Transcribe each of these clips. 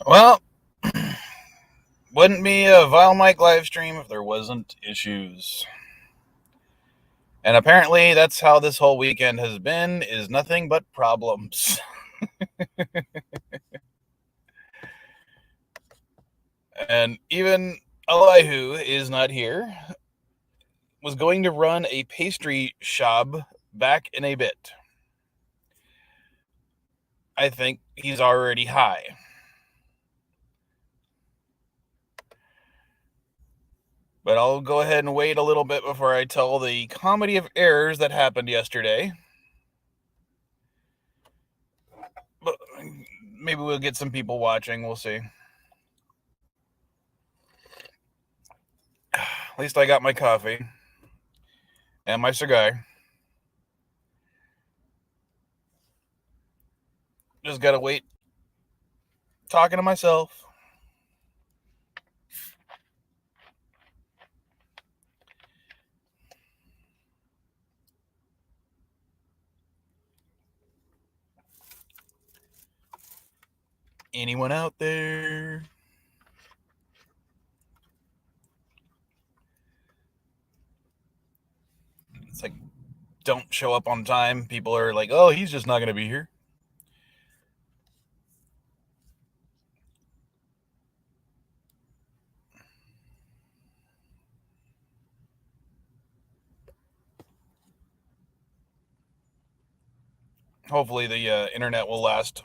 Well, wouldn't be a Vile Mike live stream if there wasn't issues. And apparently that's how this whole weekend has been, is nothing but problems. And even Elihu is not here. Was going to run a pastry shop back in a bit. I think he's already high. But I'll go ahead and wait a little bit before I tell the comedy of errors that happened yesterday. But maybe we'll get some people watching. We'll see. At least I got my coffee and my cigar. Just gotta wait. Talking to myself. Anyone out there? It's like, don't show up on time. People are like, oh, he's just not going to be here. Hopefully the internet will last.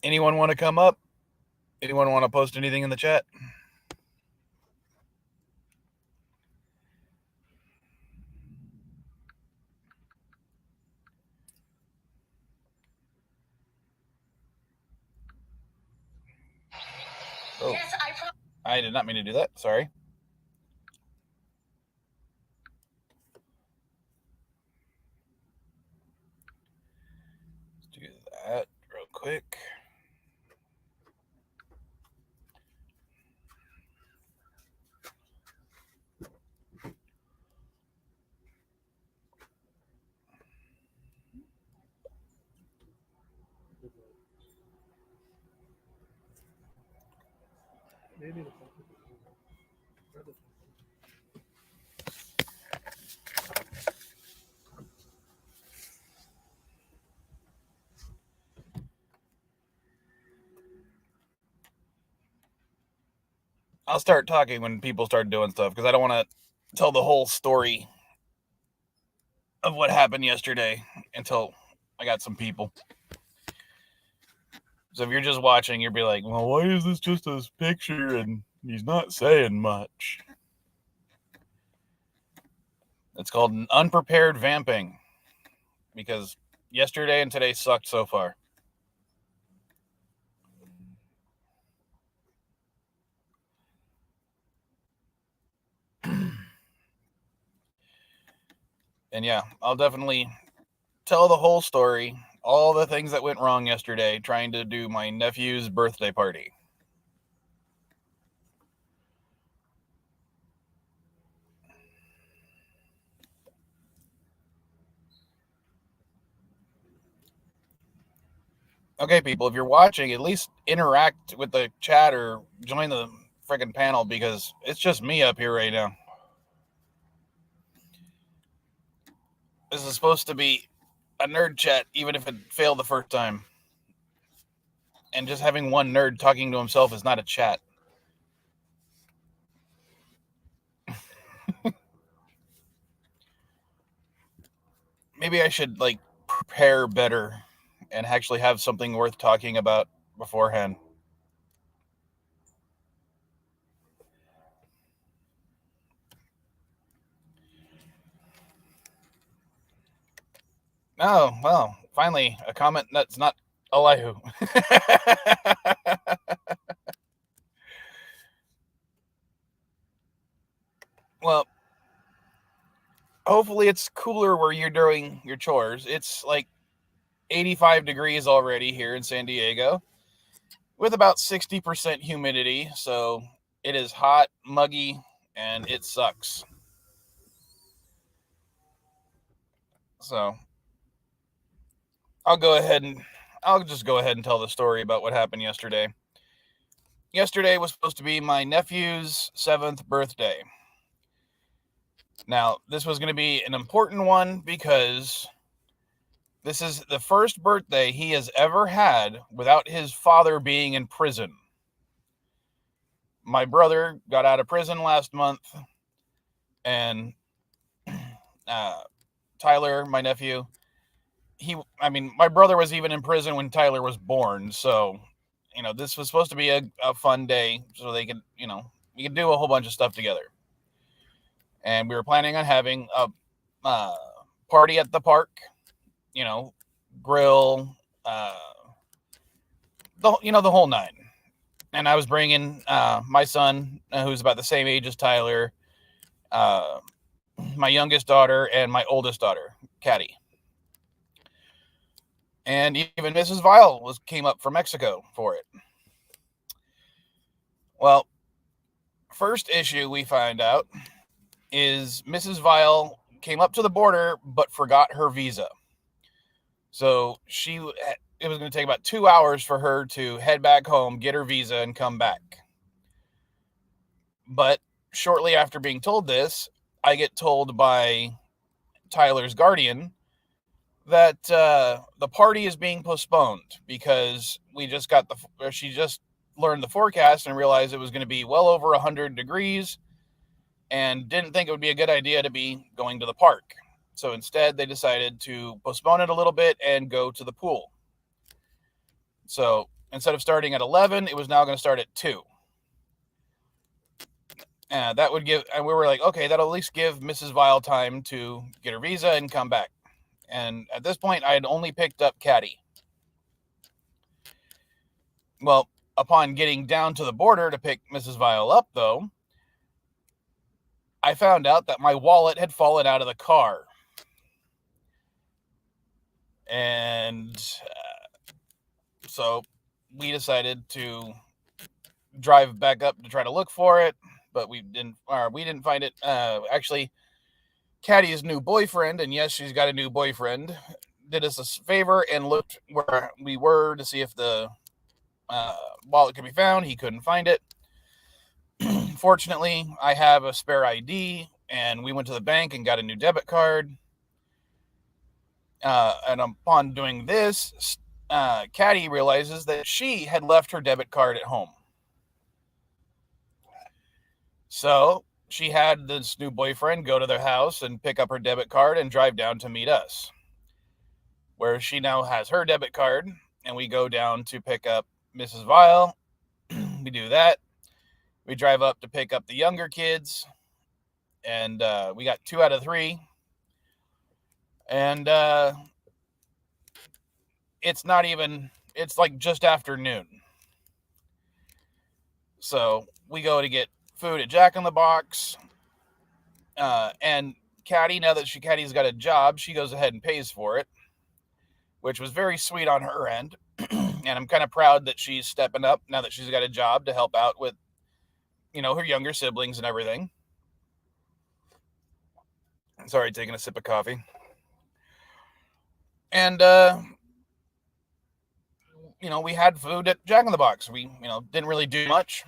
Anyone want to come up? Anyone want to post anything in the chat? Oh, yes, I did not mean to do that. Sorry. Let's do that real quick. I'll start talking when people start doing stuff because I don't want to tell the whole story of what happened yesterday until I got some people. So if you're just watching, you'll be like, well, why is this just a picture and he's not saying much? It's called an unprepared vamping because yesterday and today sucked so far. And yeah, I'll definitely tell the whole story, all the things that went wrong yesterday trying to do my nephew's birthday party. Okay, people, if you're watching, at least interact with the chat or join the freaking panel because it's just me up here right now. This is supposed to be a nerd chat, even if it failed the first time. And just having one nerd talking to himself is not a chat. Maybe I should prepare better and actually have something worth talking about beforehand. Oh, well, finally, a comment that's not Elihu. Well, hopefully it's cooler where you're doing your chores. It's like 85 degrees already here in San Diego with about 60% humidity. So it is hot, muggy, and it sucks. So I'll just go ahead and tell the story about what happened yesterday. Yesterday was supposed to be my nephew's 7th birthday. Now, this was going to be an important one because this is the first birthday he has ever had without his father being in prison. My brother got out of prison last month, and Tyler, my nephew, my brother was even in prison when Tyler was born. So, this was supposed to be a fun day so they could, we could do a whole bunch of stuff together. And we were planning on having a party at the park, grill, the whole nine. And I was bringing my son, who's about the same age as Tyler, my youngest daughter, and my oldest daughter, Caddy. And even Mrs. Vile came up from Mexico for it. Well, first issue we find out is Mrs. Vile came up to the border but forgot her visa. So it was going to take about 2 hours for her to head back home, get her visa, and come back. But shortly after being told this, I get told by Tyler's guardian that the party is being postponed because she just learned the forecast and realized it was going to be well over 100 degrees and didn't think it would be a good idea to be going to the park. So instead, they decided to postpone it a little bit and go to the pool. So instead of starting at 11, it was now going to start at 2. That would give, and we were like, okay, that'll at least give Mrs. Vile time to get her visa and come back. And at this point, I had only picked up Caddy. Well, upon getting down to the border to pick Mrs. Vile up, though, I found out that my wallet had fallen out of the car. And so we decided to drive back up to try to look for it, but we didn't find it. Actually, Caddy's new boyfriend, and yes, she's got a new boyfriend, did us a favor and looked where we were to see if the wallet could be found. He couldn't find it. Fortunately, I have a spare ID, and we went to the bank and got a new debit card. And upon doing this, Caddy realizes that she had left her debit card at home. So she had this new boyfriend go to their house and pick up her debit card and drive down to meet us, where she now has her debit card, and we go down to pick up Mrs. Vile. We do that. We drive up to pick up the younger kids, and we got 2 out of 3. And it's like just after noon. So we go to get food at Jack in the Box. And Caddy, now that Caddy's got a job, she goes ahead and pays for it, which was very sweet on her end. And I'm kind of proud that she's stepping up now that she's got a job to help out with, her younger siblings and everything. Sorry, taking a sip of coffee. And, we had food at Jack in the Box. We, didn't really do much.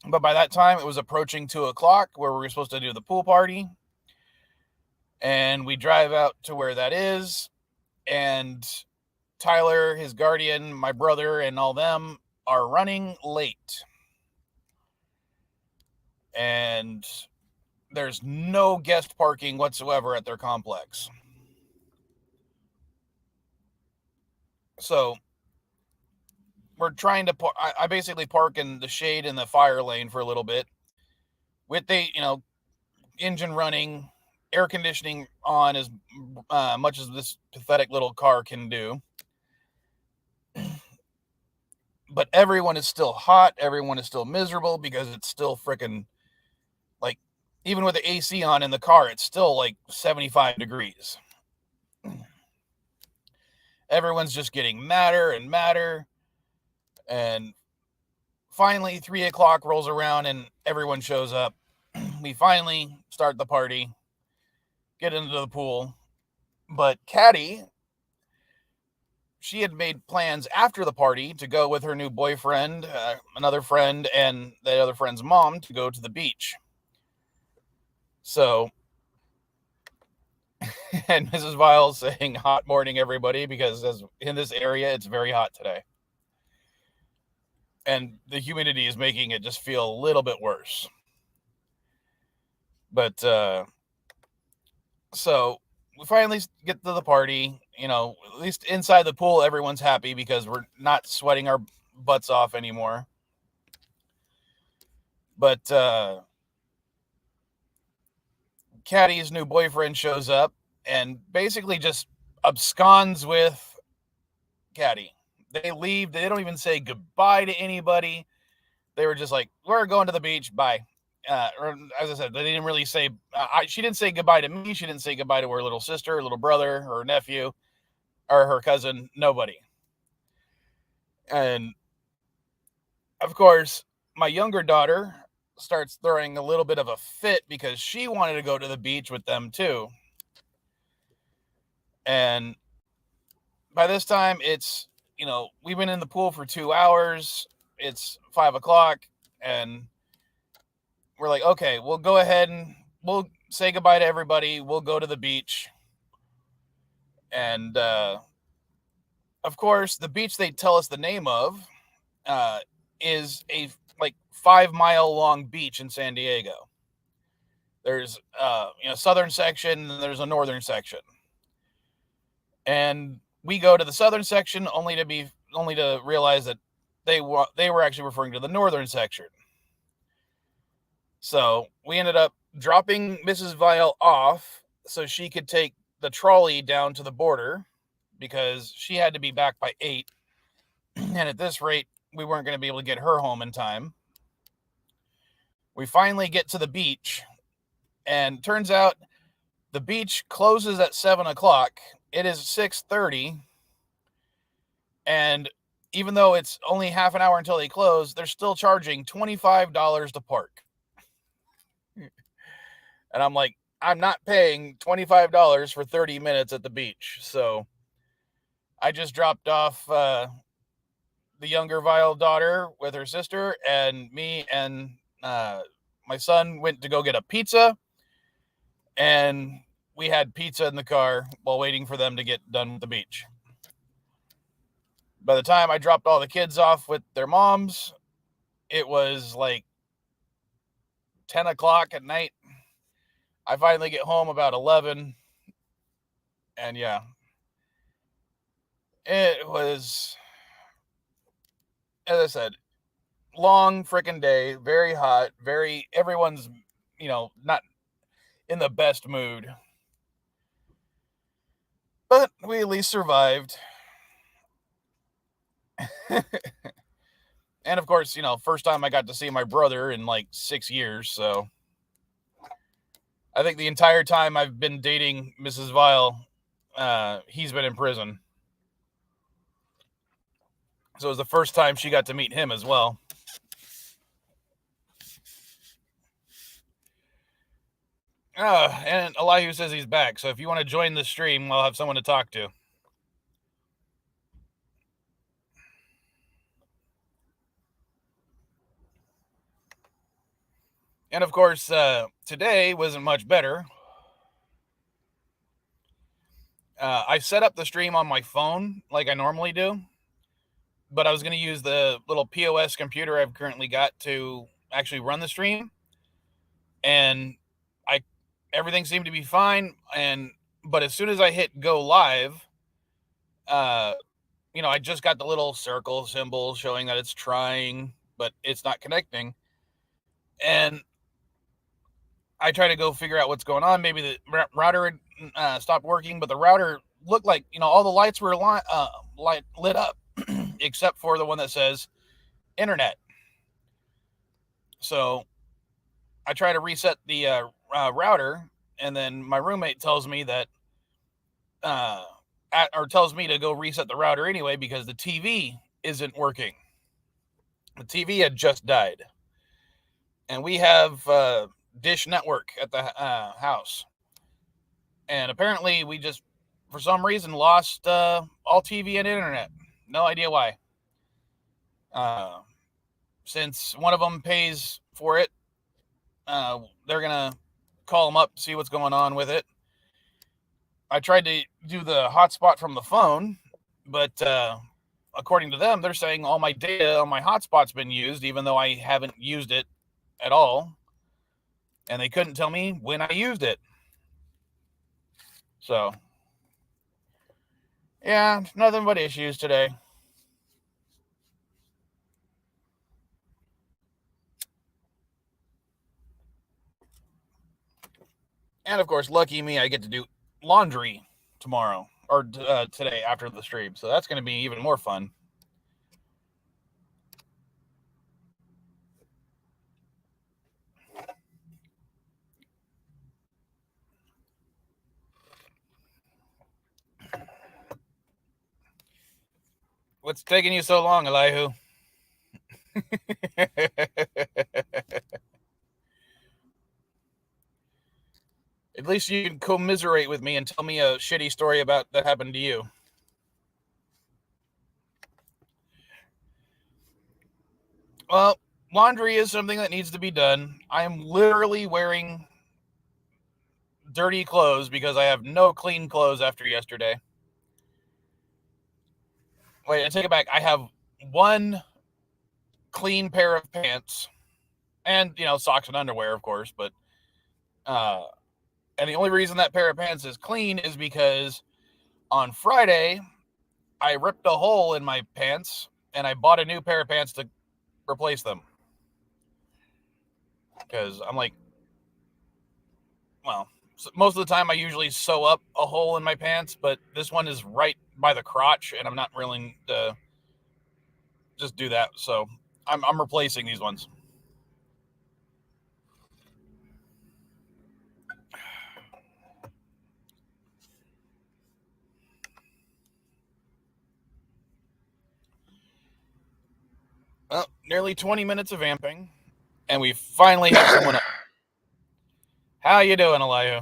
But by that time, it was approaching 2:00 where we were supposed to do the pool party. And we drive out to where that is. And Tyler, his guardian, my brother, and all them are running late. And there's no guest parking whatsoever at their complex. So we're trying to I basically park in the shade in the fire lane for a little bit with the, engine running, air conditioning on as much as this pathetic little car can do. But everyone is still hot. Everyone is still miserable because it's still freaking, like, even with the AC on in the car, it's still like 75 degrees. Everyone's just getting madder and madder. And finally, 3:00 rolls around and everyone shows up. We finally start the party. get into the pool. But Caddy, she had made plans after the party to go with her new boyfriend, another friend, and the other friend's mom to go to the beach. So, and Mrs. Vile saying, "Hot morning, everybody," because in this area, it's very hot today. And the humidity is making it just feel a little bit worse. But, so we finally get to the party. At least inside the pool, everyone's happy because we're not sweating our butts off anymore. But Caddy's new boyfriend shows up and basically just absconds with Caddy. They leave. They don't even say goodbye to anybody. They were just like, "We're going to the beach. Bye." Or as I said, they didn't really say. She didn't say goodbye to me. She didn't say goodbye to her little sister, her little brother, her nephew, or her cousin. Nobody. And of course, my younger daughter starts throwing a little bit of a fit because she wanted to go to the beach with them too. And by this time, it's, we've been in the pool for 2 hours. It's 5 o'clock, and we're like, okay, we'll go ahead and we'll say goodbye to everybody. We'll go to the beach. And of course, the beach they tell us the name of is a 5-mile long beach in San Diego. There's southern section, and there's a northern section. And we go to the southern section only to realize that they were actually referring to the northern section. So we ended up dropping Mrs. Vile off so she could take the trolley down to the border because she had to be back by 8. And at this rate, we weren't going to be able to get her home in time. We finally get to the beach, and turns out the beach closes at 7 o'clock. It is 6:30. And even though it's only half an hour until they close, they're still charging $25 to park. And I'm like, I'm not paying $25 for 30 minutes at the beach. So I just dropped off the younger Vile daughter with her sister, and me and my son went to go get a pizza. And we had pizza in the car while waiting for them to get done with the beach. By the time I dropped all the kids off with their moms, it was like 10 o'clock at night. I finally get home about 11. And yeah, it was, as I said, long freaking day, very hot, everyone's, not in the best mood. But we at least survived. And of course, first time I got to see my brother in like 6 years. So I think the entire time I've been dating Mrs. Vile, he's been in prison. So it was the first time she got to meet him as well. And Elihu says he's back. So if you want to join the stream, I'll have someone to talk to. And of course, today wasn't much better. I set up the stream on my phone like I normally do, but I was going to use the little POS computer I've currently got to actually run the stream. And everything seemed to be fine. But as soon as I hit go live, I just got the little circle symbol showing that it's trying, but it's not connecting. And I try to go figure out what's going on. Maybe the router had stopped working, but the router looked like, all the lights were lit up except for the one that says internet. So I try to reset the router, and then my roommate tells me that tells me to go reset the router anyway because the TV isn't working. The TV had just died. And we have Dish Network at the house. And apparently, we just, for some reason, lost all TV and internet. No idea why. Uh, since one of them pays for it, they're gonna call them up, see what's going on with it. I tried to do the hotspot from the phone, but according to them, they're saying all my data on my hotspot's been used, even though I haven't used it at all. And they couldn't tell me when I used it. So, yeah, nothing but issues today. And of course, lucky me, I get to do laundry tomorrow or today after the stream. So that's going to be even more fun. What's taking you so long, Elihu? At least you can commiserate with me and tell me a shitty story about that happened to you. Well, laundry is something that needs to be done. I am literally wearing dirty clothes because I have no clean clothes after yesterday. Wait, I take it back. I have one clean pair of pants and, socks and underwear, of course. But, and the only reason that pair of pants is clean is because on Friday, I ripped a hole in my pants and I bought a new pair of pants to replace them. Because I'm like, well, most of the time I usually sew up a hole in my pants, but this one is right by the crotch and I'm not willing to just do that. So I'm replacing these ones. Well, nearly 20 minutes of amping, and we finally have someone up. How you doing, Elihu?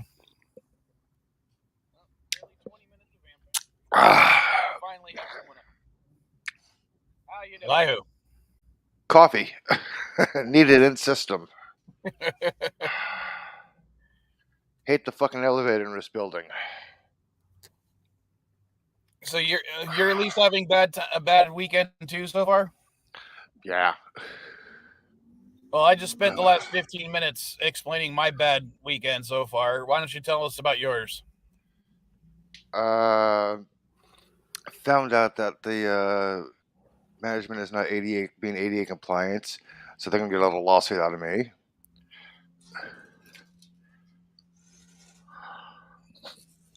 Finally have someone up. How you doing? Elihu. Coffee. Needed in system. Hate the fucking elevator in this building. So you're at least having a bad weekend too so far? Yeah. Well, I just spent the last 15 minutes explaining my bad weekend so far. Why don't you tell us about yours? Found out that the management is not being ADA compliant, so they're gonna get a little lawsuit out of me.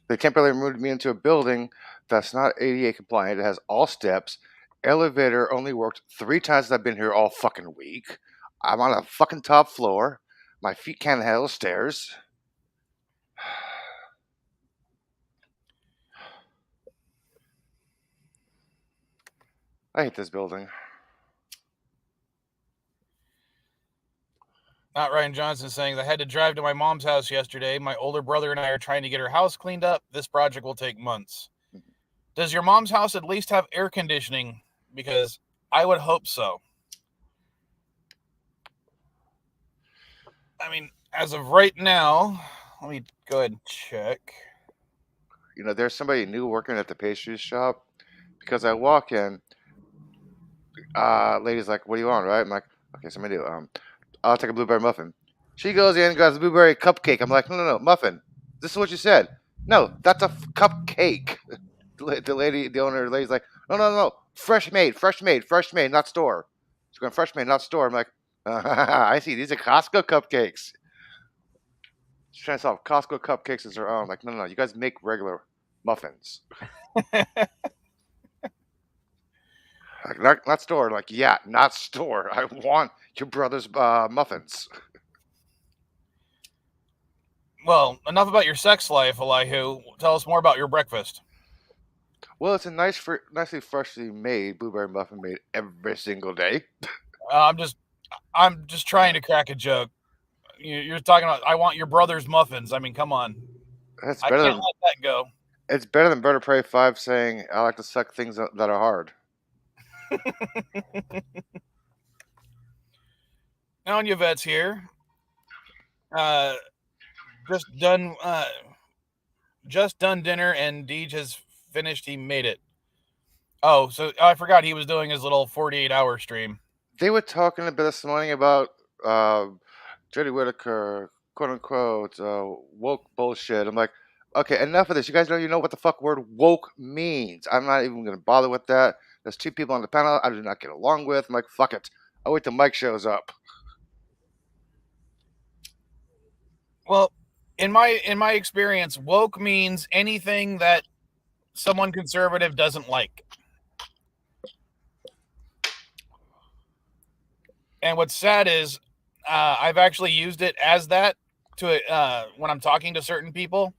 They temporarily moved me into a building that's not ADA compliant. It has all steps. Elevator only worked 3 times that I've been here all fucking week. I'm on a fucking top floor. My feet can't handle stairs. I hate this building. Not Ryan Johnson saying, I had to drive to my mom's house yesterday. My older brother and I are trying to get her house cleaned up. This project will take months. Does your mom's house at least have air conditioning? Because I would hope so. I mean, as of right now, let me go ahead and check. There's somebody new working at the pastry shop. Because I walk in, lady's like, "What do you want?" Right? I'm like, "Okay, so I'm gonna do. I'll take a blueberry muffin." She goes in and grabs a blueberry cupcake. I'm like, "No, muffin. This is what you said. No, that's a cupcake." The owner, lady's like, "No, fresh made, not store." She's going, "Fresh made, not store." I'm like, "I see. These are Costco cupcakes." She's trying to sell Costco cupcakes as her own. I'm like, no, you guys make regular muffins. Like, not store. Like, yeah, not store. I want your brother's muffins. Well, enough about your sex life, Elihu. Tell us more about your breakfast. Well, it's a nicely freshly made blueberry muffin made every single day. I'm just trying to crack a joke. You're talking about, I want your brother's muffins. I mean, come on. It's I better can't than let that go. it's better than Bird of Prey 5 saying I like to suck things that are hard. Now, Yvette's here. Uh, just done. Just done dinner, and Deej has finished. He made it. Oh, so I forgot he was doing his little 48-hour stream. They were talking a bit this morning about uh, Jodie Whittaker, quote unquote, woke bullshit. I'm like, okay, enough of this. You guys don't even know what the fuck word woke means. I'm not even going to bother with that. There's two people on the panel I do not get along with. I'm like, fuck it. I'll wait till Mike shows up. Well, in my experience, woke means anything that someone conservative doesn't like. And what's sad is I've actually used it as that to when I'm talking to certain people,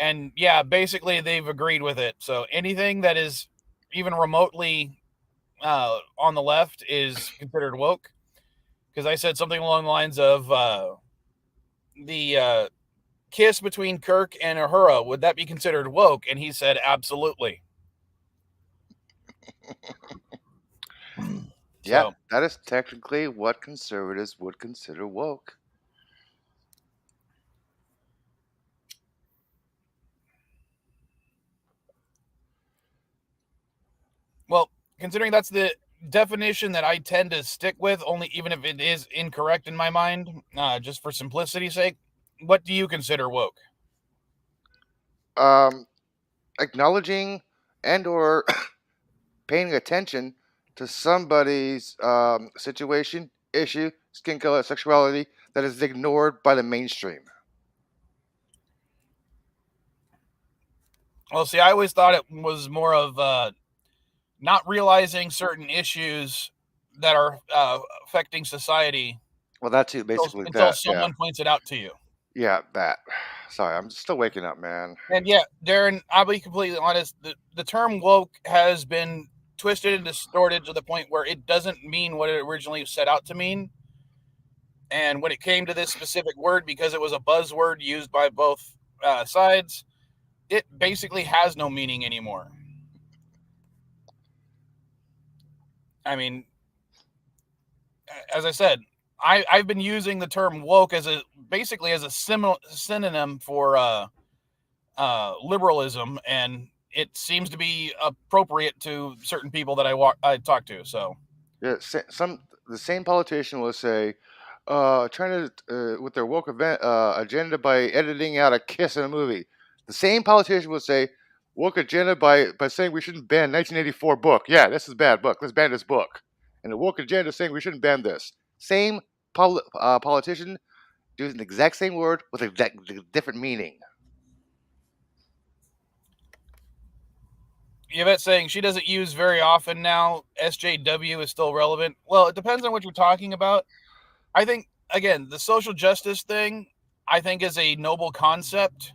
and yeah, basically they've agreed with it. So anything that is even remotely on the left is considered woke. Because I said something along the lines of the kiss between Kirk and Uhura, would that be considered woke? And he said absolutely. Yeah, So, that is technically what conservatives would consider woke. well, considering that's the definition that I tend to stick with, only even if it is incorrect in my mind, just for simplicity's sake, what do you consider woke? Um, Acknowledging and or paying attention to somebody's situation, issue, skin color, sexuality that is ignored by the mainstream. Well, see, I always thought it was more of not realizing certain issues that are affecting society Well, that too, basically until that. Yeah, someone points it out to you. yeah, that. Sorry, I'm still waking up, man. And yeah, Darren, I'll be completely honest. The term woke has been twisted and distorted to the point where it doesn't mean what it originally set out to mean. And when it came to this specific word, because it was a buzzword used by both sides, it basically has no meaning anymore. I mean, as I said, I've been using the term woke as a basically as a synonym for liberalism, and it seems to be appropriate to certain people that I talk to. So, Yeah, some the same politician will say, trying to with their woke agenda by editing out a kiss in a movie. The same politician will say woke agenda by saying we shouldn't ban 1984 book. Yeah, this is a bad book. Let's ban this book. And the woke agenda saying we shouldn't ban this. Same politician using the exact same word with a different meaning. Yvette saying she doesn't use very often now. SJW is still relevant. Well, it depends on what you're talking about. I think again, the social justice thing, I think is a noble concept.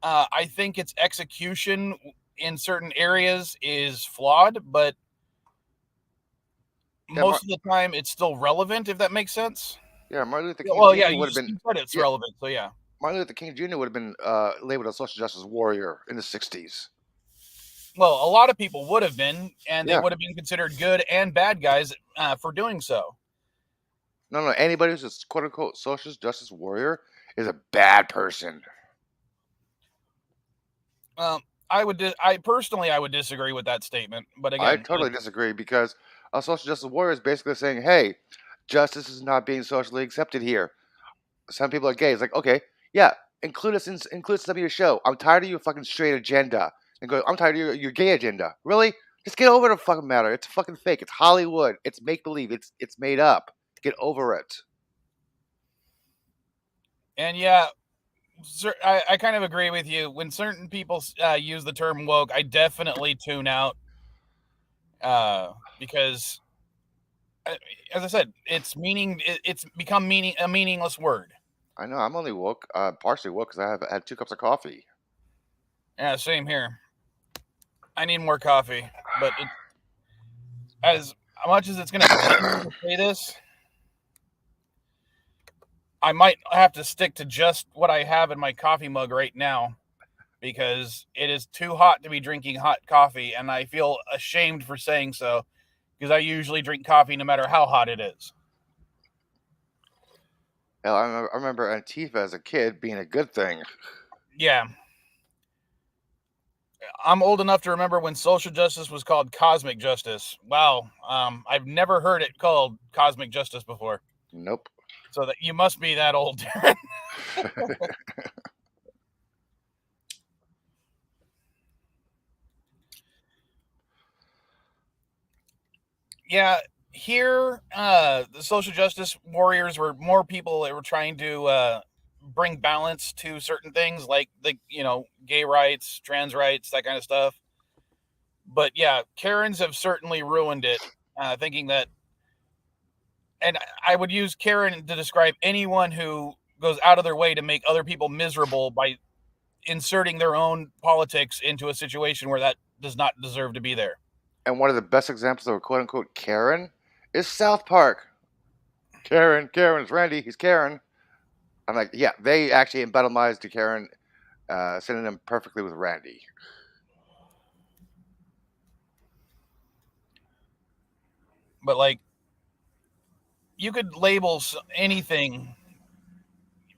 I think its execution in certain areas is flawed, but Yeah, most of the time it's still relevant, if that makes sense. yeah, Martin Luther Yeah, King well, yeah, Jr. would have been. you said it's Yeah, relevant, so yeah. Martin Luther King Jr. would have been labeled a social justice warrior in the '60s. Well, a lot of people would have been, and they Yeah, would have been considered good and bad guys for doing so. no. Anybody who's a quote unquote social justice warrior is a bad person. Um, I personally, I would disagree with that statement. But I again, totally disagree because a social justice warrior is basically saying, "Hey, justice is not being socially accepted here." Some people are gay. It's like, okay, yeah, include some of your show. I'm tired of your fucking straight agenda. And go, I'm tired of your gay agenda. Really? Just get over the fucking matter. It's fucking fake. It's Hollywood. It's make believe. It's made up. Get over it. and yeah, I kind of agree with you. When certain people use the term woke, I definitely tune out because, as I said, it's become a meaningless word. I know. I'm only woke, partially woke, because I have had 2 cups of coffee. Yeah, same here. I need more coffee, but as much as it's going to pain me to say this, I might have to stick to just what I have in my coffee mug right now because it is too hot to be drinking hot coffee, and I feel ashamed for saying so because I usually drink coffee no matter how hot it is. Hell, I remember Antifa as a kid being a good thing. Yeah, I'm old enough to remember when social justice was called cosmic justice. Wow, I've never heard it called cosmic justice before. Nope. So that you must be that old. Yeah, here the social justice warriors were more people that were trying to bring balance to certain things like the gay rights, trans rights, that kind of stuff. But yeah, Karens have certainly ruined it, thinking that. And I would use Karen to describe anyone who goes out of their way to make other people miserable by inserting their own politics into a situation where that does not deserve to be there. And one of the best examples of a quote unquote Karen is South Park. Karen's Randy, he's Karen. I'm like, yeah, they actually embettomized to Karen, sending him perfectly with Randy. But like, you could label anything.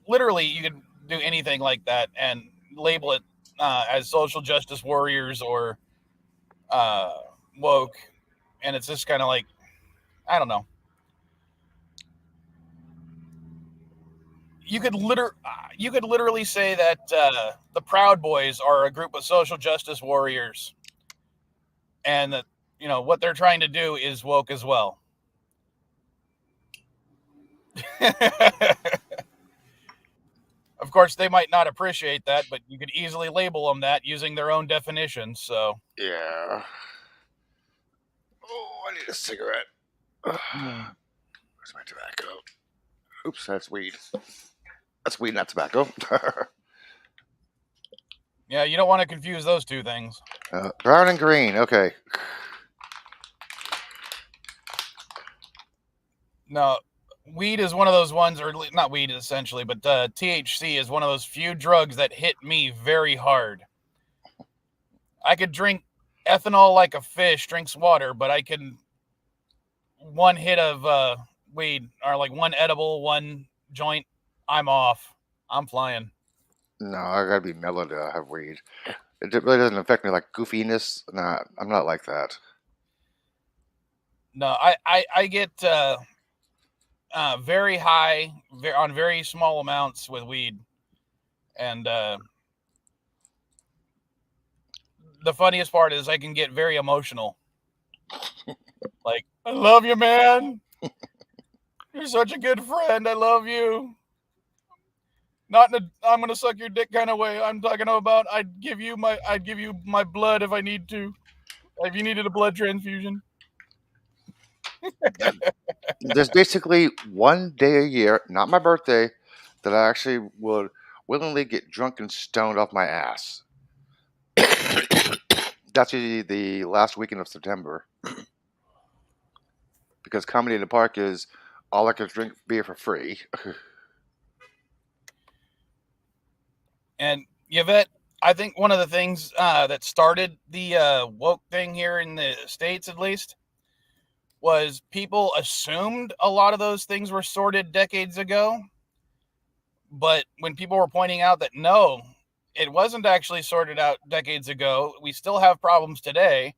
Literally, you could do anything like that and label it as social justice warriors or uh, woke, and it's just kind of like, I don't know. You could literally say that the Proud Boys are a group of social justice warriors, and that what they're trying to do is woke as well. Of course, they might not appreciate that, but you could easily label them that using their own definitions. So, Yeah. Oh, I need a cigarette. Where's my tobacco? Oops, that's weed. That's weed, not tobacco. yeah, you don't want to confuse those two things. Brown and green. Okay. No, weed is one of those ones, or not weed essentially, but THC is one of those few drugs that hit me very hard. I could drink ethanol like a fish drinks water, but I can one hit of weed or like one edible, one joint, I'm off. I'm flying. No, I gotta be mellow to have weed. It really doesn't affect me like goofiness. Nah, I'm not like that. No, I get very high on very small amounts with weed, and the funniest part is I can get very emotional. Like, I love you, man. You're such a good friend. I love you. Not in a I'm gonna suck your dick kind of way. I'm talking about I'd give you my blood if I need to. If you needed a blood transfusion. There's basically one day a year, not my birthday, that I actually would willingly get drunk and stoned off my ass. That's usually the last weekend of September because comedy in the park is all I can drink beer for free. And Yvette, I think one of the things that started the woke thing here in the States, at least, was people assumed a lot of those things were sorted decades ago. But when people were pointing out that no, it wasn't actually sorted out decades ago, we still have problems today.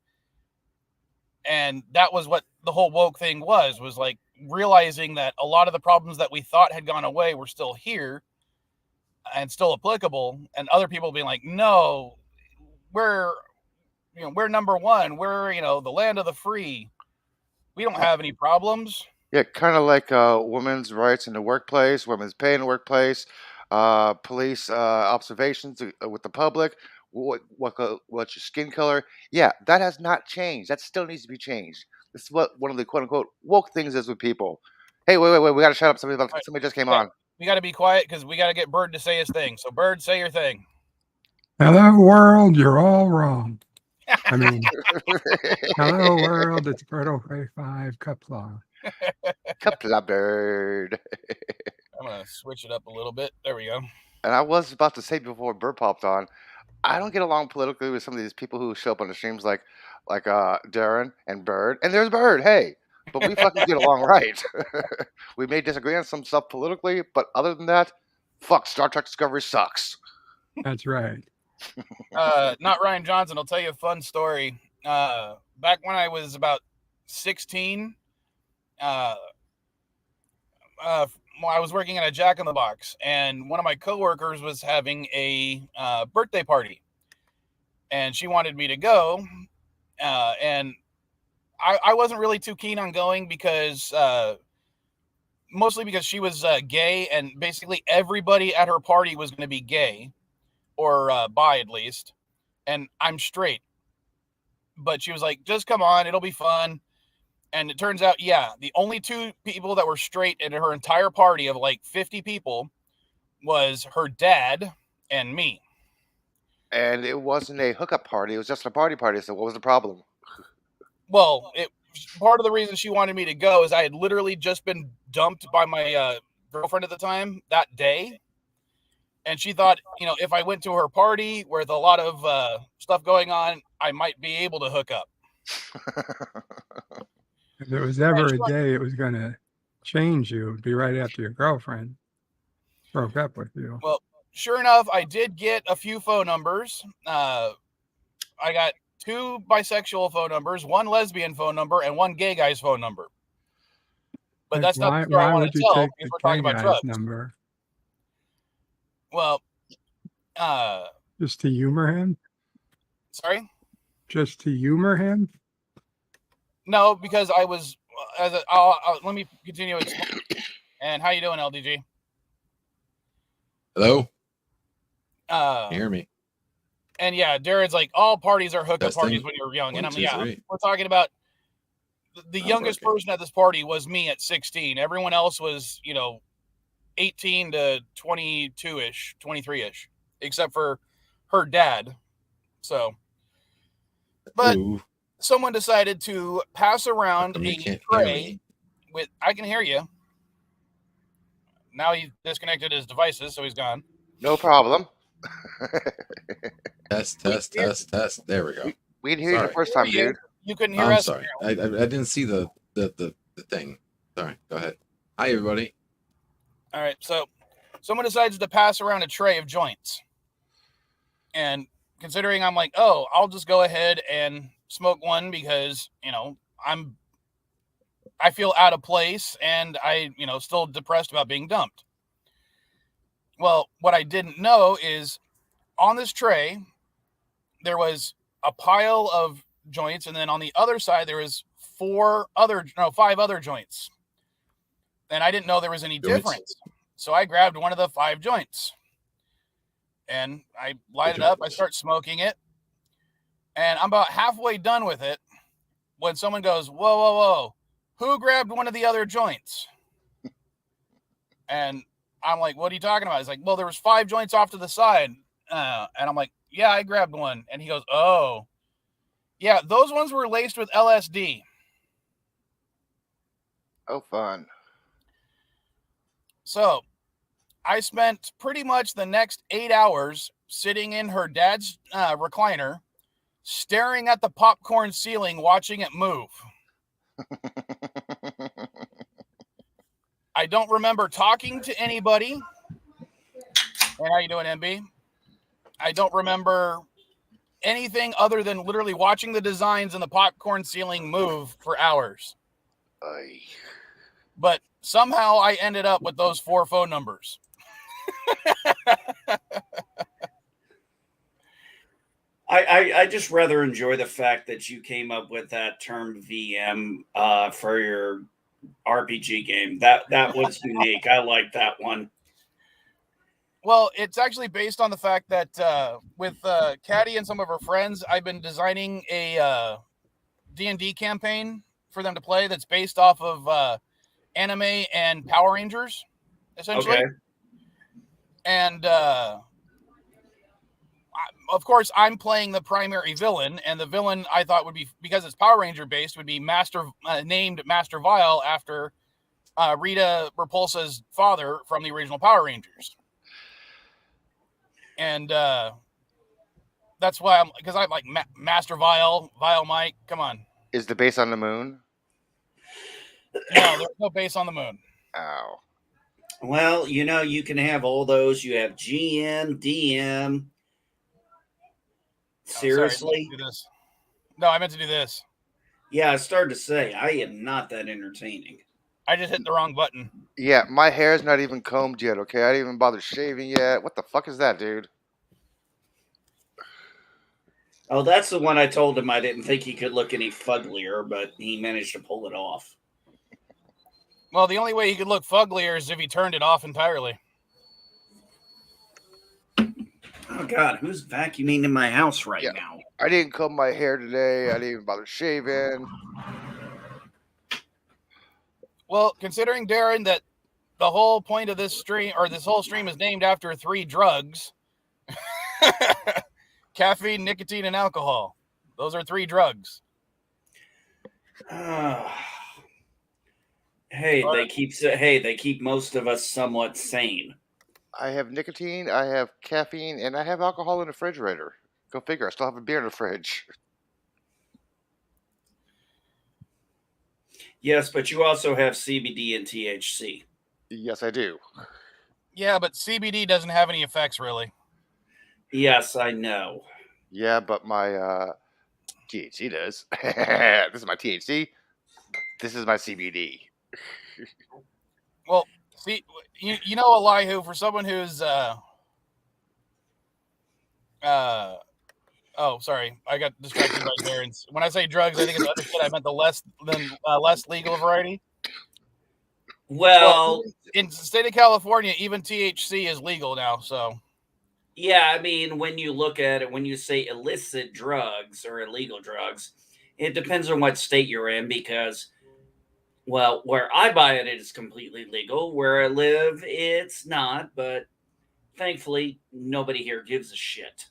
And that was what the whole woke thing was like realizing that a lot of the problems that we thought had gone away were still here and still applicable, and other people being like, no, we're we're number one, we're the land of the free, we don't have any problems. Yeah, kind of like women's rights in the workplace, women's pay in the workplace, police observations with the public. What's your skin color? Yeah, that has not changed. That still needs to be changed. This is what one of the quote unquote woke things is with people. Hey, wait! We gotta shut up. All right, Somebody just came we got on. we got to be quiet because we got to get Bird to say his thing. So Bird, say your thing. Hello, world. You're all wrong. I mean, hello, world. It's Birdo 5 Cupla. Couple bird. gonna switch it up a little bit. There we go. And I was about to say before Bird popped on, I don't get along politically with some of these people who show up on the streams like Darren and Bird. And there's Bird, hey. But we fucking get along right. We may disagree on some stuff politically, but other than that, fuck, Star Trek Discovery sucks. That's right. Not Ryan Johnson. I'll tell you a fun story. Back when I was about 16, I was working at a Jack in the Box, and one of my coworkers was having a birthday party, and she wanted me to go, and I wasn't really too keen on going because mostly because she was gay, and basically everybody at her party was going to be gay or bi at least, and I'm straight. But she was like, just come on, it'll be fun. And it turns out, yeah, the only two people that were straight in her entire party of like 50 people was her dad and me. And it wasn't a hookup party, it was just a party. So what was the problem? Well, part of the reason she wanted me to go is I had literally just been dumped by my girlfriend at the time that day. And she thought, if I went to her party with a lot of stuff going on, I might be able to hook up. If there was ever a day it was going to change you, it would be right after your girlfriend broke up with you. Well, sure enough, I did get a few phone numbers. I got 2 bisexual phone numbers, 1 lesbian phone number, and 1 gay guy's phone number. But that's not the story I want to tell because we're talking about drugs. Number? Well, just to humor him? Sorry? Just to humor him? No, because I was. Let me continue. And how you doing, LDG? Hello. Can you hear me? And yeah, Darren's like, all parties are hookup parties when you're young, and I'm we're talking about the youngest person at this party was me at 16. Everyone else was 18 to 22-ish, 23-ish, except for her dad. So, but. Ooh. Someone decided to pass around a tray with. I can hear you. Now he disconnected his devices, so he's gone. No problem. Test. There we go. We didn't hear you the first time, dude. You couldn't hear I'm us. sorry. I didn't see the thing. Sorry. Go ahead. Hi, everybody. All right. So, someone decides to pass around a tray of joints, and considering I'm like, oh, I'll just go ahead and smoke one because I feel out of place and I still depressed about being dumped. Well, what I didn't know is on this tray there was a pile of joints, and then on the other side there was 5 other joints, and I didn't know there was any difference. So I grabbed one of the 5 joints and I light it up. I start smoking it. And I'm about halfway done with it when someone goes, whoa, who grabbed one of the other joints? And I'm like, what are you talking about? He's like, well, there was 5 joints off to the side. And I'm like, yeah, I grabbed one. And he goes, oh, yeah, those ones were laced with LSD. Oh, fun. So I spent pretty much the next 8 hours sitting in her dad's recliner, staring at the popcorn ceiling, watching it move. I don't remember talking to anybody. Hey, how you doing, MB? I don't remember anything other than literally watching the designs in the popcorn ceiling move for hours. But somehow I ended up with those 4 phone numbers. I just rather enjoy the fact that you came up with that term VM for your RPG game. That was unique. I like that one. Well, it's actually based on the fact that with Caddy and some of her friends, I've been designing a D&D campaign for them to play that's based off of anime and Power Rangers, essentially. Okay. And of course, I'm playing the primary villain, and the villain I thought would be, because it's Power Ranger based, would be named Master Vile after Rita Repulsa's father from the original Power Rangers. And that's why because I like Master Vile Mike. Come on. Is the base on the moon? No, there's no base on the moon. Ow. Well, you can have all those. You have GM, DM. Seriously? Sorry, do this. No, I meant to do this. Yeah, I started to say, I am not that entertaining. I just hit the wrong button. Yeah, my hair's not even combed yet, okay? I didn't even bother shaving yet. What the fuck is that, dude? Oh, that's the one I told him I didn't think he could look any fugglier, but he managed to pull it off. Well, the only way he could look fugglier is if he turned it off entirely. Oh, God, who's vacuuming in my house right now? I didn't comb my hair today. I didn't even bother shaving. Well, considering, Darren, that the whole point of this stream, or this whole stream, is named after 3 drugs. Caffeine, nicotine, and alcohol. Those are 3 drugs. Hey, they keep most of us somewhat sane. I have nicotine, I have caffeine, and I have alcohol in the refrigerator. Go figure. I still have a beer in the fridge. Yes, but you also have CBD and THC. Yes, I do. Yeah, but CBD doesn't have any effects, really. Yes, I know. Yeah, but my THC does. This is my THC. This is my CBD. Well, see, you know, Elihu, for someone who's oh, sorry, I got distracted by Darren's. When I say drugs, I think it's understood. I meant the less legal variety. Well, in the state of California, even THC is legal now. So, yeah, I mean, when you look at it, when you say illicit drugs or illegal drugs, it depends on what state you're in because, well, where I buy it, it is completely legal. Where I live, it's not, but thankfully, nobody here gives a shit.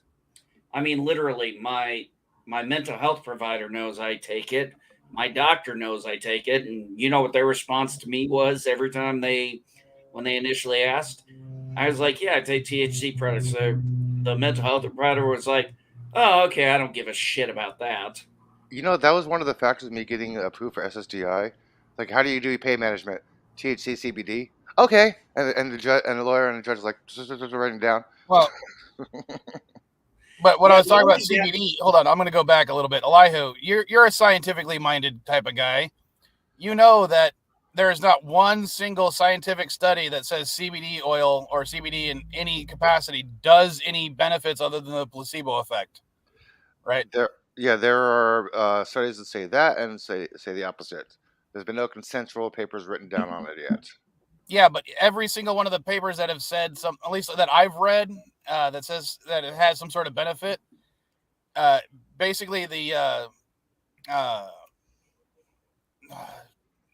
I mean, literally, my mental health provider knows I take it. My doctor knows I take it. And you know what their response to me was every time when they initially asked? I was like, yeah, I take THC products. So the mental health provider was like, oh, okay, I don't give a shit about that. You know, that was one of the factors of me getting approved for SSDI. Like, how do you do pain management? THC, CBD? Okay. And the judge and the lawyer and the judge is like, just writing down. well, but what I was talking about CBD, hold on, I'm going to go back a little bit. Elihu, you're a scientifically minded type of guy. You know that there is not one single scientific study that says CBD oil or CBD in any capacity does any benefits other than the placebo effect, right? There are studies that say that and say the opposite. There's been no consensual papers written down on it yet. Yeah, but every single one of the papers that have said some, at least that I've read, that says that it has some sort of benefit. Basically, the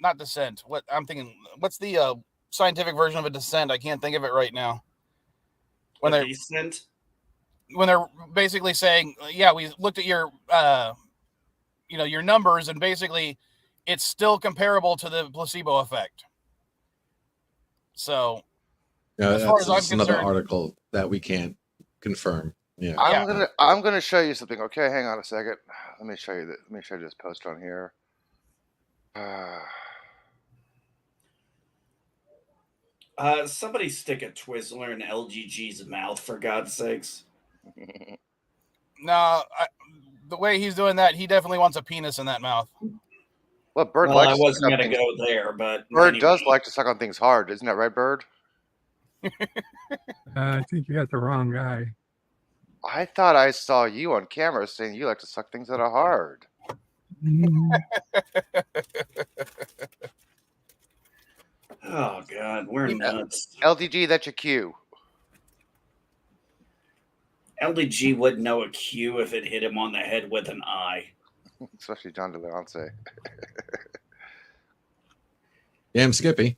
not dissent. What I'm thinking, what's the scientific version of a dissent? I can't think of it right now. When they're basically saying, yeah, we looked at your your numbers, and basically, it's still comparable to the placebo effect. So, as far as I'm concerned, another article that we can't confirm. Yeah, I'm gonna show you something. Okay, hang on a second. Let me show you that. Let me show you this post on here. Somebody stick a Twizzler in LGG's mouth, for God's sakes. No, the way he's doing that, he definitely wants a penis in that mouth. Well, Bird I wasn't going to go there, but Bird does like to suck on things hard, isn't that right, Bird? I think you got the wrong guy. I thought I saw you on camera saying you like to suck things that are hard. Oh, God, we're nuts. LDG, that's your cue. LDG wouldn't know a cue if it hit him on the head with an eye. Especially John DeLeonce. Damn Skippy.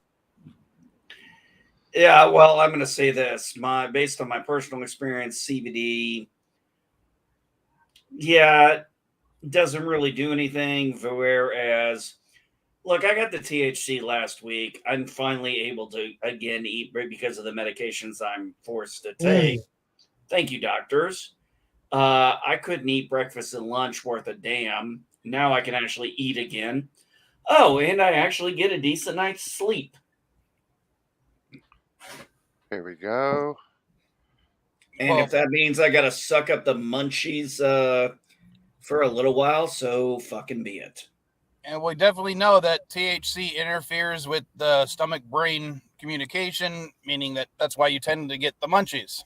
Yeah, well, I'm going to say this. Based on my personal experience, CBD, doesn't really do anything. Whereas, Look, I got the THC last week. I'm finally able to again eat because of the medications I'm forced to take. Thank you, doctors. I couldn't eat breakfast and lunch worth a damn. Now I can actually eat again. Oh, and I actually get a decent night's sleep. Here we go. And Well, if that means I got to suck up the munchies for a little while, so fucking be it. and we definitely know that THC interferes with the stomach-brain communication, meaning that's why you tend to get the munchies.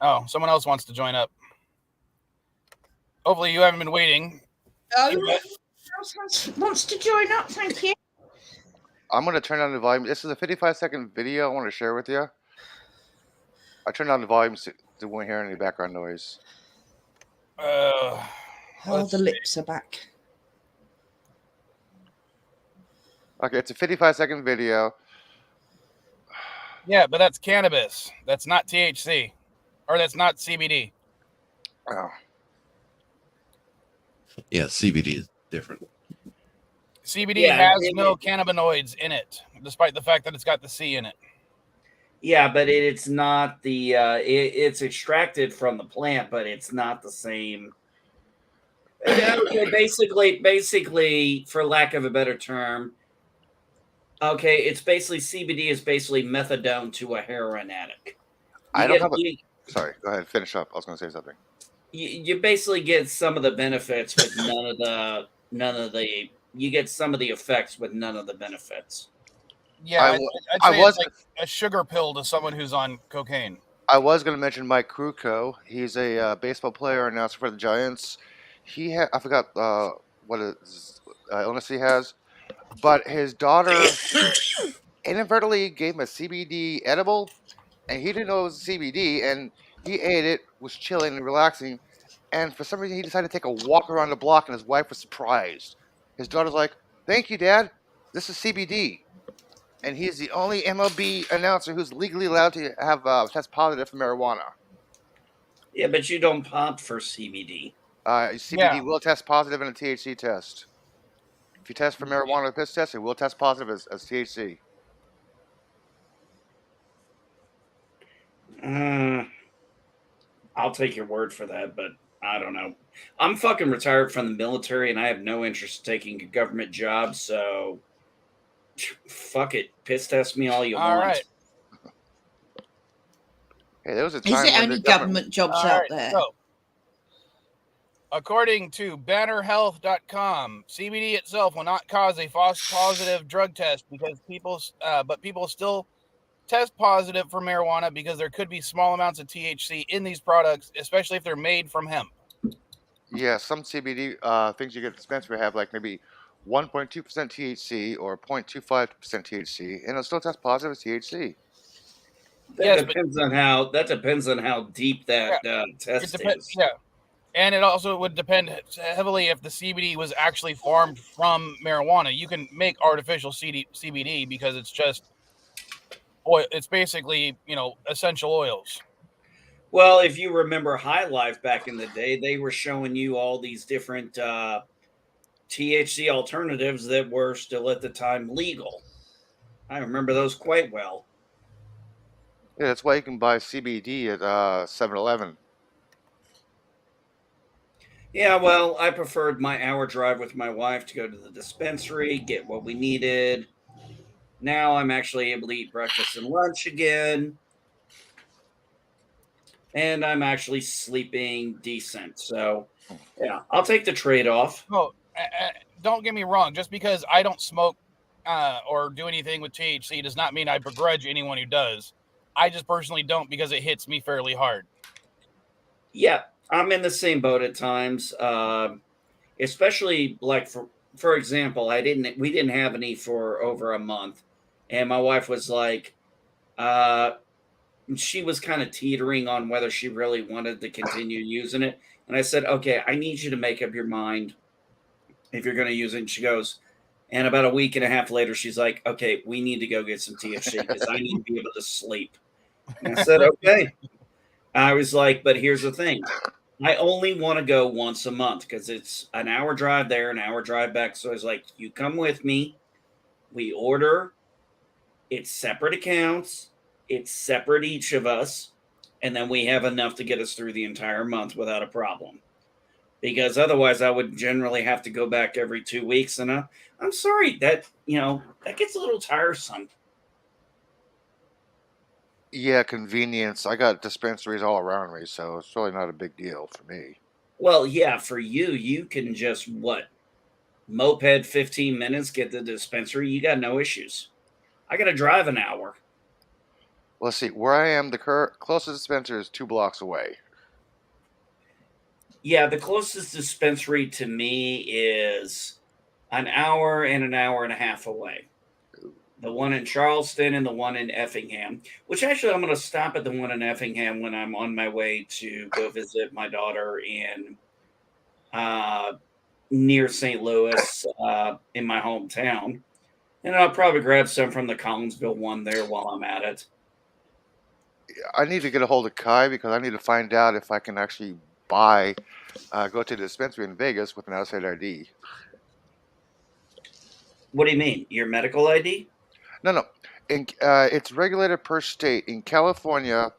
Oh, someone else wants to join up. Hopefully you haven't been waiting. Wants to join up, thank you. I'm going to turn down the volume. This is a 55-second video I want to share with you. I turned down the volume so you won't hear any background noise. Oh, Let's the see. lips are back. Okay, it's a 55-second video. Yeah, but that's cannabis. That's not THC. Or that's not CBD. Oh. Yeah, CBD is different. CBD has no cannabinoids in it, despite the fact that it's got the C in it. Yeah, but it's not the it's extracted from the plant, but it's not the same. Okay, basically, for lack of a better term, okay, it's basically CBD is basically methadone to a heroin addict. I don't have a. Sorry, go ahead. Finish up. I was going to say something. You basically get some of the benefits with none of the. You get some of the effects with none of the benefits. Yeah, I'd say it's like a sugar pill to someone who's on cocaine. I was going to mention Mike Krukow. He's a baseball player and announcer for the Giants. I forgot what illness he has, but his daughter inadvertently gave him a CBD edible, and he didn't know it was CBD, and he ate it, was chilling and relaxing, and for some reason he decided to take a walk around the block, and his wife was surprised. His daughter's like, "Thank you, Dad. This is CBD." And he's the only MLB announcer who's legally allowed to have test positive for marijuana. Yeah, but you don't pop for CBD. CBD will test positive in a THC test. If you test for marijuana with piss test, it will test positive as THC. I'll take your word for that, but I don't know. I'm fucking retired from the military, and I have no interest in taking a government job, so fuck it. Piss test me all you want. Right. Hey, there was a time. Is it only government jobs out there? So, according to bannerhealth.com, CBD itself will not cause a false positive drug test because people still test positive for marijuana because there could be small amounts of THC in these products, especially if they're made from hemp. Yeah, some CBD things you get at the dispensary have like maybe 1.2% THC or 0.25% THC, and it'll still test positive as THC. That depends on how deep that test is. Yeah. And it also would depend heavily if the CBD was actually formed from marijuana. You can make artificial CBD because it's just oil. It's basically, essential oils. Well, if you remember High Life back in the day, they were showing you all these different THC alternatives that were still at the time legal. I remember those quite well. Yeah, that's why you can buy CBD at 7-Eleven. Yeah, well, I preferred my hour drive with my wife to go to the dispensary, get what we needed. Now I'm actually able to eat breakfast and lunch again. And I'm actually sleeping decent. So, yeah, I'll take the trade-off. No, don't get me wrong. Just because I don't smoke or do anything with THC does not mean I begrudge anyone who does. I just personally don't because it hits me fairly hard. Yeah, I'm in the same boat at times. Especially like for example, we didn't have any for over a month. And my wife was like, she was kind of teetering on whether she really wanted to continue using it. And I said, okay, I need you to make up your mind if you're going to use it. And she goes, and about a week and a half later, she's like, okay, we need to go get some THC because I need to be able to sleep. And I said, okay. I was like, but here's the thing. I only want to go once a month because it's an hour drive there, an hour drive back. So I was like, you come with me. We order. It's separate accounts. It's separate each of us. And then we have enough to get us through the entire month without a problem. Because otherwise, I would generally have to go back every 2 weeks. And I'm sorry that, that gets a little tiresome. Yeah, convenience. I got dispensaries all around me, so it's really not a big deal for me. Well, yeah, for you can just moped 15 minutes, get to the dispensary. You got no issues. I got to drive an hour. Let's see. Where I am, the closest dispensary is 2 blocks away. Yeah, the closest dispensary to me is an hour and a half away. The one in Charleston and the one in Effingham, which actually I'm going to stop at the one in Effingham when I'm on my way to go visit my daughter in near St. Louis in my hometown. And I'll probably grab some from the Collinsville one there while I'm at it. I need to get a hold of Kai because I need to find out if I can actually go to the dispensary in Vegas with an outside ID. What do you mean? Your medical ID? No. It's regulated per state. In California,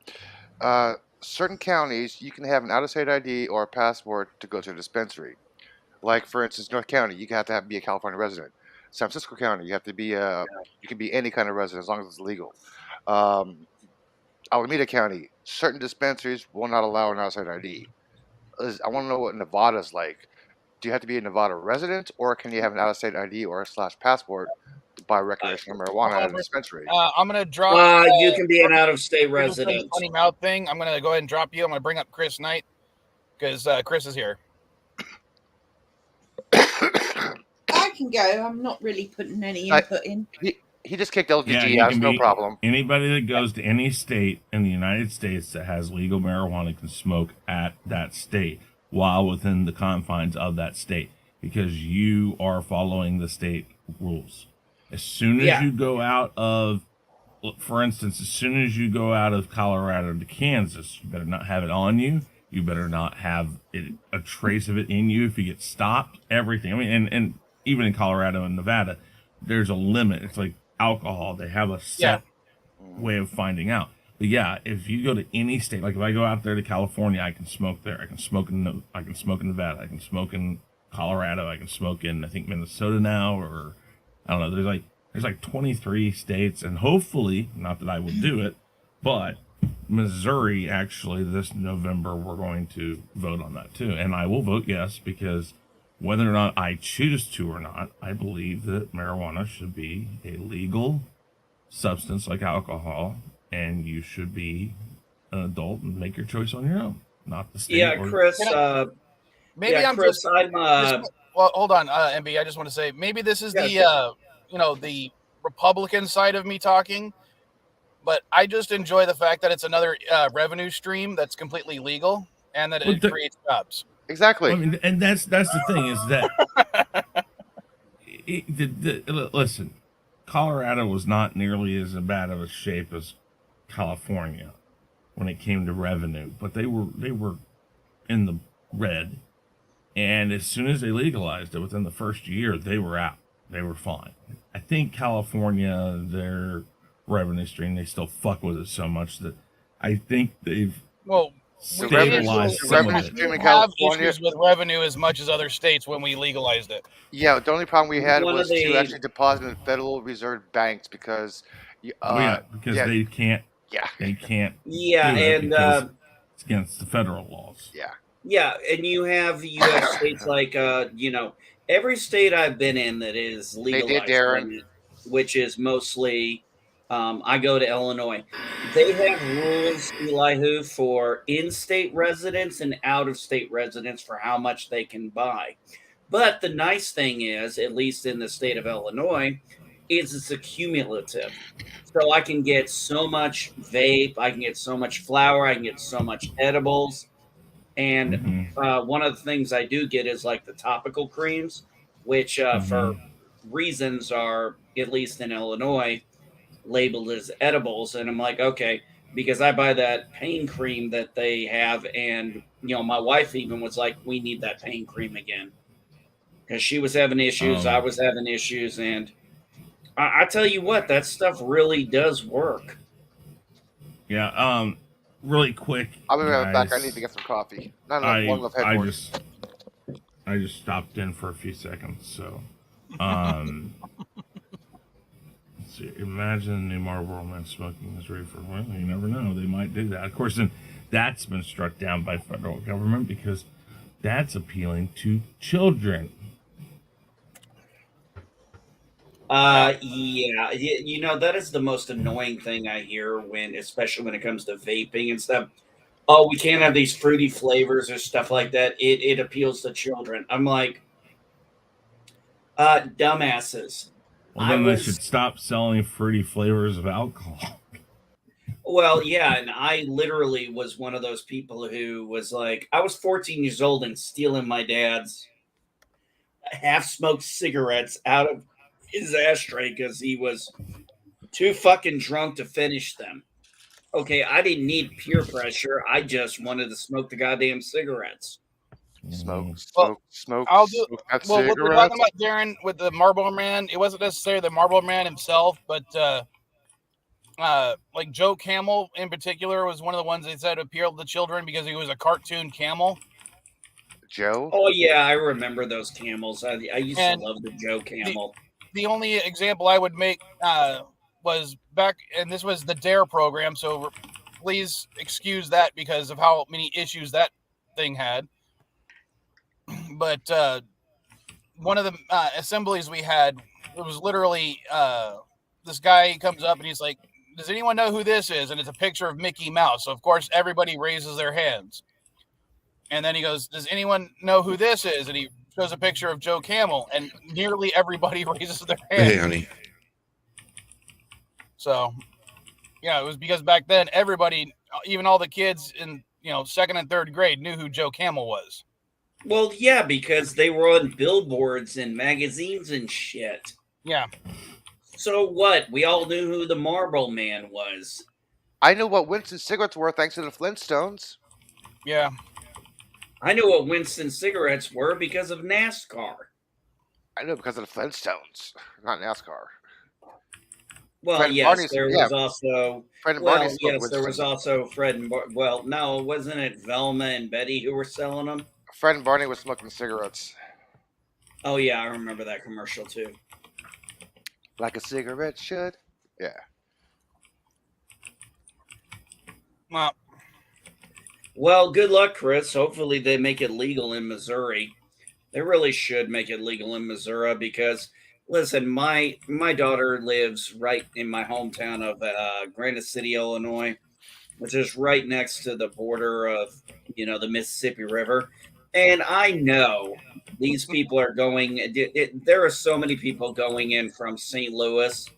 certain counties, you can have an out-of-state ID or a passport to go to a dispensary. Like, for instance, North County, you have to be a California resident. San Francisco County, you have to be you can be any kind of resident as long as it's legal. Alameda County, certain dispensaries will not allow an outside ID. I want to know what Nevada's like. Do you have to be a Nevada resident, or can you have an out-of-state ID or / passport to buy recreational marijuana at a dispensary? I'm gonna drop. You can be an out-of-state you're just doing resident. the funny mouth thing. I'm gonna go ahead and drop you. I'm gonna bring up Chris Knight because Chris is here. I can go. I'm not really putting any input in. He just kicked LVG Yeah, you out. can No be- problem. Anybody that goes to any state in the United States that has legal marijuana can smoke at that state while within the confines of that state because you are following the state rules. As soon as you go out of, for instance, as soon as you go out of Colorado to Kansas, you better not have it on you. You better not have a trace of it in you if you get stopped. Everything. I mean, and even in Colorado and Nevada, there's a limit. It's like alcohol. They have a set way of finding out. But yeah, if you go to any state, like if I go out there to California, I can smoke there. I can smoke in Nevada. I can smoke in Colorado. I can smoke in, I think, Minnesota now, or I don't know. There's like 23 states, and hopefully, not that I would do it, but Missouri, actually, this November, we're going to vote on that too. And I will vote yes, because whether or not I choose to or not, I believe that marijuana should be a legal substance like alcohol, and you should be an adult and make your choice on your own, not the state. Yeah, Chris. Maybe I'm Chris, just. I'm. Well, hold on, MB. I just want to say maybe this is the the Republican side of me talking, but I just enjoy the fact that it's another revenue stream that's completely legal and that it creates jobs. Exactly. I mean, and that's the thing is that listen, Colorado was not nearly as bad of a shape as California when it came to revenue, but they were in the red. And as soon as they legalized it, within the first year, they were out. They were fine. I think California, their revenue stream, they still fuck with it so much that I think they've stabilized some of it. We have issues with revenue as much as other states when we legalized it. Yeah, the only problem we had was to actually deposit in Federal Reserve banks because they can't. Yeah, they can't. Yeah, and it's against the federal laws. Yeah. Yeah, and you have states like every state I've been in that is legalized, which is mostly I go to Illinois. They have rules, Elihu, for in-state residents and out-of-state residents for how much they can buy. But the nice thing is, at least in the state of Illinois, is it's accumulative. So I can get so much vape, I can get so much flour, I can get so much edibles. And one of the things I do get is like the topical creams, which for reasons are, at least in Illinois, labeled as edibles. And I'm like, okay, because I buy that pain cream that they have, and my wife even was like, "We need that pain cream again," because she was having issues, I was having issues, and I tell you what, that stuff really does work. Yeah. Really quick, I'll be right back. I guys, need to get some coffee. Not enough long enough headboard. I just stopped in for a few seconds. So, let's see, imagine the new Marlboro Man smoking his reefer. Well, you never know. They might do that. Of course, then that's been struck down by federal government because that's appealing to children. Yeah, that is the most annoying thing I hear especially when it comes to vaping and stuff. Oh, we can't have these fruity flavors or stuff like that. It appeals to children. I'm like, dumbasses. Well, then they should stop selling fruity flavors of alcohol. Well, yeah, and I literally was one of those people who was like, I was 14 years old and stealing my dad's half-smoked cigarettes out of his ashtray because he was too fucking drunk to finish them. Okay, I didn't need peer pressure. I just wanted to smoke the goddamn cigarettes. Smoke. I'll do. That Well, what we're cigarette. talking about, Darren, with the Marlboro Man, it wasn't necessarily the Marlboro Man himself, but like Joe Camel in particular was one of the ones they said appealed to children because he was a cartoon camel. Joe? Oh yeah, I remember those camels. I used to love the Joe Camel. The only example I would make was back, and this was the DARE program, so please excuse that because of how many issues that thing had. But one of the assemblies we had, it was literally this guy comes up and he's like, does anyone know who this is? And it's a picture of Mickey Mouse. So, of course, everybody raises their hands. And then he goes, does anyone know who this is? And he shows a picture of Joe Camel, and nearly everybody raises their hand. Hey, honey. So, yeah, it was because back then everybody, even all the kids in second and third grade, knew who Joe Camel was. Well, yeah, because they were on billboards and magazines and shit. Yeah. So what? We all knew who the Marlboro Man was. I knew what Winston cigarettes were thanks to the Flintstones. Yeah. I knew what Winston cigarettes were because of NASCAR. I knew because of the Flintstones, not NASCAR. Well, Fred yes, Barney's- there yeah. was also. Fred and Well, Barney smoked yes, there was Winston. also Fred and well, no, wasn't it Velma and Betty who were selling them? Fred and Barney was smoking cigarettes. Oh yeah, I remember that commercial too. Like a cigarette should. Yeah. Well, good luck, Chris. Hopefully they make it legal in Missouri. They really should make it legal in Missouri because, listen, my daughter lives right in my hometown of Granite City, Illinois, which is right next to the border of, the Mississippi River. And I know these people are going, there are so many people going in from St. Louis,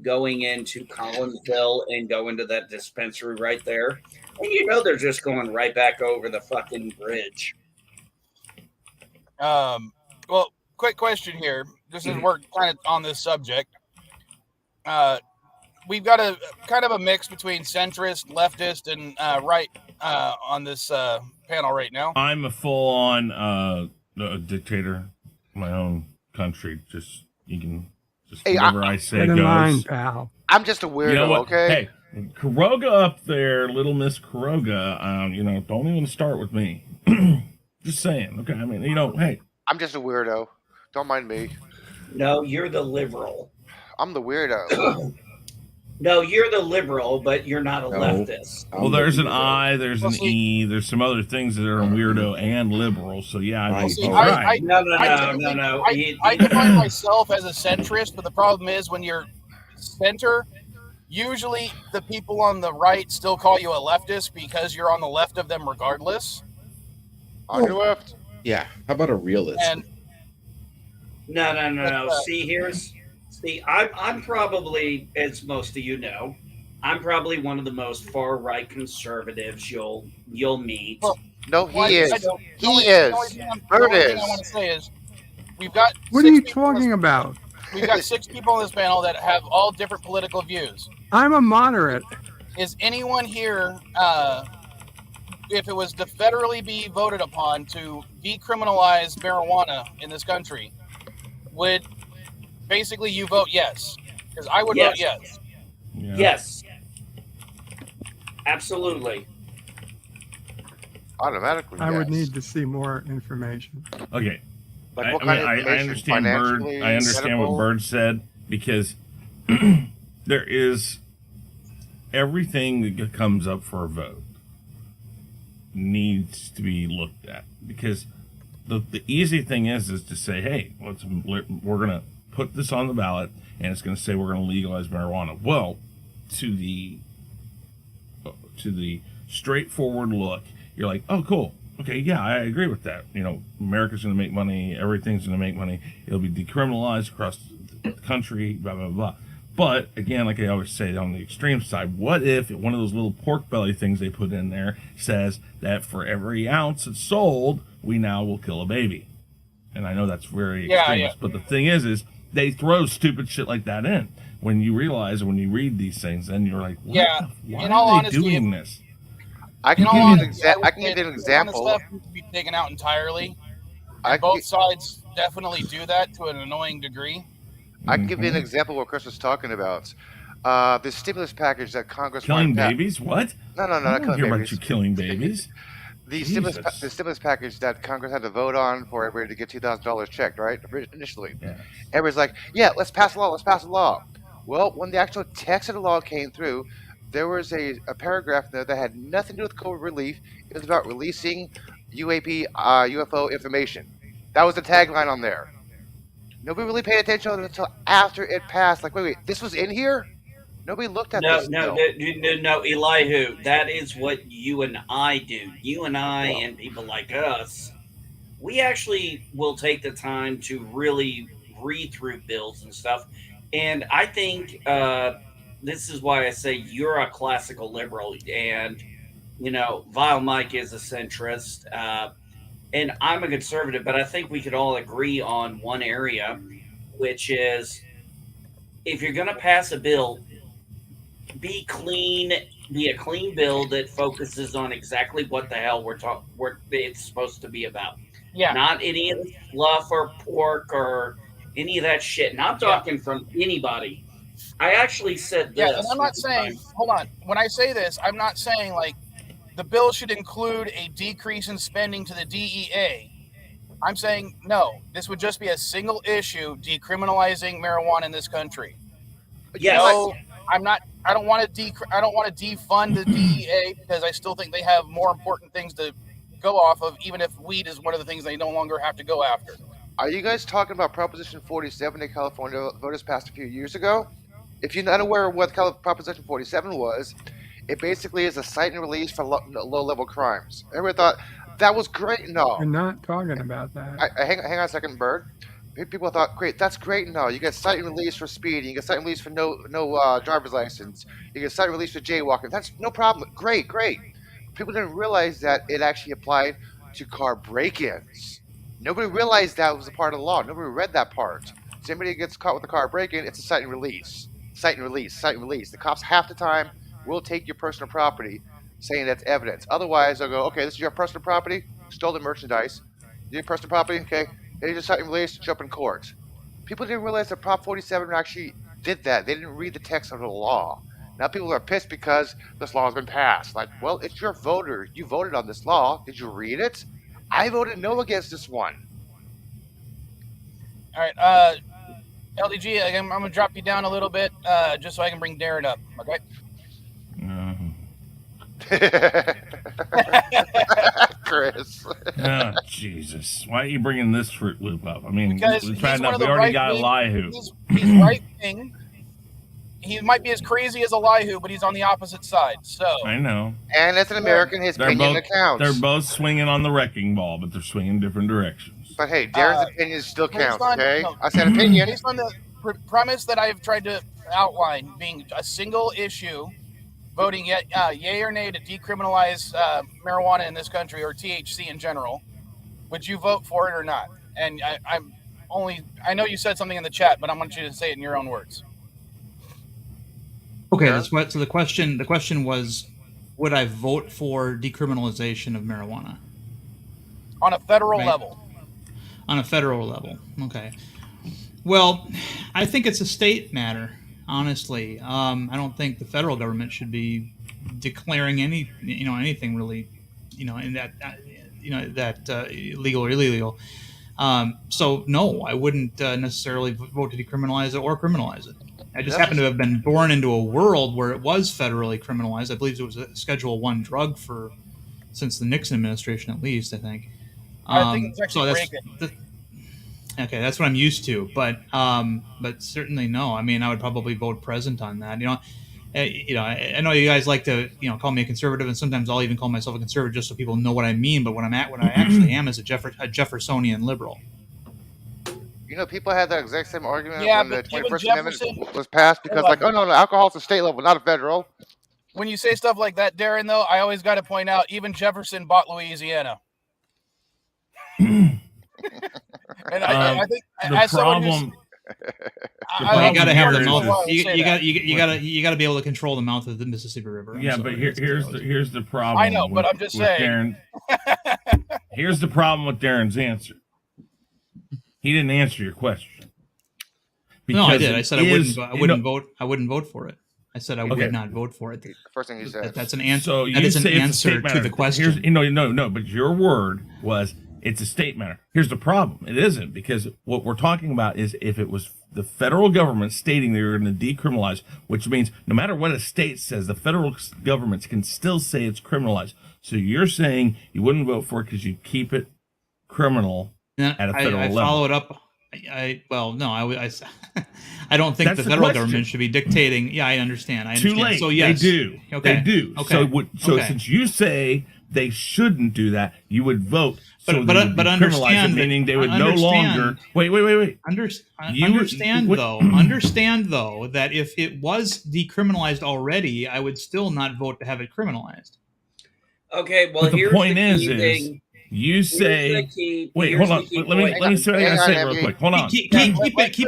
going into Collinsville and going to that dispensary right there. And they're just going right back over the fucking bridge. Well, quick question here. This is we're kind of on this subject. We've got a kind of a mix between centrist, leftist, and right on this panel right now. I'm a full-on dictator, my own country. You can whatever I say Get in goes. line, pal. I'm just a weirdo, You know what? okay? Hey, Kuroga up there, little Miss Kuroga. Don't even start with me. Just saying. Okay, I mean, hey. I'm just a weirdo. Don't mind me. No, you're the liberal. I'm the weirdo. No, you're the liberal, but you're not a leftist. Well, there's an I, there's an E, there's some other things that are weirdo and liberal. So yeah, I mean, right. No. I define myself as a centrist, but the problem is when you're center, usually the people on the right still call you a leftist because you're on the left of them regardless. On your left. Yeah. How about a realist? And No. I'm probably, as most of you know, I'm probably one of the most far right conservatives you'll meet. Well, No, he is. The He only is. thing There I it want to is. say is we've got. What are you talking about? We've got 6 people on this panel that have all different political views. I'm a moderate. is anyone here, if it was to federally be voted upon to decriminalize marijuana in this country, would basically you vote yes? Because I would vote yes. Yeah. Yes. Absolutely. Automatically, I would yes. need to see more information. Okay. Like I what mean, kind of I information? understand Bird. Financially, I understand what medical? Bird said, because there is everything that comes up for a vote needs to be looked at, because the easy thing is to say, hey, we're gonna put this on the ballot, and it's gonna say we're gonna legalize marijuana. Well, to the straightforward look, you're like, oh, cool. Okay, yeah, I agree with that. You know, America's going to make money. Everything's going to make money. It'll be decriminalized across the country, blah, blah, blah. But, again, like I always say, on the extreme side, what if one of those little pork belly things they put in there says that for every ounce it's sold, we now will kill a baby? And I know that's very extremist, but the thing is they throw stupid shit like that in. When you realize, when you read these things, then you're like, why in are all they honesty, doing this? I can In all give you an honesty, I would example. I can say give you an the example. stuff needs to be taken out entirely. I And can, both sides definitely do that to an annoying degree. I can give you an example of what Chris was talking about. The stimulus package that Congress Killing wanted to babies? What? No, I not don't killing hear about babies. you killing babies. The Jesus. stimulus package that Congress had to vote on for everybody to get $2,000 checked, right? Initially, Yeah. everybody's like, "Yeah, let's pass a law. Let's pass a law." Well, when the actual text of the law came through, there was a paragraph there that had nothing to do with COVID relief. It was about releasing UFO information. That was the tagline on there. Nobody really paid attention to it until after it passed. Like, wait, this was in here? Nobody looked at No, this no, still. no, Elihu. That is what you and I do. You and I and people like us, we actually will take the time to really read through bills and stuff. And I think this is why I say you're a classical liberal, and Vile Mike is a centrist, and I'm a conservative. But I think we could all agree on one area, which is if you're going to pass a bill, be clean, be a clean bill that focuses on exactly what the hell what it's supposed to be about. Yeah. Not any of the fluff or pork or any of that shit. And I'm talking from anybody. I actually said this. Yeah, and I'm not saying, hold on. When I say this, I'm not saying like the bill should include a decrease in spending to the DEA. I'm saying no. This would just be a single issue decriminalizing marijuana in this country. Yes. No, I'm not. I don't want to defund the DEA because I still think they have more important things to go off of, even if weed is one of the things they no longer have to go after. Are you guys talking about Proposition 47 that California voters passed a few years ago? If you're not aware of what Proposition 47 was, it basically is a cite and release for low-level crimes. Everybody thought that was great. No, We're not talking about that. hang on a second, Bird. People thought, great, that's great. No, you get cite and release for speeding. You get cite and release for no driver's license. You get cite and release for jaywalking. That's no problem. Great. People didn't realize that it actually applied to car break-ins. Nobody realized that was a part of the law. Nobody read that part. Somebody gets caught with a car break-in, it's a cite and release. Cite and release. The cops half the time will take your personal property, saying that's evidence. Otherwise, they'll go, okay, this is your personal property, stolen merchandise. Your personal property, okay, they just cite and release, jump in court. People didn't realize that Prop 47 actually did that. They didn't read the text of the law. Now people are pissed because this law has been passed. Like, well, it's your voter. You voted on this law. Did you read it? I voted no against this one. All right, LDG, I'm going to drop you down a little bit just so I can bring Darren up, okay? Chris. Oh, Jesus. Why are you bringing this Fruit Loop up? I mean, Because we've he's had one enough. of We the already got right-wing- Elihu. He's right-wing. He might be as crazy as Elihu, but he's on the opposite side. So I know. And as an American, his opinion accounts. They're both swinging on the wrecking ball, but they're swinging different directions. But hey, Darren's opinion still counts, on- okay? no. I said opinion. based on the premise that I've tried to outline, being a single issue, voting yay or nay to decriminalize marijuana in this country or THC in general, would you vote for it or not? And I know you said something in the chat, but I want you to say it in your own words. Okay, Yeah. that's what. So the question was, would I vote for decriminalization of marijuana On a federal Right. level. on a federal level? Okay. Well, I think it's a state matter. Honestly, I don't think the federal government should be declaring anything really, in that illegal or illegal. So no, I wouldn't necessarily vote to decriminalize it or criminalize it. I just happen to have been born into a world where it was federally criminalized. I believe it was a Schedule 1 drug since the Nixon administration, at least. I think. I think it's actually So Reagan. okay, that's what I'm used to. But certainly no. I mean, I would probably vote present on that. I know you guys like to call me a conservative, and sometimes I'll even call myself a conservative just so people know what I mean. But what I actually am is a Jeffersonian liberal. People had that exact same argument Yeah, when the but even 21st Amendment Jefferson. was passed because, Hold on. oh no, alcohol's a state level, not a federal. When you say stuff like that, Darren, though, I always got to point out even Jefferson bought Louisiana. And I think the as someone problem. Well, you got to have the problem mouth. is- You got to be able to control the mouth of the Mississippi River. Yeah, but here's the problem. I know, but I'm just saying. Here's the problem with Darren's answer. He didn't answer your question. No, I did. Because I said I wouldn't vote. I wouldn't vote for it. I said I would not vote for it. The first thing he said. That's an answer. So that you is an say it's a answer state to matter. the question. No. But your word was it's a state matter. Here's the problem. It isn't, because what we're talking about is if it was the federal government stating they were going to decriminalize, which means no matter what a state says, the federal government can still say it's criminalized. So you're saying you wouldn't vote for it because you keep it criminal at a federal level. I follow it up. I don't think That's the the federal question. government should be dictating. Yeah, I understand. Too late. So yes, They do. Okay. They do. Okay. So Okay. since you say they shouldn't do that, you would vote. But understand, meaning they would no longer. Wait. Understand though that if it was decriminalized already, I would still not vote to have it criminalized. Okay, well, But the here's point the is, key thing. you say. Wait, Here's hold on. the key Let me point. say what I gotta say real quick. Hold on. Keep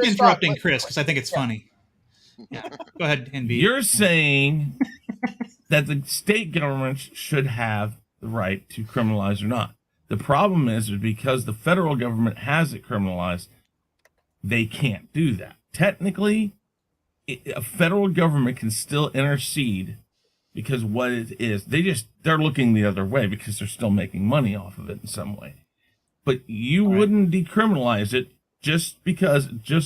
interrupting stop. Chris because I think it's funny. Yeah. Go ahead, NB. You're saying that the state governments should have the right to criminalize or not. The problem is because the federal government has it criminalized, they can't do that. Technically, a federal government can still intercede because what it is, they're looking the other way because they're still making money off of it in some way. But you wouldn't decriminalize it just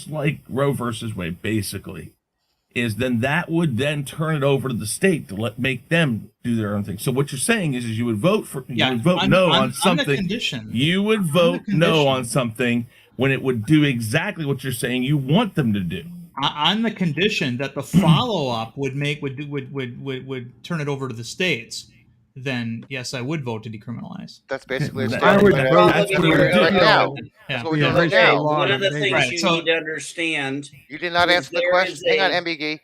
like Roe versus Wade, basically. Then that would then turn it over to the state to make them do their own thing. So what you're saying is you would vote no on something. You would vote no on something when it would do exactly what you're saying you want them to do. On the condition that the follow-up would turn it over to the states, then yes, I would vote to decriminalize. That's basically a state I would matter. vote That's for what we're doing it. now. Yeah. That's what we're doing right Yeah. now. One of the things Right, you so- need to understand. You did not answer the There question. is Hang on, a- MBG.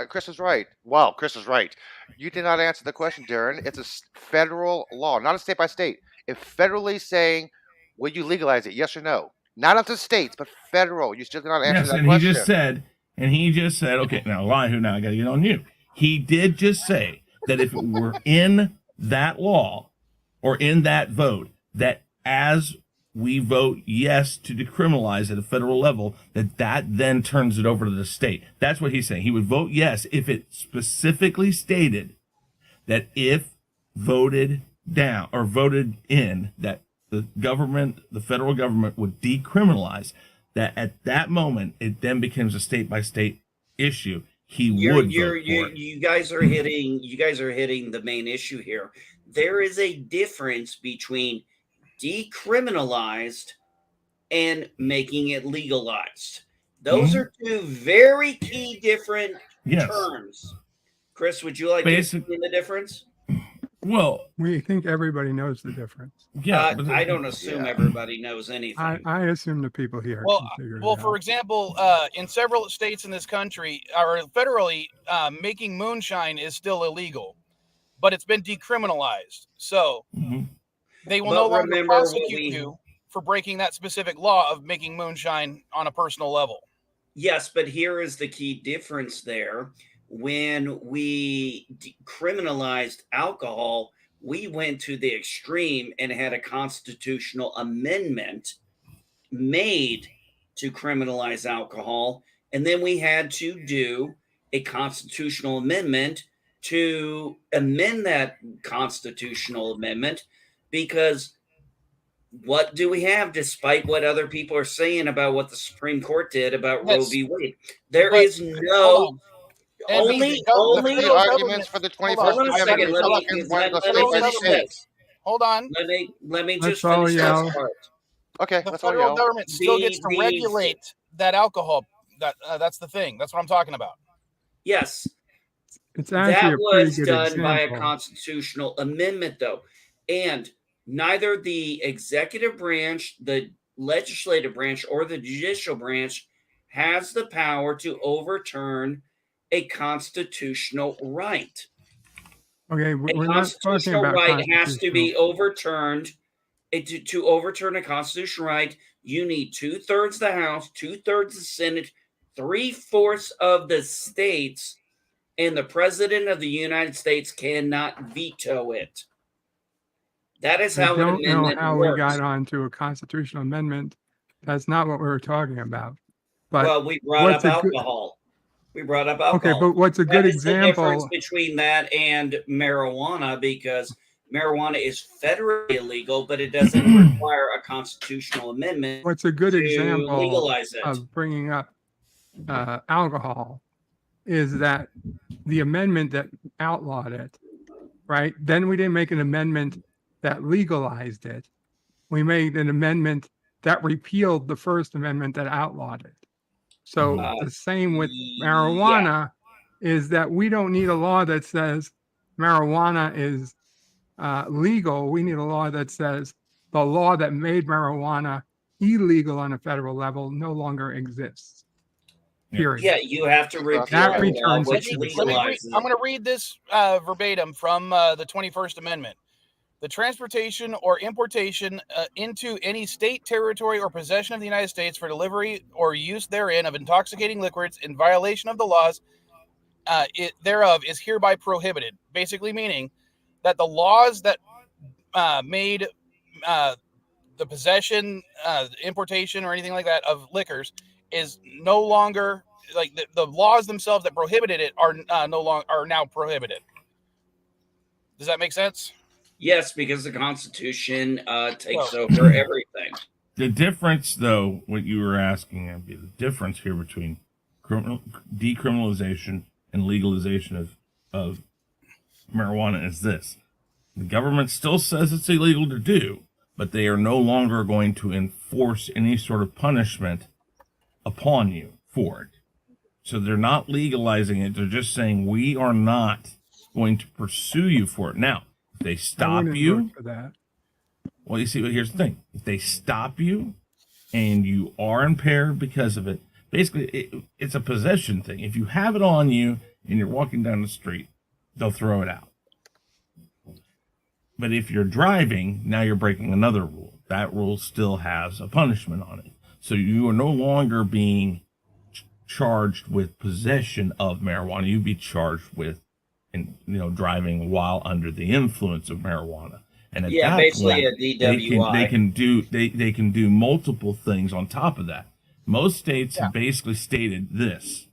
Chris is right. Wow, Chris is right. You did not answer the question, Darren. It's a federal law, not a state by state. If federally saying, will you legalize it? Yes or no? Not up to states, but federal. You still did not answer Yes, that and question. he just said, okay, now I got to get on you. He did just say that if it were in that law or in that vote, that as we vote yes to decriminalize at a federal level, that then turns it over to the state. That's what he's saying. He would vote yes if it specifically stated that if voted down or voted in, that the federal government would decriminalize, that at that moment it then becomes a state by state issue. He would vote for it. You guys are hitting the main issue here. There is a difference between decriminalized and making it legalized. Those are two very key different terms. Chris, would you like to explain the difference? Well, we think everybody knows the difference. Yeah, I don't assume everybody knows anything. I assume the people here. Well, can figure it well, out. for example, in several states in this country, or federally, making moonshine is still illegal, but it's been decriminalized. So they will no longer prosecute you for breaking that specific law of making moonshine on a personal level. Yes, but here is the key difference there. when we criminalized alcohol, we went to the extreme and had a constitutional amendment made to criminalize alcohol. And then we had to do a constitutional amendment to amend that constitutional amendment, because what do we have, despite what other people are saying about what the Supreme Court did about Roe Yes, v. Wade? There but is hold no on. And only the only The federal arguments government. for the Hold 21st on, hold on a I got second. Amendment it. Let me fucking let, go let me state by finish state. this. Hold on. Let me Let's just all finish this yell. part. Okay, The let's all federal yell. government still gets to The regulate that alcohol. That's the thing. That's what I'm talking about. yes, It's actually that a pretty was good done by a example. constitutional amendment, though, and neither the executive branch, the legislative branch, or the judicial branch has the power to overturn a constitutional right. Okay, A we're not talking constitutional about right has to constitutional. be overturned. To overturn a constitutional right, you need 2/3 the House, 2/3 the Senate, 3/4 of the states, and the President of the United States cannot veto it. That is I how an don't know amendment how we got works. onto a constitutional amendment. That's not what we were talking about. But Well, we brought what's up a good alcohol. We brought up okay, alcohol. but what's a good That is the difference example? between that and marijuana, because marijuana is federally illegal, but it doesn't require a constitutional amendment What's a good to example legalize it. of bringing up alcohol is that the amendment that outlawed it, right? Then we didn't make an amendment that legalized it. We made an amendment that repealed the First Amendment that outlawed it. So Uh, the same with yeah. marijuana is that we don't need a law that says marijuana is legal. We need a law that says the law that made marijuana illegal on a federal level no longer exists. Period. Yeah, you have to That's repeal That the right. law returns which it to the Let me read. legalizes I'm it. going to read this verbatim from the 21st Amendment. The transportation or importation into any state, territory, or possession of the United States for delivery or use therein of intoxicating liquids in violation of the laws thereof is hereby prohibited. Basically meaning that the laws that made the possession, importation, or anything like that of liquors is no longer, like the laws themselves that prohibited it are no longer, are now prohibited. Does that make sense? Yes, because the Constitution takes Well, over everything. The difference, though, what you were asking, the difference here between decriminalization and legalization of marijuana is this. The government still says it's illegal to do, but they are no longer going to enforce any sort of punishment upon you for it. So they're not legalizing it. They're just saying we are not going to pursue you for it. Now, if they I stop wouldn't you, vote for that. well, you see, here's the thing. If they stop you and you are impaired because of it, basically it's a possession thing. If you have it on you and you're walking down the street, they'll throw it out. But if you're driving, now you're breaking another rule. That rule still has a punishment on it. So you are no longer being charged with possession of marijuana. You'd be charged with, driving while under the influence of marijuana. And at that basically point, a DWI. they can do multiple things on top of that. Most states have basically stated this,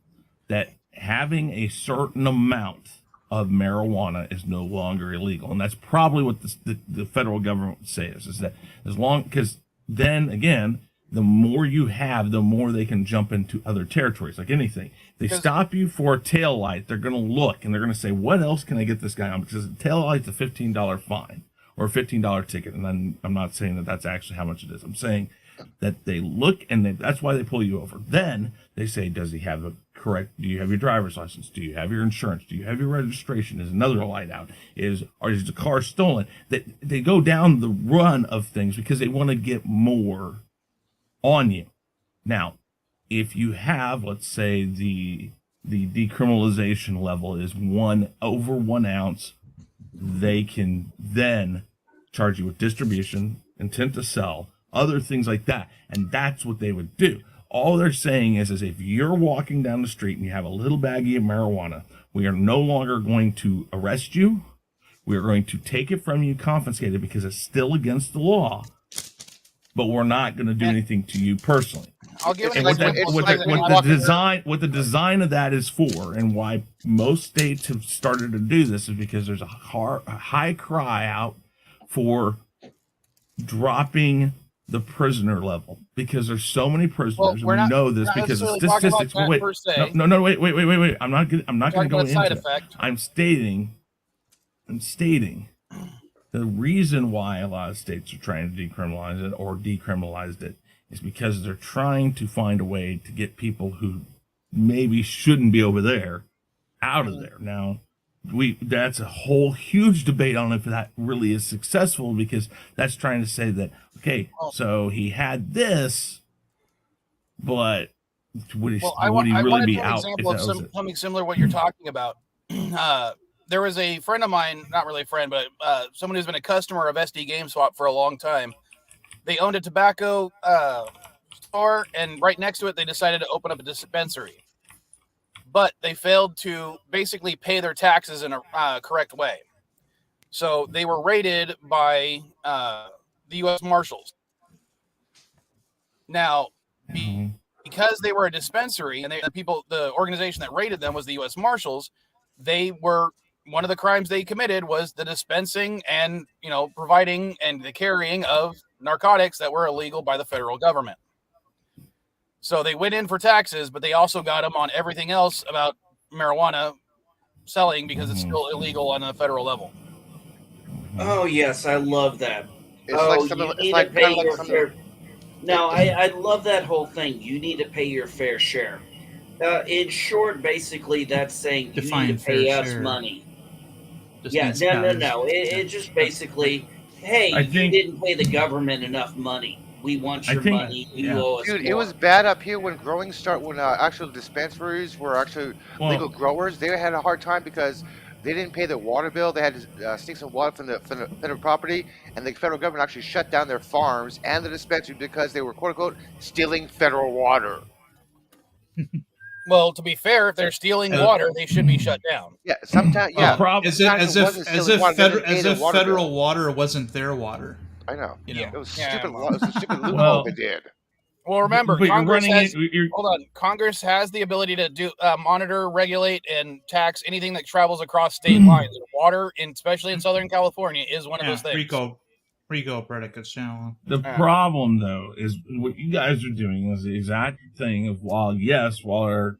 that having a certain amount of marijuana is no longer illegal, and that's probably what the federal government says, is that as long, because then again, the more you have, the more they can jump into other territories. Like anything, they stop you for a tail light, they're going to look and they're going to say, what else can I get this guy on? Because a tail light's a $15 fine or a $15 ticket, and then I'm not saying that that's actually how much it is. I'm saying that they look, and that's why they pull you over. Then they say, does he have a correct, do you have your driver's license? Do you have your insurance? Do you have your registration? Is another light out? Is the car stolen? They go down the run of things because they want to get more on you. Now, if you have, let's say the decriminalization level is over 1 ounce, they can then charge you with distribution, intent to sell, other things like that. And that's what they would do. All they're saying is if you're walking down the street and you have a little baggie of marijuana, We are no longer going to arrest you. We are going to take it from you, confiscate it, because it's still against the law. But we're not going to do anything to you personally. I'll give And an what the design of that is for, and why most states have started to do this, is because there's a high cry out for dropping the prisoner level, because there's so many prisoners. we're and we not- know this we're not because of necessarily talking statistics. about that Wait, per se. no, wait. I'm not going to Talking go about into side it. effect. I'm stating the reason why a lot of states are trying to decriminalize it or decriminalized it is because they're trying to find a way to get people who maybe shouldn't be over there out of there. Now, that's a whole huge debate on if that really is successful, because that's trying to say that, okay, so he had this, but would he really be out? Example of something similar to what you're talking about. There was a friend of mine, not really a friend, but someone who's been a customer of SD GameSwap for a long time. They owned a tobacco store, and right next to it, they decided to open up a dispensary. But they failed to basically pay their taxes in a correct way. So they were raided by the U.S. Marshals. Now, because they were a dispensary, and the organization that raided them was the U.S. Marshals, one of the crimes they committed was the dispensing and, providing and the carrying of narcotics that were illegal by the federal government. So they went in for taxes, but they also got them on everything else about marijuana selling, because it's still illegal on a federal level. Oh yes, I love that. It's like something. It's like kind of like something. No, I love that whole thing. You need to pay your fair share. In short, basically, that's saying you Define need to pay fair us share. money. Just Yeah, means no. cash. It just basically, hey, you didn't pay the government enough money. We want your money. You owe us Dude, more. it was bad up here when actual dispensaries were actually legal growers. They had a hard time because they didn't pay their water bill. They had to sneak some water from the federal property, and the federal government actually shut down their farms and the dispensary because they were, quote unquote, stealing federal water. Well, to be fair, if they're stealing water, they should be shut down. Yeah, sometimes. Yeah, As if federal water wasn't their water. I know. Yeah. It was stupid. It was a stupid loophole they did. Well, remember, But Congress Congress has the ability to do monitor, regulate, and tax anything that travels across state lines. Water, especially in Southern California, is one of those things. RICO predicates. The problem, though, is what you guys are doing is the exact thing of while our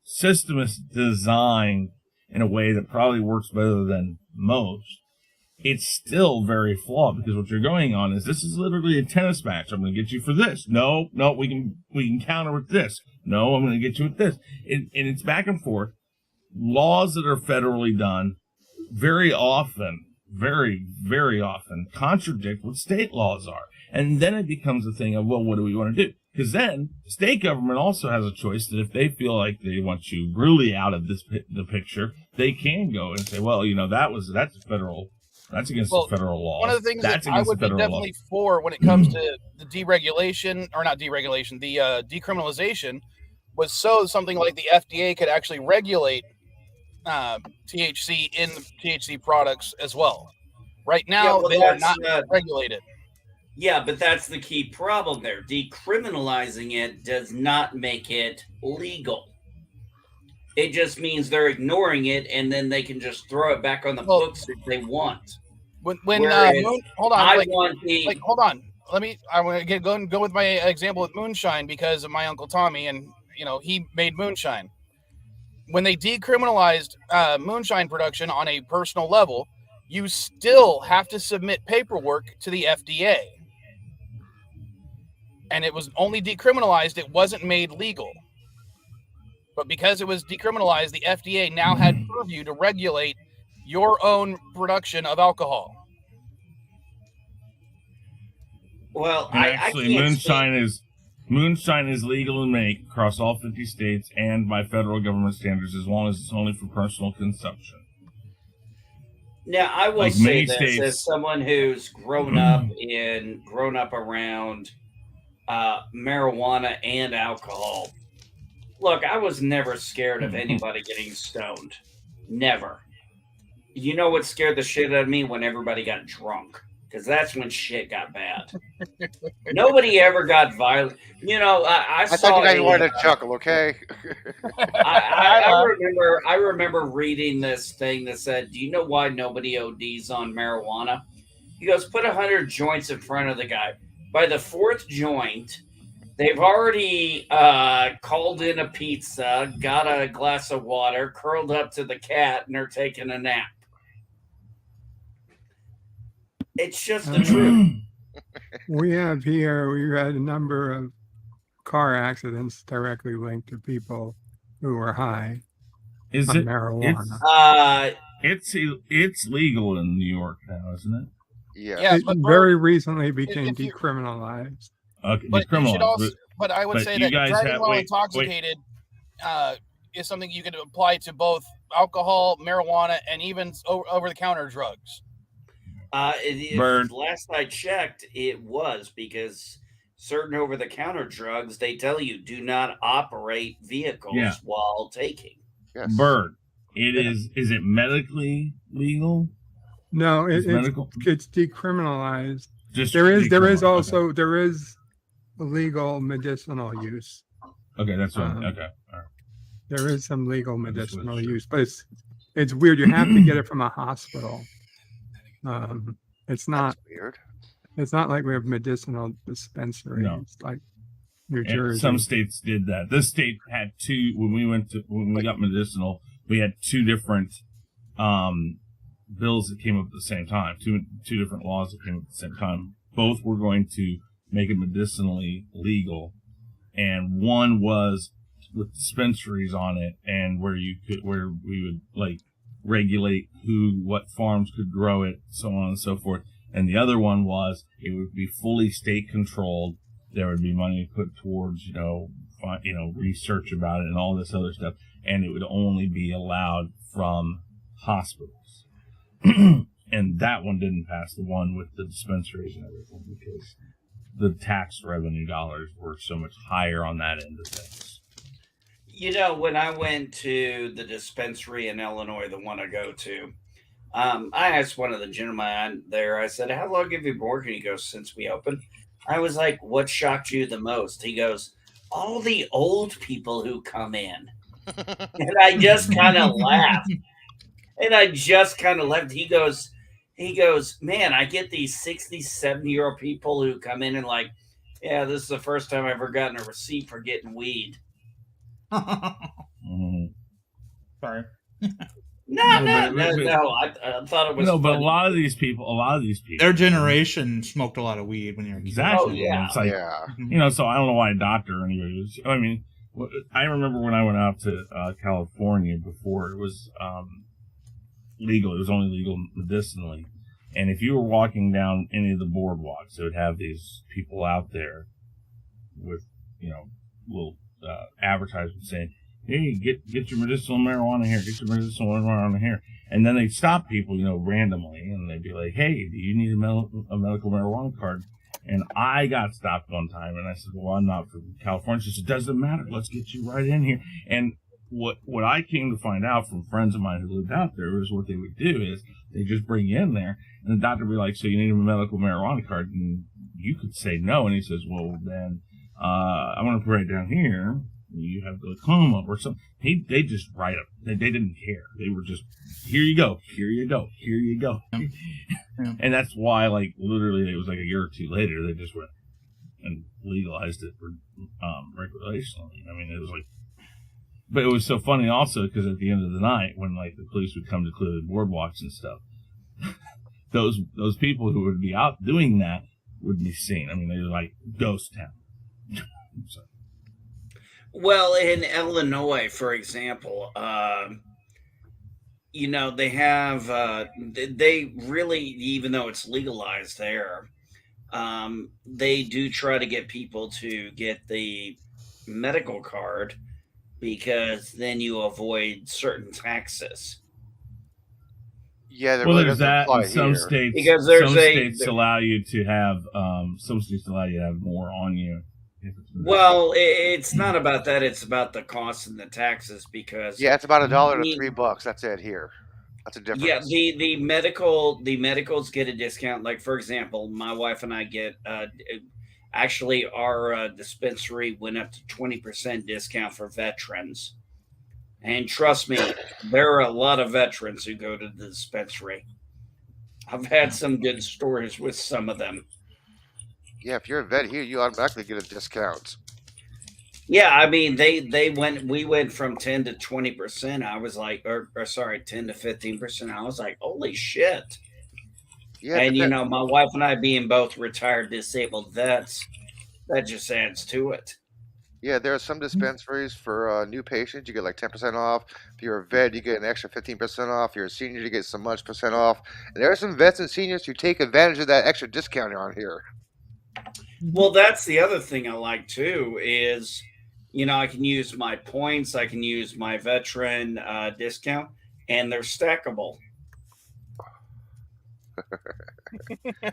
system is designed in a way that probably works better than most, it's still very flawed, because what you're going on is this is literally a tennis match. I'm going to get you for this. No, we can counter with this. No, I'm going to get you with this. And it's back and forth. Laws that are federally done very often, very, very often contradict what state laws are. And then it becomes a thing of, well, what do we want to do? Because then the state government also has a choice that if they feel like they want you really out of the picture, they can go and say, well, that's against the federal law. One of the things that I would be definitely for when it comes to the decriminalization, the decriminalization, was so something like the FDA could actually regulate THC in the THC products as well. Right now, they are not regulated. Yeah, but that's the key problem there. Decriminalizing it does not make it legal. It just means they're ignoring it, and then they can just throw it back on the books if they want. Hold on. I want to go with my example with moonshine because of my Uncle Tommy, and he made moonshine. When they decriminalized moonshine production on a personal level, you still have to submit paperwork to the FDA. And it was only decriminalized, it wasn't made legal. But because it was decriminalized, the FDA now had purview to regulate your own production of alcohol. Well, actually, moonshine is legal to make across all 50 states and by federal government standards, as long as it's only for personal consumption. Now, I will say this as someone who's grown up around marijuana and alcohol. Look, I was never scared of anybody getting stoned. Never. You know what scared the shit out of me? When everybody got drunk. Because that's when shit got bad. Nobody ever got violent. You know, I I saw thought you guys a, wanted to chuckle, okay? I remember reading this thing that said, "Do you know why nobody ODs on marijuana?" He goes, "Put 100 joints in front of the guy. By the fourth joint, they've already called in a pizza, got a glass of water, curled up to the cat, and they're taking a nap." It's just the truth. We have here, we've had a number of car accidents directly linked to people who were high Is on it? marijuana. It's legal in New York now, isn't it? Yeah. Yes, It but very recently became if you- decriminalized. Okay, but you should decriminalized. also. But I would but say you that guys driving have- while wait. intoxicated is something you can apply to both alcohol, marijuana, and even over-the-counter drugs. Bird. Last I checked, it was because certain over-the-counter drugs, they tell you do not operate vehicles Yeah. while taking. Yes. Bird. Is it medically legal? No, It's medical. it's decriminalized. Just There is decriminalized. also there is legal medicinal use. Okay, that's right. Um, Okay. All right. There is some legal I just medicinal wasn't sure. use, but it's weird. You have to get it from a hospital. It's not That's weird. it's not like we have medicinal dispensaries No. like New And Jersey. some states did that. This state had two. When we got medicinal, we had two different bills that came up at the same time. Two different laws that came up at the same time. Both were going to make it medicinally legal, and one was with dispensaries on it, and where we would like regulate what farms could grow it, so on and so forth. And the other one was it would be fully state controlled. There would be money put towards, research about it and all this other stuff. And it would only be allowed from hospitals. And that one didn't pass, the one with the dispensaries and everything, because the tax revenue dollars were so much higher on that end of things. You know, when I went to the dispensary in Illinois, the one I go to, I asked one of the gentlemen there, I said, "How long have you been working?" He goes, "Since we opened." I was like, "What shocked you the most?" He goes, "All the old people who come in." And I just kind of laughed. He goes, "Man, I get these 60, 70-year-old people who come in and like, yeah, this is the first time I've ever gotten a receipt for getting weed." Sorry. No. I thought it was No, but a funny. lot of these people, Their generation smoked a lot of weed when you were a kid. exactly. Oh, yeah. And it's like, Yeah. so I don't know why a doctor or anybody was, I mean, I remember when I went out to California before it was legal. It was only legal medicinally. And if you were walking down any of the boardwalks, they would have these people out there with, little advertisements saying, "Hey, get your medicinal marijuana here. Get your medicinal marijuana here." And then they'd stop people, randomly, and they'd be like, "Hey, do you need a medical marijuana card?" And I got stopped one time, and I said, "Well, I'm not from California." She said, "It doesn't matter. Let's get you right in here." And what I came to find out from friends of mine who lived out there is what they would do is they just bring you in there, and the doctor would be like, "So you need a medical marijuana card?" And you could say no, and he says, "Well, then I'm going to put it down here. You have glaucoma or something." They just write up. They didn't care. They were just, "Here you go. Here you go. Here you go." Yeah. And that's why, like, literally, it was like a year or two later, they just went and legalized it for recreationally. I mean, it was like, but it was so funny also because at the end of the night, when like the police would come to clear the boardwalks and stuff, those people who would be out doing that would be seen. I mean, they were like ghost town. So. Well, in Illinois, for example, they have they really, even though it's legalized there, they do try to get people to get the medical card because then you avoid certain taxes. Yeah, there Well, really there's doesn't that. apply In some here. states, Because there's some a- states allow you to have more on you If it's been Well, it's not about that. It's about the costs and the taxes because Yeah, it's about $1 I to mean, $3. That's it here. That's a yeah, difference. the medicals get a discount. Like for example, my wife and I get actually our dispensary went up to 20% discount for veterans. And trust me, there are a lot of veterans who go to the dispensary. I've had some good stories with some of them. Yeah, if you're a vet here, you automatically get a discount. Yeah, I mean we went from 10 to 20%. I was like, or sorry, 10 to 15%. I was like, holy shit. Yeah, And you know, my wife and I being both retired disabled vets, that just adds to it. yeah, there are some dispensaries for new patients. You get like 10% off. If you're a vet, you get an extra 15% off. If you're a senior, you get some much percent off. And there are some vets and seniors who take advantage of that extra discount on here. Well, that's the other thing I like too is, you know, I can use my points, I can use my veteran discount, and they're stackable.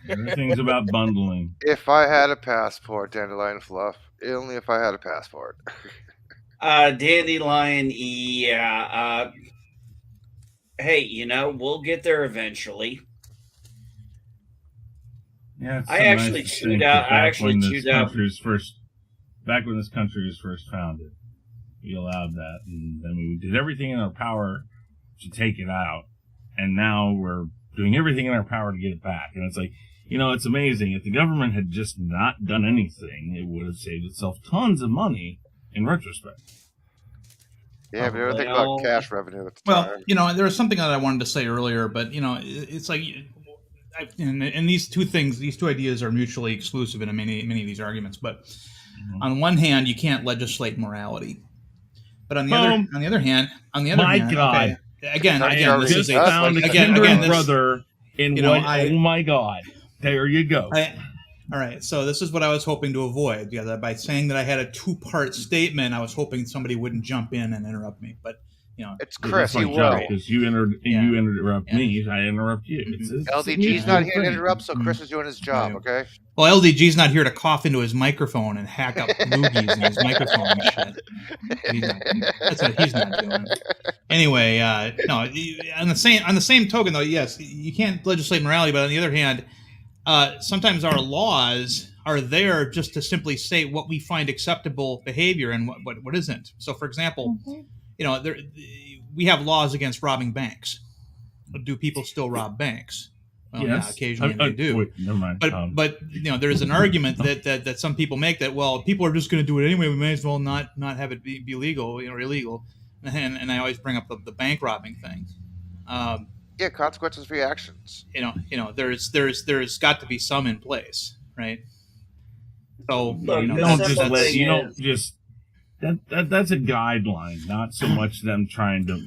Everything's about bundling. If I had a passport, Dandelion Fluff, only if I had a passport. Dandelion, yeah. Hey, you know, we'll get there eventually. Yeah, it's I so actually nice to chewed think out. that I back actually when this chewed out. country was first, back when this country was first founded, we allowed that, and I mean, we did everything in our power to take it out, and now we're doing everything in our power to get it back. And it's like, you know, it's amazing. If the government had just not done anything, it would have saved itself tons of money in retrospect. Yeah, but everything about cash revenue at the time. You know, there was something that I wanted to say earlier, but you know, it's like, and these two things, these two ideas are mutually exclusive in many of these arguments. But on one hand, you can't legislate morality, but on the other hand, my God, okay, again, this just is a found a kindred brother in what? Oh my God, there you go. All right, so this is what I was hoping to avoid. Yeah, by saying that I had a two-part statement, I was hoping somebody wouldn't jump in and interrupt me. But you know, it's Chris. He will, because you interrupt me. I interrupt you. LDG's not here to interrupt, so Chris is doing his job. Okay. Well, LDG's not here to cough into his microphone and hack up loogies in his microphone and shit. That's what he's not doing. Anyway, no. On the same token, though, yes, you can't legislate morality, but on the other hand, sometimes our laws are there just to simply say what we find acceptable behavior and what isn't. So, for example, you know, we have laws against robbing banks. Do people still rob banks? Well, yes. Yeah, occasionally they do. Wait, never mind. But you know, there's an argument that some people make that, well, people are just going to do it anyway. We may as well not have it be legal or illegal. And I always bring up the bank robbing thing. Yeah, consequences for your actions. You know, there's got to be some in place, right? So that's a guideline, not so much them trying to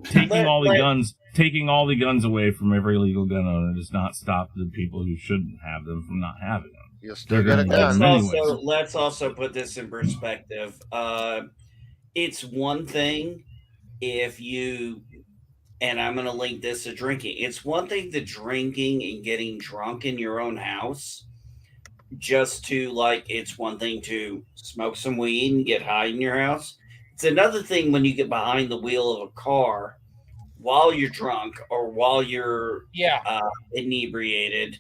taking all the guns away from every legal gun owner does not stop the people who shouldn't have them from not having them. You'll still get it done. Let's also put this in perspective. It's one thing if you, and I'm going to link this to drinking. It's one thing to drinking and getting drunk in your own house. It's one thing to smoke some weed and get high in your house. It's another thing when you get behind the wheel of a car while you're drunk or while you're inebriated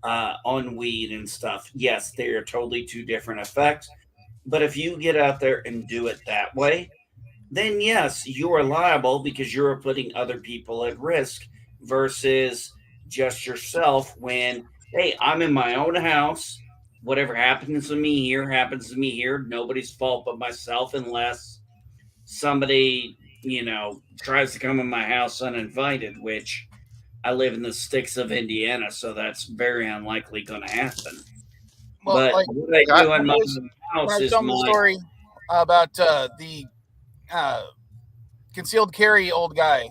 on weed and stuff. Yes, they are totally two different effects. But if you get out there and do it that way, then yes, you are liable because you're putting other people at risk versus just yourself when, hey, I'm in my own house. Whatever happens to me here happens to me here. Nobody's fault but myself unless somebody, you know, tries to come in my house uninvited, which I live in the sticks of Indiana, so that's very unlikely going to happen. Well, but like, what I do in my house when I is tell the story about the concealed carry old guy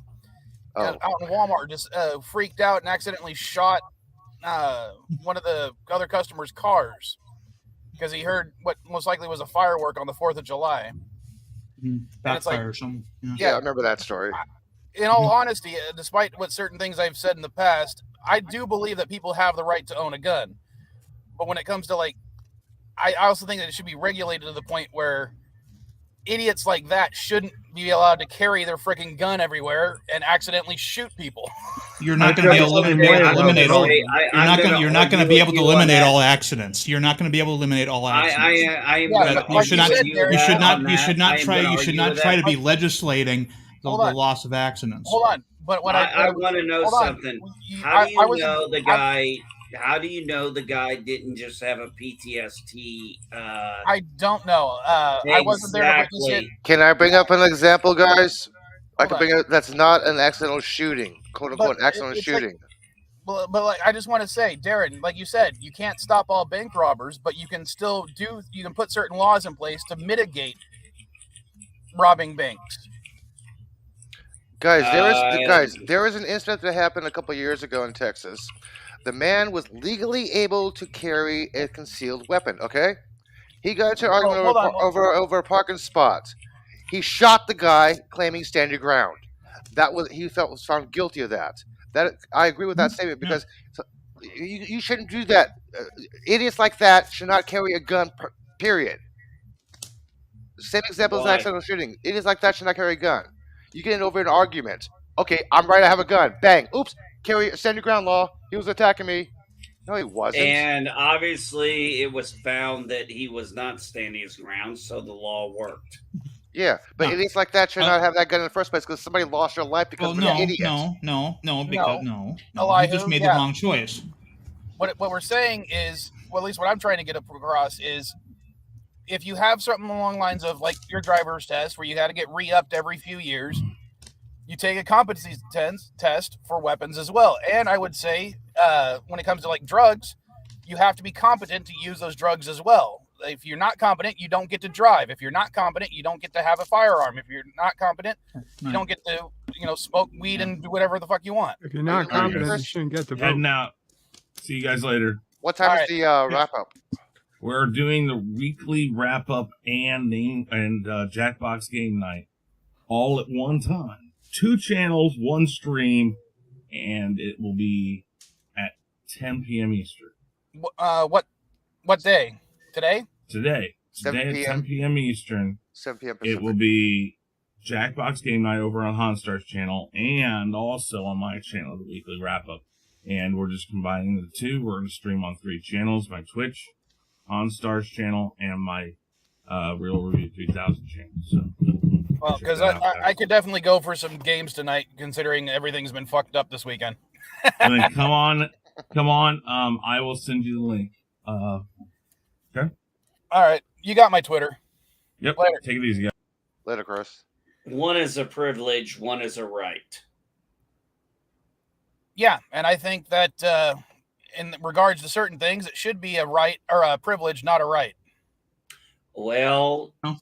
out in Walmart just freaked out and accidentally shot one of the other customers' cars because he heard what most likely was a firework on the 4th of July. Backfire or something. Yeah, I remember that story. In all honesty, despite what certain things I've said in the past, I do believe that people have the right to own a gun. But when it comes to like I also think that it should be regulated to the point where idiots like that shouldn't be allowed to carry their freaking gun everywhere and accidentally shoot people. You're not going to be able to eliminate all. You're not going to be able to eliminate all accidents. You're not going to be able to eliminate all accidents. You should not try to be legislating the loss of accidents. Hold on, but what I want to know something. How do you know the guy? How do you know the guy didn't just have a PTSD? I don't know. I wasn't there to witness it. Can I bring up an example, guys? I can bring up that's not an accidental shooting, quote unquote, accidental shooting. But like, I just want to say, Darren, like you said, you can't stop all bank robbers, but you can still you can put certain laws in place to mitigate robbing banks. Guys, there is an incident that happened a couple of years ago in Texas. The man was legally able to carry a concealed weapon. Okay, he got into an argument over a parking spot. He shot the guy, claiming stand your ground. He was found guilty of that. I agree with that statement because you shouldn't do that. Idiots like that should not carry a gun. Period. Same example as an accidental shooting. Idiots like that should not carry a gun. You get over an argument. Okay, I'm right. I have a gun. Bang. Oops. Stand your ground law. He was attacking me. No, he wasn't. And obviously, it was found that he was not standing his ground, so the law worked. Yeah, but idiots like that should not have that gun in the first place because somebody lost their life because of an idiot. No, you just made the wrong choice. What we're saying is, well, at least what I'm trying to get across is, if you have something along the lines of like your driver's test where you got to get re-upped every few years, you take a competency test for weapons as well. And I would say, when it comes to like drugs, you have to be competent to use those drugs as well. If you're not competent, you don't get to drive. If you're not competent, you don't get to have a firearm. If you're not competent, you don't get to, smoke weed and do whatever the fuck you want. If you're not competent, you shouldn't get to vote. Heading out. See you guys later. What time is the wrap up? We're doing the weekly wrap up and Jackbox game night all at one time. 2 channels, 1 stream, and it will be at 10 p.m. Eastern. What day? Today? Today at 10 p.m. Eastern. 7 p.m. Pacific. It will be Jackbox Game Night over on Hanstar's channel and also on my channel, the weekly wrap up. And we're just combining the two. We're going to stream on 3 channels: my Twitch, Hanstar's channel, and my Real Review 3000 channel. So, well, because I could definitely go for some games tonight, considering everything's been fucked up this weekend. And then come on. I will send you the link. Okay. All right, you got my Twitter. Yep. Later. Take it easy, guys. Later, Chris. One is a privilege, one is a right. Yeah, and I think that in regards to certain things, it should be a right or a privilege, not a right. Well, no.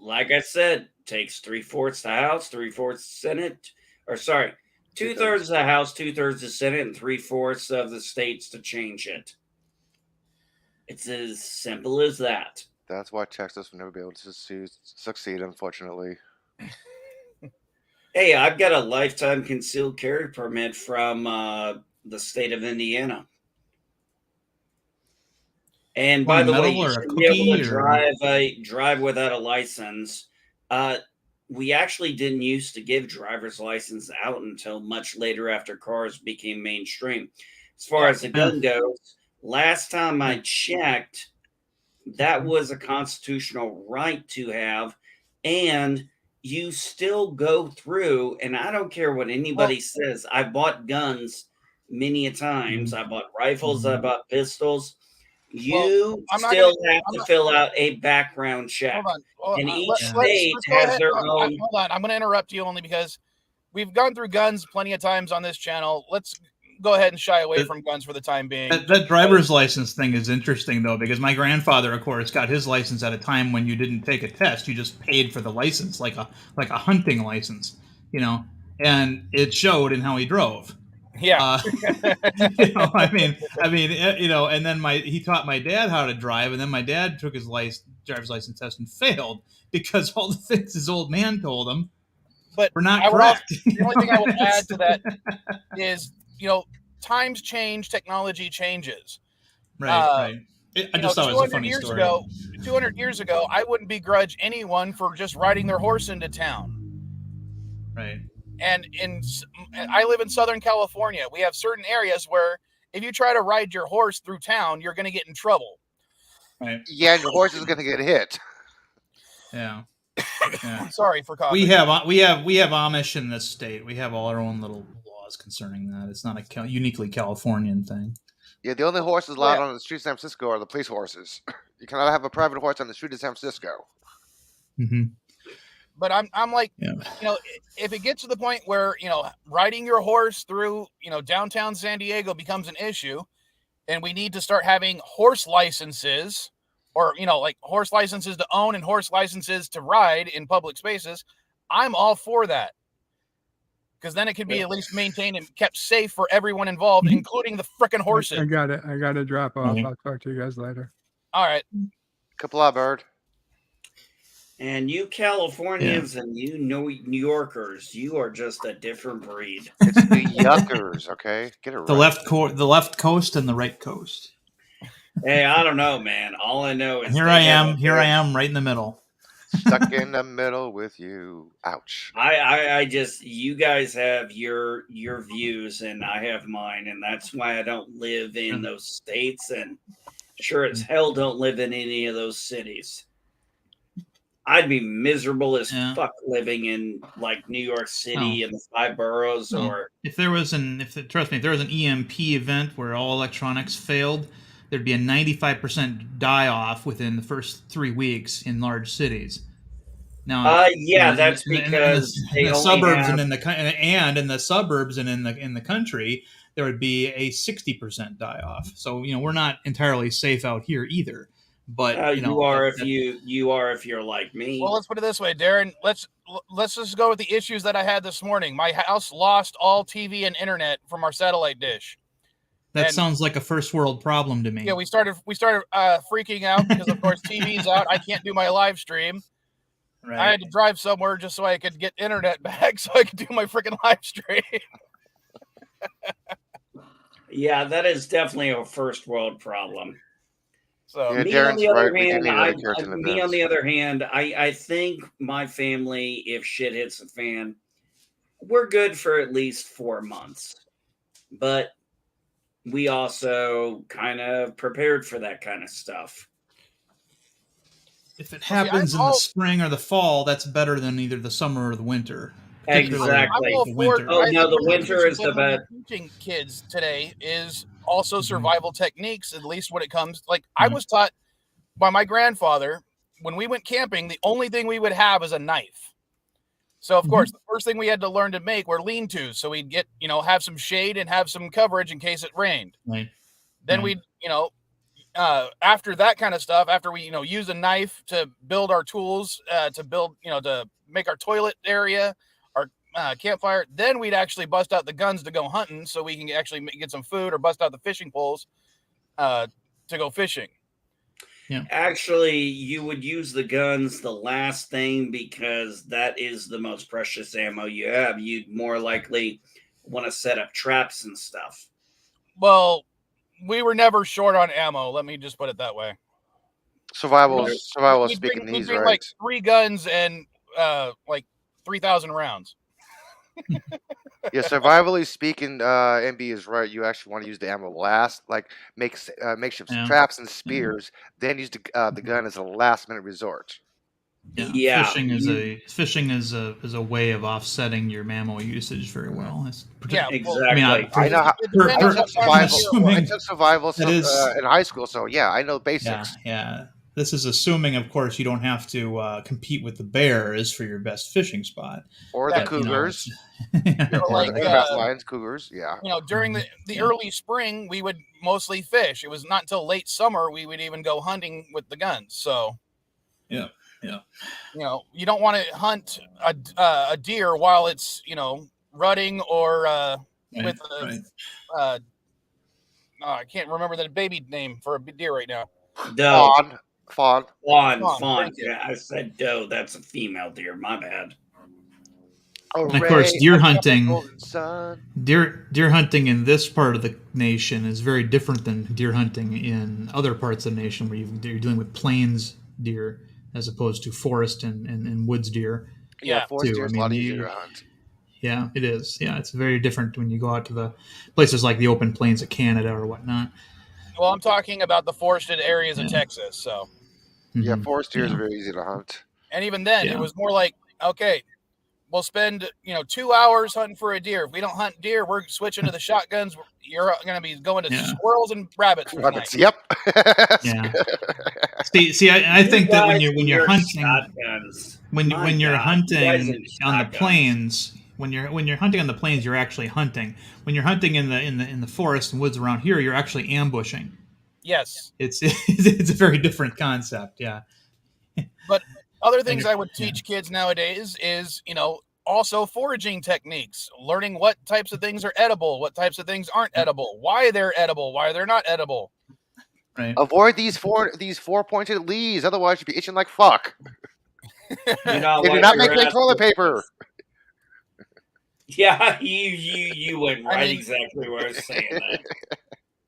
Like I said, takes 3/4 the House, 3/4 the Senate, or sorry, 2/3 of the House, 2/3 of the Senate, and 3/4 of the states to change it. It's as simple as that. That's why Texas will never be able to succeed, unfortunately. Hey, I've got a lifetime concealed carry permit from the state of Indiana. And by the way, you should be able to drive without a license. We actually didn't used to give driver's license out until much later after cars became mainstream. As far as the gun goes, last time I checked, that was a constitutional right to have, and you still go through, and I don't care what anybody says. I bought guns many a times. I bought rifles. I bought pistols. You still have to fill out a background check. Hold on. And each state has their own. Hold on. I'm going to interrupt you only because we've gone through guns plenty of times on this channel. Let's go ahead and shy away from guns for the time being. That driver's license thing is interesting, though, because my grandfather, of course, got his license at a time when you didn't take a test; you just paid for the license, like a hunting license, and it showed in how he drove. Yeah, I mean, and then he taught my dad how to drive, and then my dad took his driver's license test and failed because all the things his old man told him were not correct. The only thing I would add to that is, times change, technology changes. Right. I just thought it was a funny story. 200 years ago, I wouldn't begrudge anyone for just riding their horse into town. Right. And I live in Southern California. We have certain areas where if you try to ride your horse through town, you're going to get in trouble. Right. Yeah, and your horse is going to get hit. Yeah. Yeah. Sorry for coughing. We have Amish in this state. We have all our own little laws concerning that. It's not a uniquely Californian thing. Yeah, the only horses allowed on the street of San Francisco are the police horses. You cannot have a private horse on the street of San Francisco. Mm-hmm. But I'm like, if it gets to the point where, riding your horse through, downtown San Diego becomes an issue, and we need to start having horse licenses or, like horse licenses to own and horse licenses to ride in public spaces, I'm all for that. Because then it can be at least maintained and kept safe for everyone involved, including the frickin' horses. I got to drop off. I'll talk to you guys later. All right. Kapla, bird. And you Californians and you New Yorkers, you are just a different breed. It's the yuckers, okay? Get it right. The left coast and the right coast. Hey, I don't know, man. All I know is Here I am, right in the middle. Stuck in the middle with you. Ouch. I just, you guys have your views and I have mine, and that's why I don't live in those states, and sure as hell don't live in any of those cities. I'd be miserable as fuck living in like New York City and the 5 boroughs. Or if there was an EMP event where all electronics failed, there'd be a 95% die off within the first 3 weeks in large cities. Now, that's because in the suburbs and in the suburbs and in the country, there would be a 60% die off. So we're not entirely safe out here either. But you are if you're like me. Well, let's put it this way, Darren. Let's just go with the issues that I had this morning. My house lost all TV and internet from our satellite dish. That sounds like a first world problem to me. Yeah, we started freaking out because of course TV's out. I can't do my live stream. Right. I had to drive somewhere just so I could get internet back so I could do my freaking live stream. Yeah, that is definitely a first world problem. So me on the other hand, I think my family, if shit hits the fan, we're good for at least 4 months. But we also kind of prepared for that kind of stuff. If it happens in the spring or the fall, that's better than either the summer or the winter. Exactly. The winter is the best. Teaching kids today is also survival techniques, at least when it comes, like I was taught by my grandfather, when we went camping, the only thing we would have is a knife. So of course, the first thing we had to learn to make were lean-tos. So we'd get, have some shade and have some coverage in case it rained. Right. Then we'd, after that kind of stuff, after we, use a knife to build our tools, to build, to make our toilet area, our campfire, then we'd actually bust out the guns to go hunting so we can actually get some food, or bust out the fishing poles to go fishing. Yeah. Actually, you would use the guns the last thing because that is the most precious ammo you have. You'd more likely want to set up traps and stuff. Well, we were never short on ammo. Let me just put it that way. Survival speaking these, right? Like 3 guns and like 3,000 rounds. Yeah, survivally speaking, MB is right. You actually want to use the ammo last, like makeshift traps and spears, then use the gun as a last minute resort. Yeah. Fishing is a way of offsetting your ammo usage very well. Exactly. I know how I took survival in high school, so yeah, I know basics. Yeah. This is assuming, of course, you don't have to compete with the bears for your best fishing spot. Or the cougars. Like lions, cougars, yeah. During the early spring, we would mostly fish. It was not until late summer we would even go hunting with the guns. So, yeah. You don't want to hunt a deer while it's, rutting or with I can't remember the baby name for a deer right now. Fawn. Yeah, I said doe. That's a female deer. My bad. And of course, deer hunting. Golden sun. Deer hunting in this part of the nation is very different than deer hunting in other parts of the nation, where you're dealing with plains deer as opposed to forest and woods deer. Yeah, Yeah. forest too. deer is I a lot mean, easier to hunt. Yeah, it is. Yeah, it's very different when you go out to the places like the open plains of Canada or whatnot. Well, I'm talking about the forested areas of Yeah. Texas. So, Yeah, Mhm. forest deers Yeah. are very easy to hunt. and even then, Yeah. it was more like, okay, we'll spend 2 hours hunting for a deer. If we don't hunt deer, we're switching to the shotguns. You're going to be going to Yeah. squirrels and rabbits for Rabbits, tonight. yep. Yeah. See, I think that when you're hunting, shotguns, when my you're God, you guys hunting and on the shotguns. plains, when you're hunting on the plains, you're actually hunting. When you're hunting in the forest and woods around here, you're actually ambushing. Yes. It's a very different concept. Yeah. But other things I would teach kids nowadays is, also foraging techniques, learning what types of things are edible, what types of things aren't edible, why they're edible, why they're not edible. Right. Avoid these four pointed leaves, otherwise you'll be itching like fuck. You know, They do not make great toilet paper. Yeah, you went right exactly where I was saying that.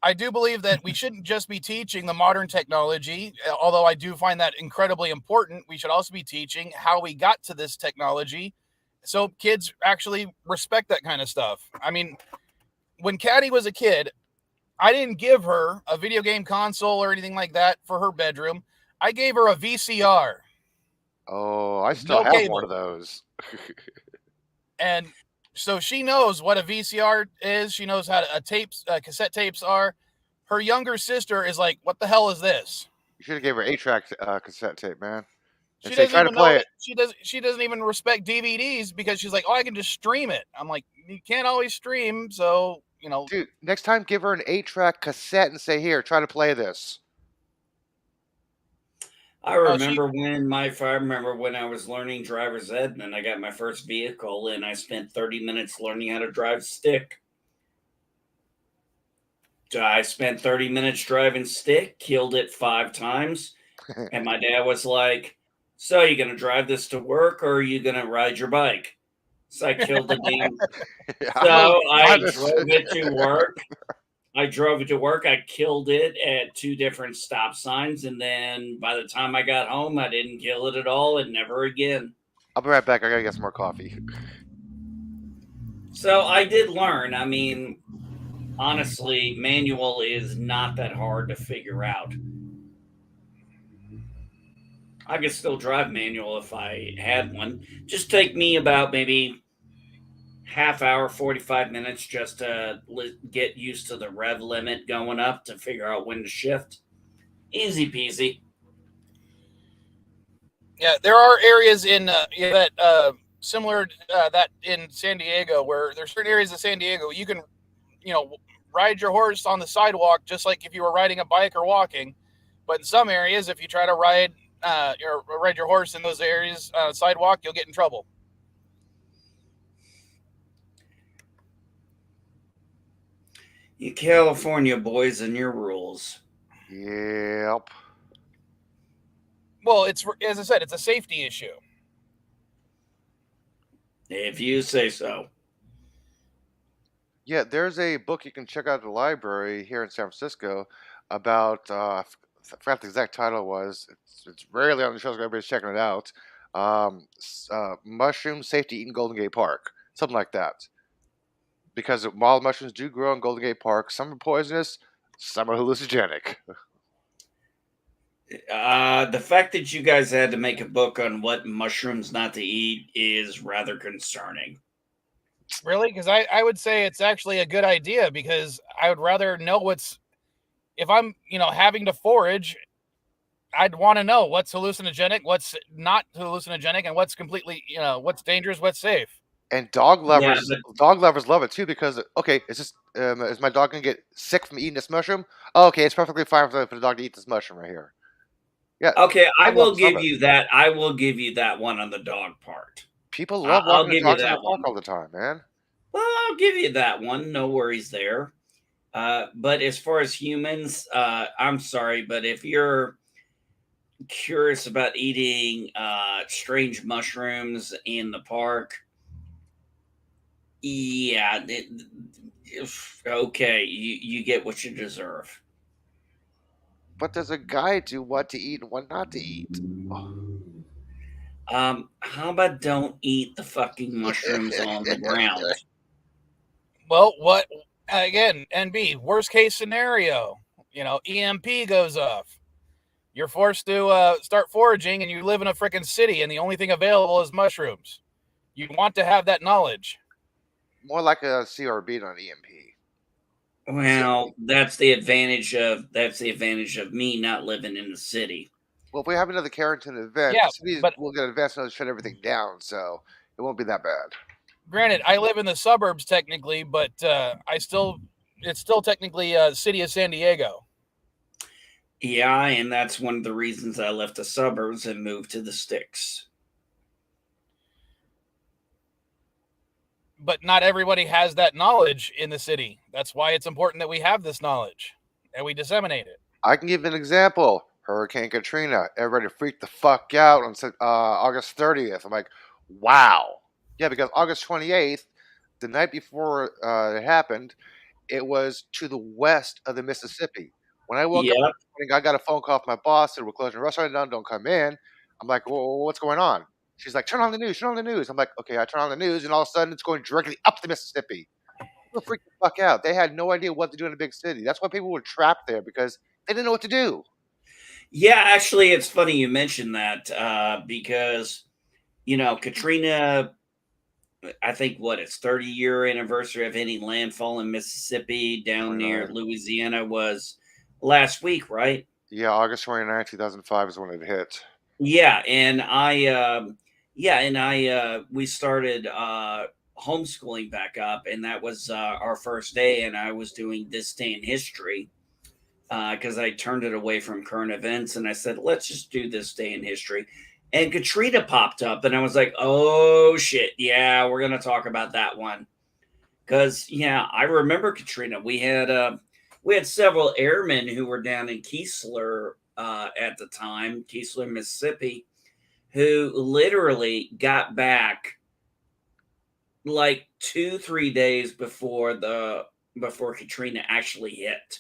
I do believe that we shouldn't just be teaching the modern technology, although I do find that incredibly important. We should also be teaching how we got to this technology so kids actually respect that kind of stuff. I mean, when Caddy was a kid, I didn't give her a video game console or anything like that for her bedroom. I gave her a VCR. Oh, I still have one of those. And so she knows what a VCR is. She knows how cassette tapes are. Her younger sister is like, "What the hell is this?" You should have gave her 8-track cassette tape, man. She doesn't even know it. She doesn't even respect DVDs because she's like, "Oh, I can just stream it." I'm like, "You can't always stream, so Dude, next time give her an 8-track cassette and say, "Here, try to play this." I remember when I was learning driver's ed, and then I got my first vehicle, and I spent 30 minutes learning how to drive stick. I spent 30 minutes driving stick, killed it 5 times, and my dad was like, "So, you gonna drive this to work, or are you gonna ride your bike?" So I killed the damn. So I drove it to work. I killed it at 2 different stop signs, and then by the time I got home, I didn't kill it at all, and never again. I'll be right back. I gotta get some more coffee. So I did learn. I mean, honestly, manual is not that hard to figure out. I could still drive manual if I had one. Just take me about maybe half hour, 45 minutes just to get used to the rev limit going up to figure out when to shift. Easy peasy. Yeah, there are areas in that similar that in San Diego where there's certain areas of San Diego you can, ride your horse on the sidewalk just like if you were riding a bike or walking. But in some areas, if you try to ride your horse in those areas sidewalk, you'll get in trouble. You California boys and your rules. Yep. Well, it's, as I said, it's a safety issue. If you say so. Yeah, there's a book you can check out at the library here in San Francisco about, I forgot the exact title was. It's rarely on the show, so everybody's checking it out. Mushroom Safety in Golden Gate Park. Something like that. Because wild mushrooms do grow in Golden Gate Park. Some are poisonous, some are hallucinogenic. The fact that you guys had to make a book on what mushrooms not to eat is rather concerning. Really? Because I would say it's actually a good idea because I would rather know if I'm, having to forage, I'd want to know what's hallucinogenic, what's not hallucinogenic, and what's completely, what's dangerous, what's safe. And dog lovers love it too because is my dog gonna get sick from eating this mushroom? Oh, okay, it's perfectly fine for the dog to eat this mushroom right here. Yeah. Okay, I will give you that. I will give you that one on the dog part. People love walking dogs in the park all the time, man. Well, I'll give you that one. No worries there. But as far as humans, I'm sorry, but if you're curious about eating strange mushrooms in the park, Yeah. Okay, you get what you deserve. But there's a guide to what to eat and what not to eat. How about don't eat the fucking mushrooms on the ground? Well, what again? NB worst case scenario. EMP goes off. You're forced to start foraging, and you live in a freaking city, and the only thing available is mushrooms. You want to have that knowledge. More like a CRB on EMP. Well, that's the advantage of me not living in the city. Well, if we have another Carrington event, Yeah, the cities but will get advanced enough to shut everything down, so it won't be that bad. granted, I live in the suburbs technically, but it's still technically city of San Diego. Yeah, and that's one of the reasons I left the suburbs and moved to the sticks. But not everybody has that knowledge in the city. That's why it's important that we have this knowledge and we disseminate it. I can give an example. Hurricane Katrina. Everybody freaked the fuck out on August 30th. I'm like, wow. Yeah, because August 28th, the night before it happened, it was to the west of the Mississippi. When I woke up, Yep. I got a phone call from my boss, said, we're closing the restaurant down, don't come in. I'm like, well, what's going on? She's like, turn on the news, turn on the news. I'm like, okay, I turn on the news, and all of a sudden it's going directly up the Mississippi. People freaked the fuck out. They had no idea what to do in a big city. That's why people were trapped there, because they didn't know what to do. Yeah, actually, it's funny you mentioned that because, Katrina, I think it's 30-year anniversary of hitting landfall in Mississippi down near 29. Louisiana was last week, right? Yeah, August 29, 2005 is when it hit. Yeah, and we started homeschooling back up, and that was our first day, and I was doing this day in history because I turned it away from current events, and I said, let's just do this day in history. And Katrina popped up, and I was like, oh shit, yeah, we're gonna talk about that one. Because I remember Katrina. We had several airmen who were down in Keesler at the time, Keesler, Mississippi, who literally got back like 2-3 days before Katrina actually hit.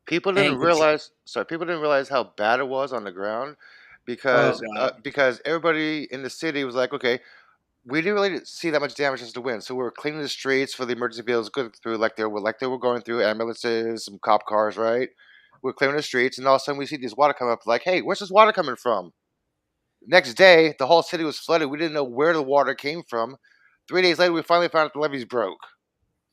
People didn't realize. Sorry, people didn't realize how bad it was on the ground, because everybody in the city was like, okay, we didn't really see that much damage as the wind, so we were cleaning the streets for the emergency vehicles going through, like they were going through, ambulances, some cop cars, right? We're clearing the streets, and all of a sudden we see this water come up. Like, hey, where's this water coming from? Next day, the whole city was flooded. We didn't know where the water came from. 3 days later, we finally found out the levees broke.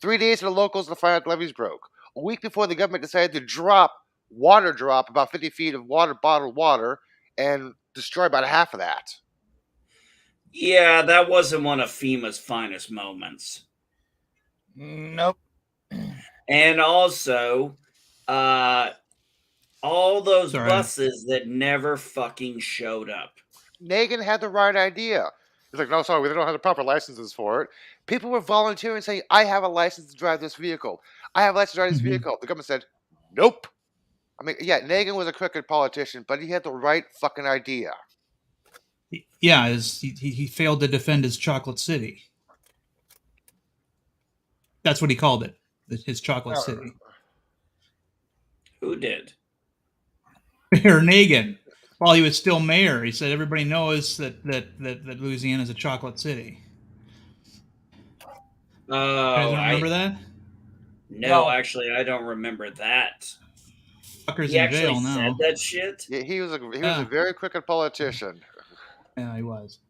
3 days for the locals to find out the levees broke. A week before, the government decided to drop about 50 feet of bottled water, and destroy about half of that. Yeah, that wasn't one of FEMA's finest moments. Nope. And also, all those buses that never fucking showed up. Nagin had the right idea. He's like, no, sorry, we don't have the proper licenses for it. People were volunteering, saying, I have a license to drive this vehicle. I have a license to drive this vehicle. The government said, nope. I mean, yeah, Nagin was a crooked politician, but he had the right fucking idea. Yeah, he failed to defend his chocolate city. That's what he called it, his chocolate city. Who did? Mayor Nagin. While he was still mayor, he said everybody knows that Louisiana is a chocolate city. Oh, you guys remember that? No, actually, I don't remember that. Fucker's he in actually jail now. said that shit. Yeah, he was a very crooked politician. Yeah, he was.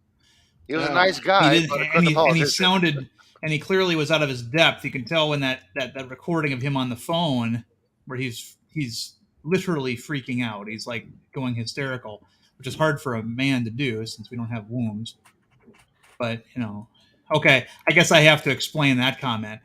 He was a nice guy, but a crooked politician. And he clearly was out of his depth. You can tell when that recording of him on the phone, where he's literally freaking out. He's like going hysterical, which is hard for a man to do since we don't have wombs. But okay, I guess I have to explain that comment.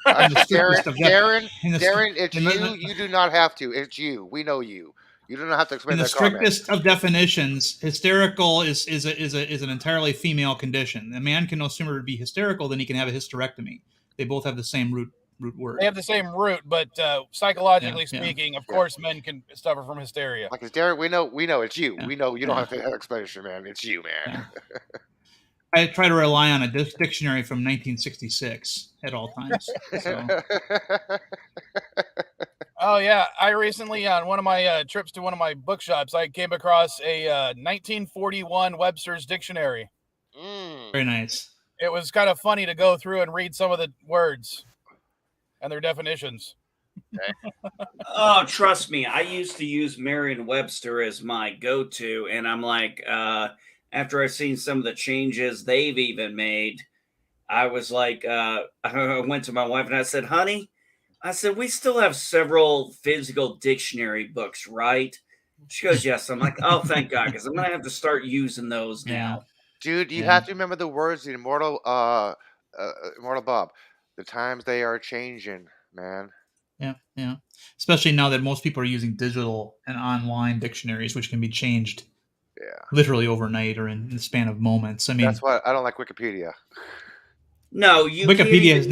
Darren, it's you. You do not have to. It's you. We know you. You do not have to explain that comment. In the strictest of definitions, hysterical is an entirely female condition. A man can no sooner be hysterical than he can have a hysterectomy. They both have the same root word. They have the same root, but psychologically speaking, of course, men can suffer from hysteria. Like, Darren, we know it's you. We know you don't have to have explanation, man. It's you, man. I try to rely on a dictionary from 1966 at all times. So. Oh yeah, I recently on one of my trips to one of my bookshops, I came across a 1941 Webster's dictionary. Very nice. It was kind of funny to go through and read some of the words and their definitions. Oh, trust me, I used to use Merriam-Webster as my go-to, and I'm like, after I've seen some of the changes they've even made, I was like, I went to my wife and I said, "Honey," I said, "we still have several physical dictionary books, right?" She goes, "Yes." I'm like, "Oh, thank God, because I'm gonna have to start using those now." Dude, you have to remember the words, the immortal Bob. The times they are changing, man. Yeah. Especially now that most people are using digital and online dictionaries, which can be changed literally overnight or in the span of moments. I mean, that's why I don't like Wikipedia. No, you Wikipedia is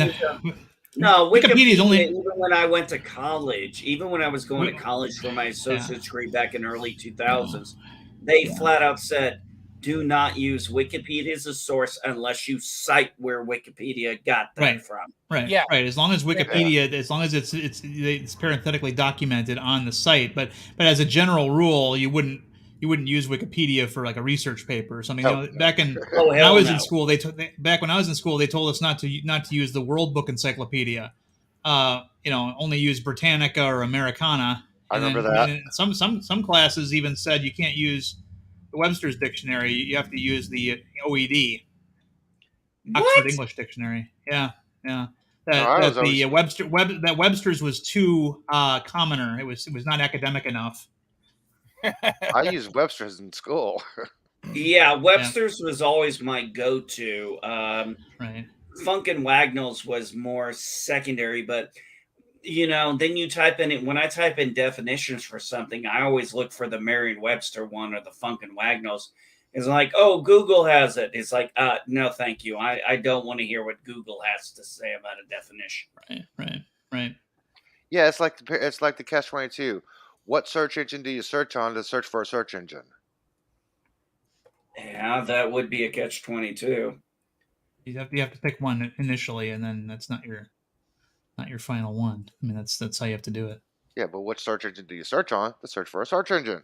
no, Wikipedia is only even when I went to college, even when I was going to college for my associate's degree back in early 2000s, they flat out said, do not use Wikipedia as a source unless you cite where Wikipedia got that from. Right. As long as Wikipedia, as long as it's parenthetically documented on the site, but as a general rule, you wouldn't use Wikipedia for like a research paper or something. Back in when I was in school, when I was in school, they told us not to use the World Book Encyclopedia. Only use Britannica or Americana. I remember that. And some classes even said you can't use the Webster's Dictionary. You have to use the OED, Oxford English Dictionary. Yeah. That Webster's was too commoner. It was not academic enough. I used Webster's in school. Yeah, Webster's was always my go-to. Right. Funk and Wagnalls was more secondary, but then you type in it. When I type in definitions for something, I always look for the Merriam-Webster one or the Funk and Wagnalls. It's like, oh, Google has it. It's like, no, thank you. I don't want to hear what Google has to say about a definition. Right. Yeah, it's like the catch-22. What search engine do you search on to search for a search engine? Yeah, that would be a catch-22. You have to pick one initially, and then that's not your final one. I mean, that's how you have to do it. Yeah, but what search engine do you search on to search for a search engine?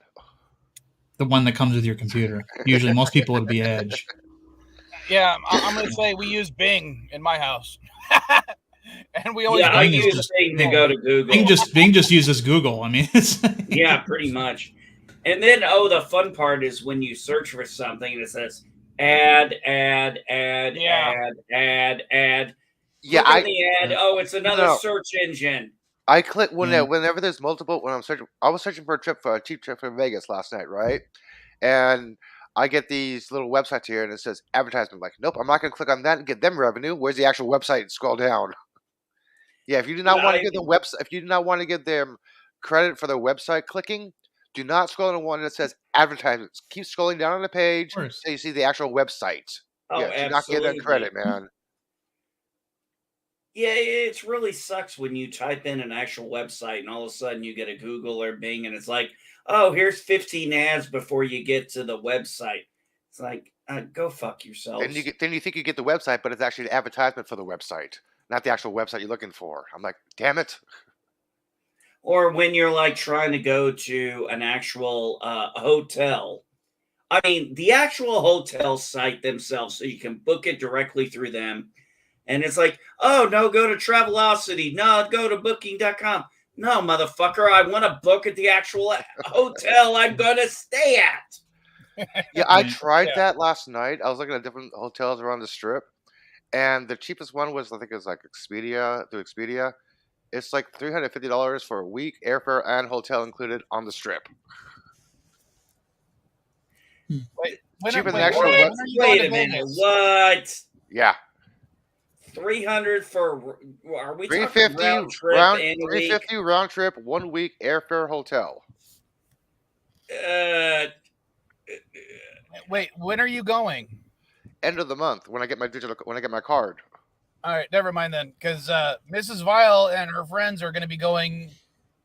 The one that comes with your computer. Usually, most people would be Edge. Yeah, I'm going to say we use Bing in my house. And we always I use Bing to go to Google. Bing just uses Google. I mean, yeah, pretty much. And then, the fun part is when you search for something and it says add. Yeah, Click on the ad. Oh, it's another search engine. I click whenever there's multiple. When I'm searching, I was searching for a cheap trip for Vegas last night, right? And I get these little websites here, and it says advertisement. Like, nope, I'm not going to click on that and get them revenue. Where's the actual website? Scroll down. Yeah, if you do not want to give the website, if you do not want to give them credit for their website clicking, do not scroll on one that says advertisements. Keep scrolling down on the page so you see the actual website. Oh, yeah, do not give them credit, man. Yeah, it really sucks when you type in an actual website and all of a sudden you get a Google or Bing and it's like, oh, here's 15 ads before you get to the website. It's like, go fuck yourself. Then you think you get the website, but it's actually an advertisement for the website, not the actual website you're looking for. I'm like, damn it. Or when you're like trying to go to an actual hotel. I mean, the actual hotel site themselves, so you can book it directly through them. And it's like, oh, no, go to Travelocity. No, go to booking.com. No, motherfucker, I want to book at the actual hotel I'm going to stay at. Yeah, I tried that last night. I was looking at different hotels around the strip. And the cheapest one was, I think it was like Expedia, through Expedia. It's like $350 for a week, airfare and hotel included on the strip. Wait, cheaper than actual wait a minute. What? Yeah. 300 for, are we 350 talking round trip round, and 350 week? round trip, 1 week airfare hotel. Wait, when are you going? End of the month when I get my card. All right, never mind then, because Mrs. Vile and her friends are going to be going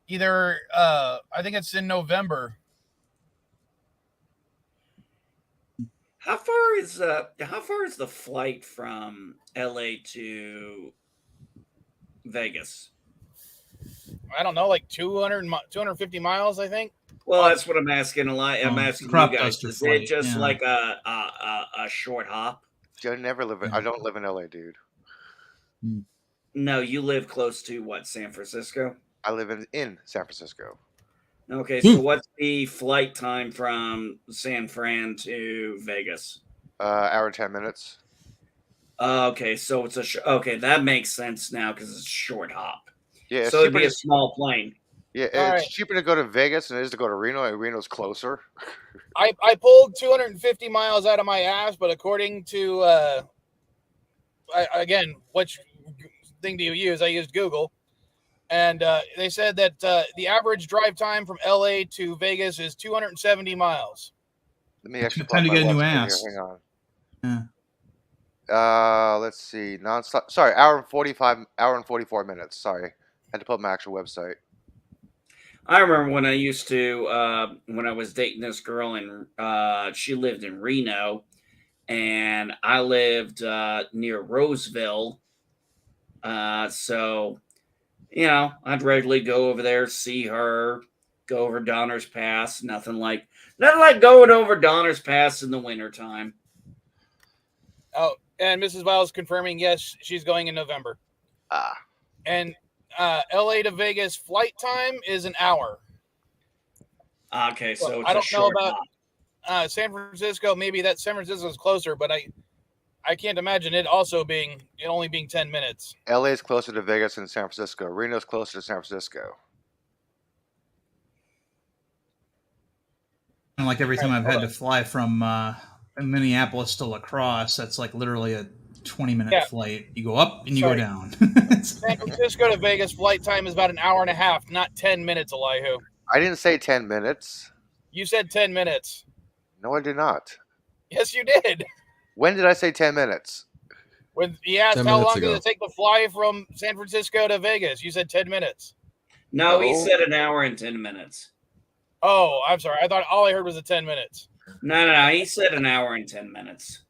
either, I think it's in November. How far is the flight from LA to Vegas? I don't know, like 250 miles, I think. Well, that's what I'm asking. I'm Oh, asking you crop guys. duster Is flight, it just yeah. like a short hop? I never live. I don't live in LA, dude. No, you live close to what? San Francisco. I live in San Francisco. Okay, so what's the flight time from San Fran to Vegas? Hour and 10 minutes. Okay, so it's okay. That makes sense now because it's a short hop. Yeah, it's so it'd cheaper be a to, small plane. yeah, All it's right. cheaper to go to Vegas than it is to go to Reno, and Reno's closer. I pulled 250 miles out of my ass, but according to again, which thing do you use? I used Google, and they said that the average drive time from LA to Vegas is 270 miles. Let me actually Time to get a new website here. ass. Hang on. Yeah. Let's see. Nonstop. Sorry, hour and 44 minutes. Sorry, had to put my actual website. I remember when I used to when I was dating this girl, and she lived in Reno, and I lived near Roseville. So I'd regularly go over there, see her, go over Donner's Pass. Nothing like going over Donner's Pass in the wintertime. Oh, and Mrs. Viles confirming, yes, she's going in November. And LA to Vegas flight time is an hour. Okay, so it's I don't know about San Francisco. Maybe that San Francisco is closer, but I can't imagine it only being 10 minutes. LA is closer to Vegas than San Francisco. Reno's closer to San Francisco. And like every time I've had to fly from Minneapolis to La Crosse, that's like literally a 20-minute flight. You go up and you go down. San Francisco to Vegas flight time is about an hour and a half, not 10 minutes, Elihu. I didn't say 10 minutes. You said 10 minutes. No, I did not. Yes, you did. When did I say 10 minutes? When he asked how long did it take to fly from San Francisco to Vegas, you said 10 minutes. No, he said an hour and 10 minutes. Oh, I'm sorry. I thought all I heard was the 10 minutes. No. He said an hour and 10 minutes.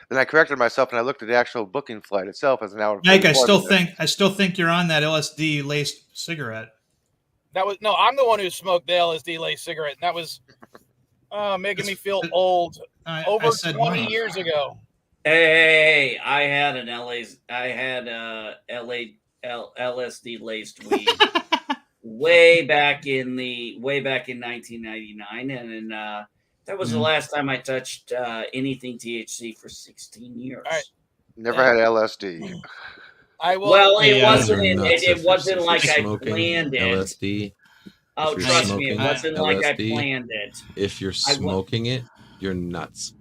Then I corrected myself and I looked at the actual booking flight itself as an hour. Mike, I still think you're on that LSD laced cigarette. I'm the one who smoked the LSD laced cigarette. That was making me feel old. Over 20 years ago. Hey, I had LSD laced weed way back in 1999, and then that was the last time I touched anything THC for 16 years. All right. Never had LSD. I will. Well, it wasn't like I planned it. LSD. Oh, trust me, it wasn't like I planned it. If you're smoking it, you're nuts.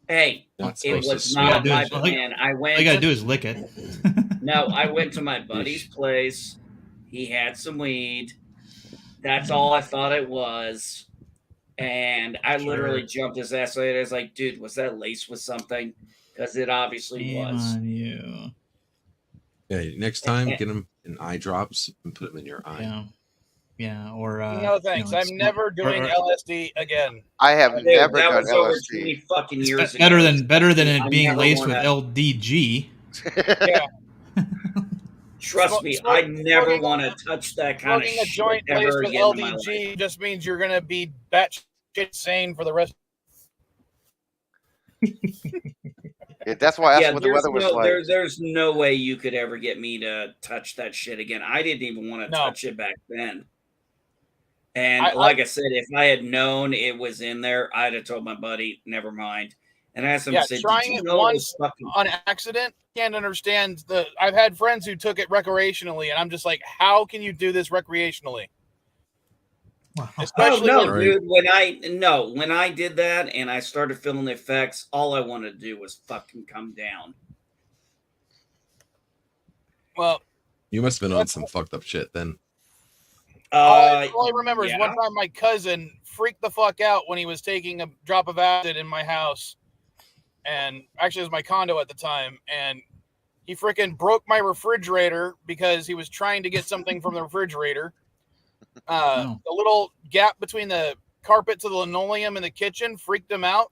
Hey, it was not my plan. All you gotta do is lick it. No, I went to my buddy's place. He had some weed. That's all I thought it was. And I literally jumped his ass. I was like, dude, was that laced with something? Because it obviously was. On you. Yeah, next time, get them in eye drops and put them in your eye. Yeah, or no thanks. I'm never doing LSD again. I have never done LSD. Over 20 fucking years ago. Better than it being laced with LDG. Yeah. Trust me, I never want to touch that kind of shit. A joint laced with LDG just means you're gonna be batshit insane for the rest. Yeah, that's why I asked what the weather was like. There's no way you could ever get me to touch that shit again. I didn't even want to touch it back then. And like I said, if I had known it was in there, I'd have told my buddy, never mind. And I asked him, trying it once on accident, can't understand I've had friends who took it recreationally, and I'm just like, how can you do this recreationally? Wow. Especially dude, when I did that and I started feeling the effects, all I wanted to do was fucking come down. Well, you must have been on some fucked up shit then. All I remember is one time my cousin freaked the fuck out when he was taking a drop of acid in my house. And actually, it was my condo at the time. And he freaking broke my refrigerator because he was trying to get something from the refrigerator. The little gap between the carpet to the linoleum in the kitchen freaked him out.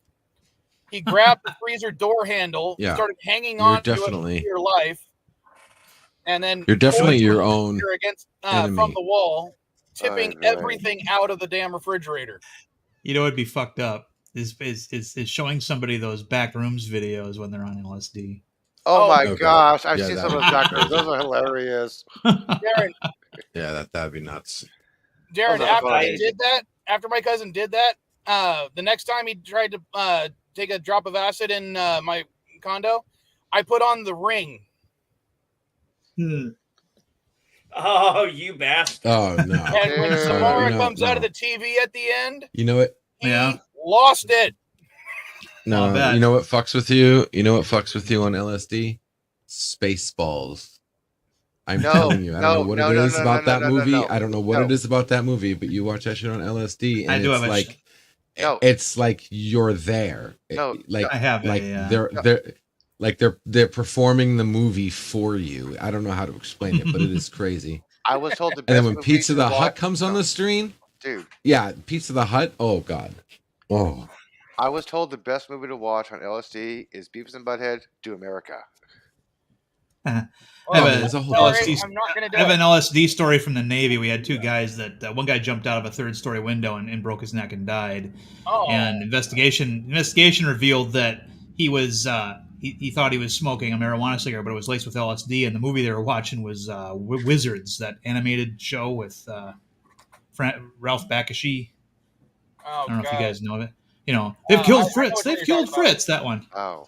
He grabbed the freezer door handle, Yeah. started hanging You're on to it definitely- for your life, and then You're definitely pulled your the own freezer against enemy. from the wall, tipping Ay, vey. everything out of the damn refrigerator. You know what'd be fucked up is showing somebody those back rooms videos when they're on LSD. Oh my Okay. gosh, I've Yeah, seen that some of would those be doctors. crazy. Those are hilarious. Darren, Yeah, that'd be nuts. Darren, Those are after funny. he did that, after my cousin did that, the next time he tried to take a drop of acid in my condo, I put on the ring. Oh, you bastard. Oh no. And when Dude. Samara No, comes out of no. the TV at the end, You know what? he Yeah. lost it. No, I'll bet. you know what fucks with you? You know what fucks with you on LSD? Spaceballs. I'm No, telling you, I don't know what no, it no, is no, about no, that no, no, movie. no. I don't know what No. it is about that movie, but you watch that shit on LSD, and I do it's have a like, No. it's like you're there. No, like I have like they're performing the movie for you. I don't know how to explain it, but it is crazy. I was told the best And then when movie Pizza to the watch- Hut comes on the screen, dude, yeah, Pizza the Hut. Oh god. Oh. I was told the best movie to watch on LSD is Beavis and Butthead Do America. I Oh, have man, a it's a whole sorry, LSD I'm not going to I do have it. an LSD story from the Navy. We had two guys that one guy jumped out of a third-story window and broke his neck and died. Oh, And investigation revealed that he was he thought he was smoking a marijuana cigarette, but it was laced with LSD. And the movie they were watching was Wizards, that animated show with Ralph Bakshi. oh I don't know God. if you guys know it. You know, they've I killed know Fritz. what They've you're killed talking about. Fritz. That one. Oh.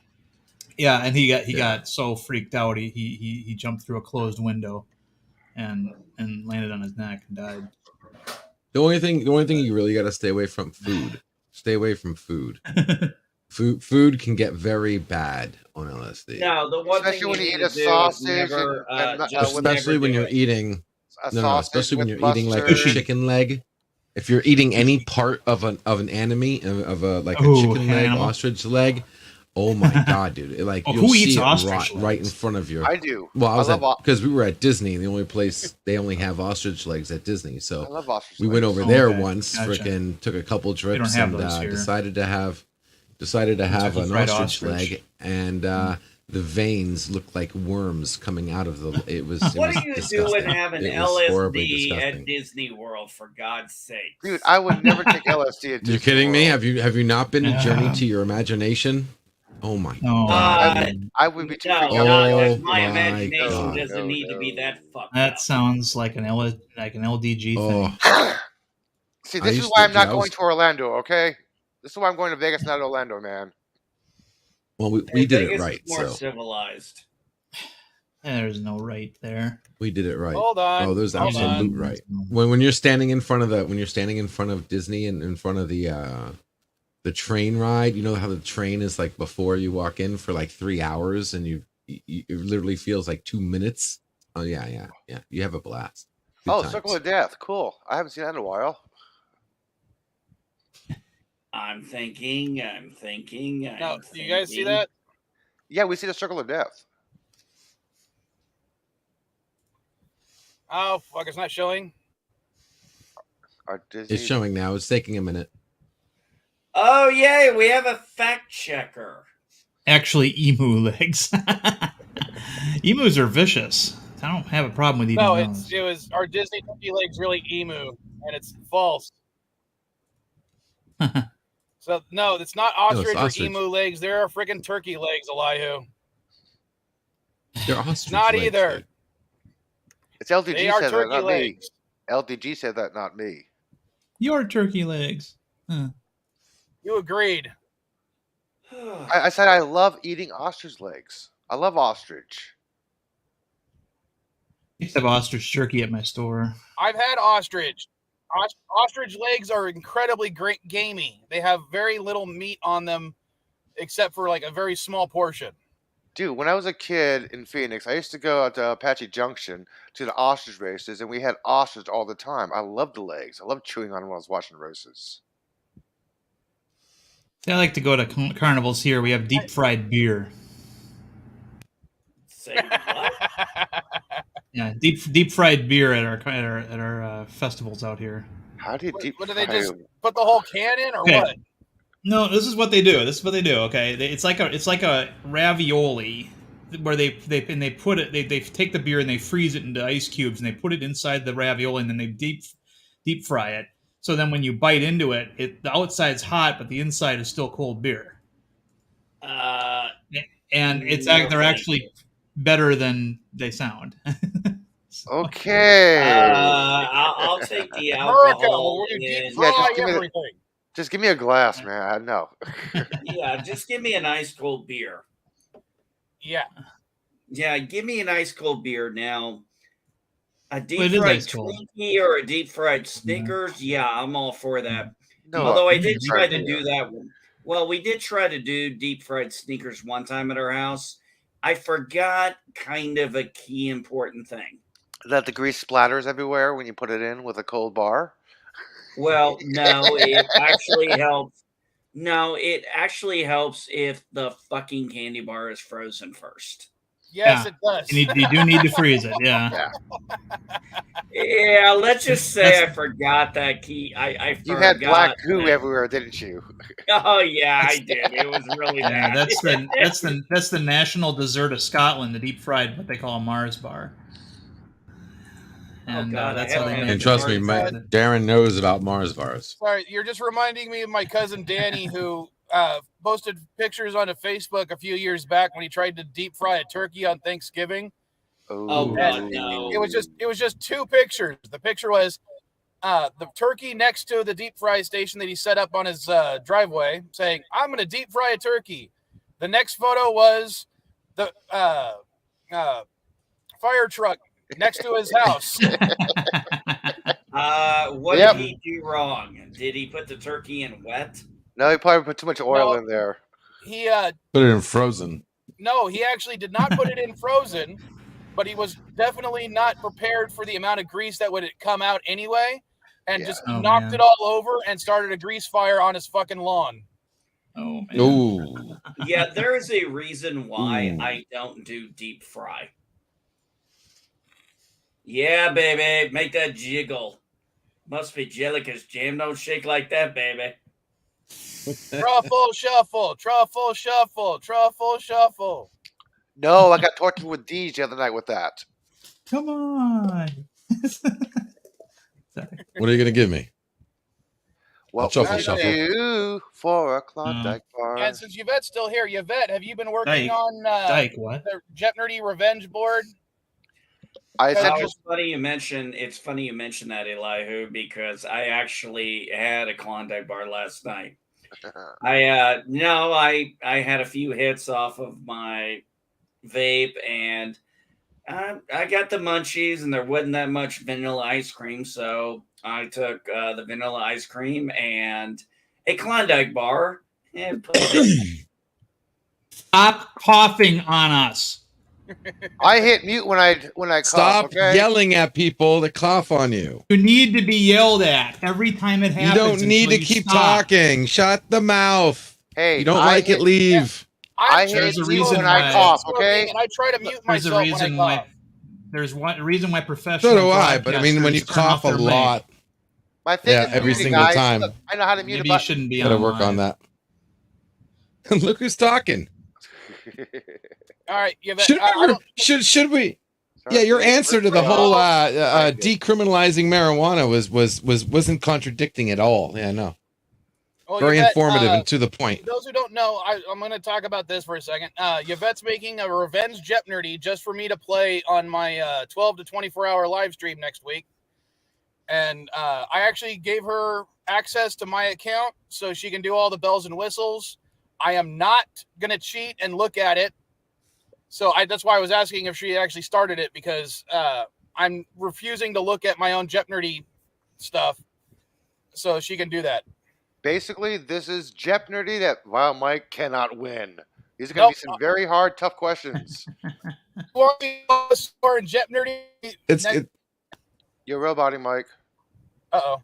Yeah, and he Yeah. got so freaked out he jumped through a closed window and landed on his neck and died. The only thing you really got to stay away from food. Stay away from food. Food can get very bad on LSD. No, the one Especially thing when you you need eat a to do is sausage never, and just Especially never when do you're it. eating. A No, sausage especially when with you're eating like a mustard. chicken leg. If you're eating any part of an enemy of a like a Ooh, chicken leg, animal. ostrich leg, oh my god, dude! Like Oh, you'll who see eats it ostrich right in legs? front of you. I do. Well, I was love because we were at Disney, and the only place they only have ostrich legs at Disney. I So love ostrich we went legs. over Oh, there okay. once, Gotcha. frickin' took a couple don't trips, have and those here. decided to have Kentucky an Fried ostrich Ostrich. leg, and the veins looked like worms coming out of the. It was. What it was are you disgusting. doing having It was horribly LSD disgusting. at Disney World, for God's sake? Dude, I would never take LSD at Disney You're kidding me? World. Have you not been to Yeah. Journey to Your Imagination? Oh my Oh, god! I would be too No, freaked Oh out. no, my my imagination God. doesn't No, need to be no. that fucked that up. sounds like an LDG Oh, thing. See, I this is used why to- I'm not I going was- to Orlando, okay? This is why I'm going to Vegas, not Orlando, man. well, we did it Vegas is right, more so civilized. There's no right there. we did it right. Hold on. Oh, there's Hold absolute on. right. When you're standing in front of Disney and in front of the train ride, you know how the train is like before you walk in for like 3 hours, and it literally feels like 2 minutes. Oh yeah. You have a blast. Good Oh, times. Circle of Death. Cool. I haven't seen that in a while. I'm thinking. No, do you guys see that? Yeah, we see the Circle of Death. Oh fuck! It's not showing. Our Disney. It's showing now. It's taking a minute. Oh yay! We have a fact checker. Actually, emu legs. Emus are vicious. I don't have a problem with eating No, those. it was our Disney turkey legs really emu, and it's false. So no, it's not ostrich or ostrich. emu legs. They're freaking turkey legs, Elihu. They're ostrich Not legs, either. dude. It's LDG They are said that, turkey not legs. me. LDG said that, not me. Your turkey legs. Huh. You agreed. I said I love eating ostrich legs. I love ostrich. I used to have ostrich turkey at my store. I've had ostrich. Ostrich legs are incredibly great gamey. They have very little meat on them, except for like a very small portion. Dude, when I was a kid in Phoenix, I used to go out to Apache Junction to the ostrich races, and we had ostrich all the time. I loved the legs. I loved chewing on them when I was watching races. I like to go to carnivals here. We have deep fried beer. Say what? Yeah, deep fried beer at our festivals out here. How do you deep What do they fry just them? put the whole can in, or Okay. what? No, this is what they do. Okay, it's like a ravioli where they put it. They take the beer and they freeze it into ice cubes and they put it inside the ravioli and then they deep fry it. So then when you bite into it, the outside's hot but the inside is still cold beer. And they're actually better than they sound. Okay. I'll take the alcohol. Just give me a glass, man. No. Yeah, just give me an ice cold beer. Yeah. Yeah, give me an ice cold beer now. A deep fried Twinkie or a deep fried Snickers. Yeah, I'm all for that. No, although I did try to do that one. Well, we did try to do deep fried Snickers one time at our house. I forgot kind of a key important thing. That the grease splatters everywhere when you put it in with a cold bar? Well, no, it actually helps. No, it actually helps if the fucking candy bar is frozen first. Yes, it does. You do need to freeze it. Yeah. Yeah, let's just say I forgot that key. I forgot. You had black goo everywhere, didn't you? Oh yeah, I did. It was really bad. That's the national dessert of Scotland, the deep fried, what they call a Mars bar. And that's how they make it. And trust me, Darren knows about Mars bars. Sorry, you're just reminding me of my cousin Danny, who posted pictures on Facebook a few years back when he tried to deep fry a turkey on Thanksgiving. Oh God, no! It was just two pictures. The picture was the turkey next to the deep fry station that he set up on his driveway, saying, "I'm going to deep fry a turkey." The next photo was the fire truck next to his house. What did he do wrong? Did he put the turkey in wet? No, he probably put too much oil in there. He put it in frozen. No, he actually did not put it in frozen, but he was definitely not prepared for the amount of grease that would come out anyway, and just knocked it all over and started a grease fire on his fucking lawn. Oh man! Ooh. Yeah, there is a reason why I don't do deep fry. Yeah, baby, make that jiggle. Must be jelly because jam don't shake like that, baby. Truffle shuffle, truffle shuffle, truffle shuffle. No, I got tortured with Deej the other night with that. Come on. What are you gonna give me? What truffle would shuffle. you do for a Klondike bar? And since Yvette's still here, Yvette, have you been working Dyke. on What? the Jet Nerdy Revenge board? It's funny you mention that, Elihu, because I actually had a Klondike bar last night. I had a few hits off of my vape, and I got the munchies, and there wasn't that much vanilla ice cream, so I took the vanilla ice cream and a Klondike bar and put it in. Stop coughing on us. I hit mute when I cough. Stop yelling at people that cough on you. You need to be yelled at every time it happens. You don't need to keep talking. Shut the mouth. Hey, you don't like it, leave. I hit mute when I cough, okay? And I try to mute myself when I cough. There's one reason why professional. So do I, but I mean, when you cough a lot, my thing is every single guys. time. Look, I know how to mute Maybe you shouldn't be. Gotta work on that. Look who's talking. All right, should we? Yeah, your answer to the whole decriminalizing marijuana wasn't contradicting at all. Yeah, no. Well, very Yvette, informative and to the point. For those who don't know, I'm going to talk about this for a second. Yvette's making a Revenge Jet Nerdy just for me to play on my 12 to 24-hour live stream next week. And I actually gave her access to my account so she can do all the bells and whistles. I am not going to cheat and look at it. So that's why I was asking if she actually started it, because I'm refusing to look at my own Jet Nerdy stuff so she can do that. Basically, this is Jet Nerdy that Wild Mike cannot win. These are going to be some very hard, tough questions. Jet Nerdy. You're roboting, Mike. Uh-oh.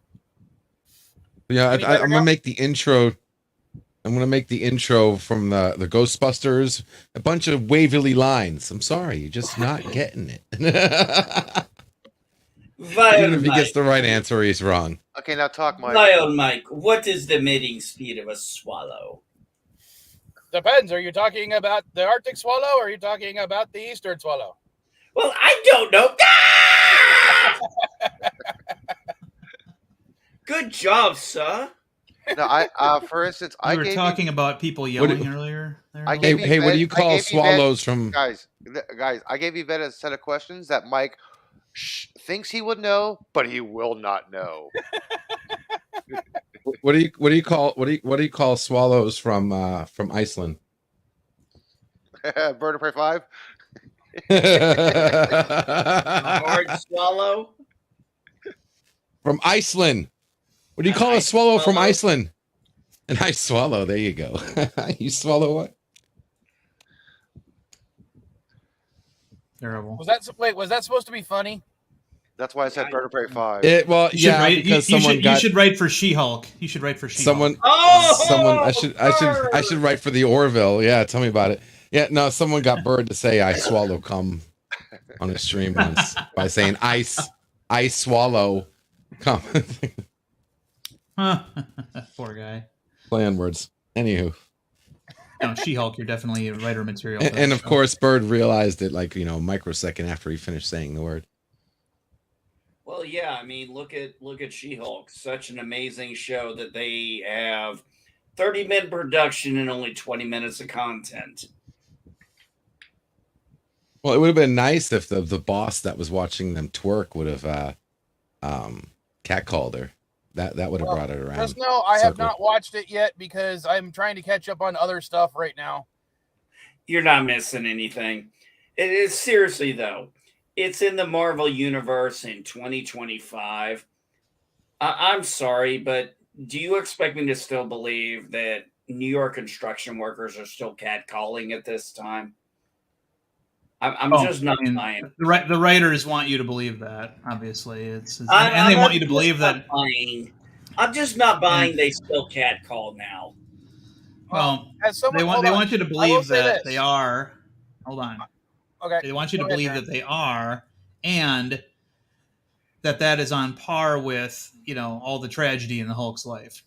Yeah, I'm going to make the intro. I'm going to make the intro from the Ghostbusters, a bunch of Waverly lines. I'm sorry, you're just not getting it. Even if he gets the right answer, he's wrong. Okay, now talk, Mike. Lion Mike, what is the mating speed of a swallow? Depends. Are you talking about the Arctic swallow or are you talking about the eastern swallow? Well, I don't know. Good job, sir. No, for instance, We were talking about people yelling earlier. There. Hey, what do you call swallows from? Guys, I gave Yvette a set of questions that Mike thinks he would know, but he will not know. What do you call swallows from Iceland? Bird of Prey 5. A hard swallow from Iceland. What do you call a swallow from Iceland? An ice swallow. There you go. You swallow what? Terrible. Was that supposed to be funny? That's why I said Bird of Prey 5. Because you should write for She-Hulk. You should write for She-Hulk. I should write for the Orville. Yeah, tell me about it. Yeah, no, someone got Bird to say I swallow cum on a stream once by saying I swallow cum. Poor guy. Play on words. Anywho. No, She-Hulk, you're definitely writer material. And of course, Bird realized it like, a microsecond after he finished saying the word. Well, yeah, I mean, look at She-Hulk. Such an amazing show that they have 30-minute production and only 20 minutes of content. Well, it would have been nice if the boss that was watching them twerk would have catcalled her. That would have brought it around. Just know I have not watched it yet because I'm trying to catch up on other stuff right now. You're not missing anything. It is seriously though. It's in the Marvel universe in 2025. I'm sorry, but do you expect me to still believe that New York construction workers are still catcalling at this time? I'm just not buying. The writers want you to believe that, obviously. And they want you to believe that. I'm just not buying they still catcall now. Well, they want you to believe that they are. Hold on. Okay. They want you to believe that they are, and that is on par with, all the tragedy in the Hulk's life.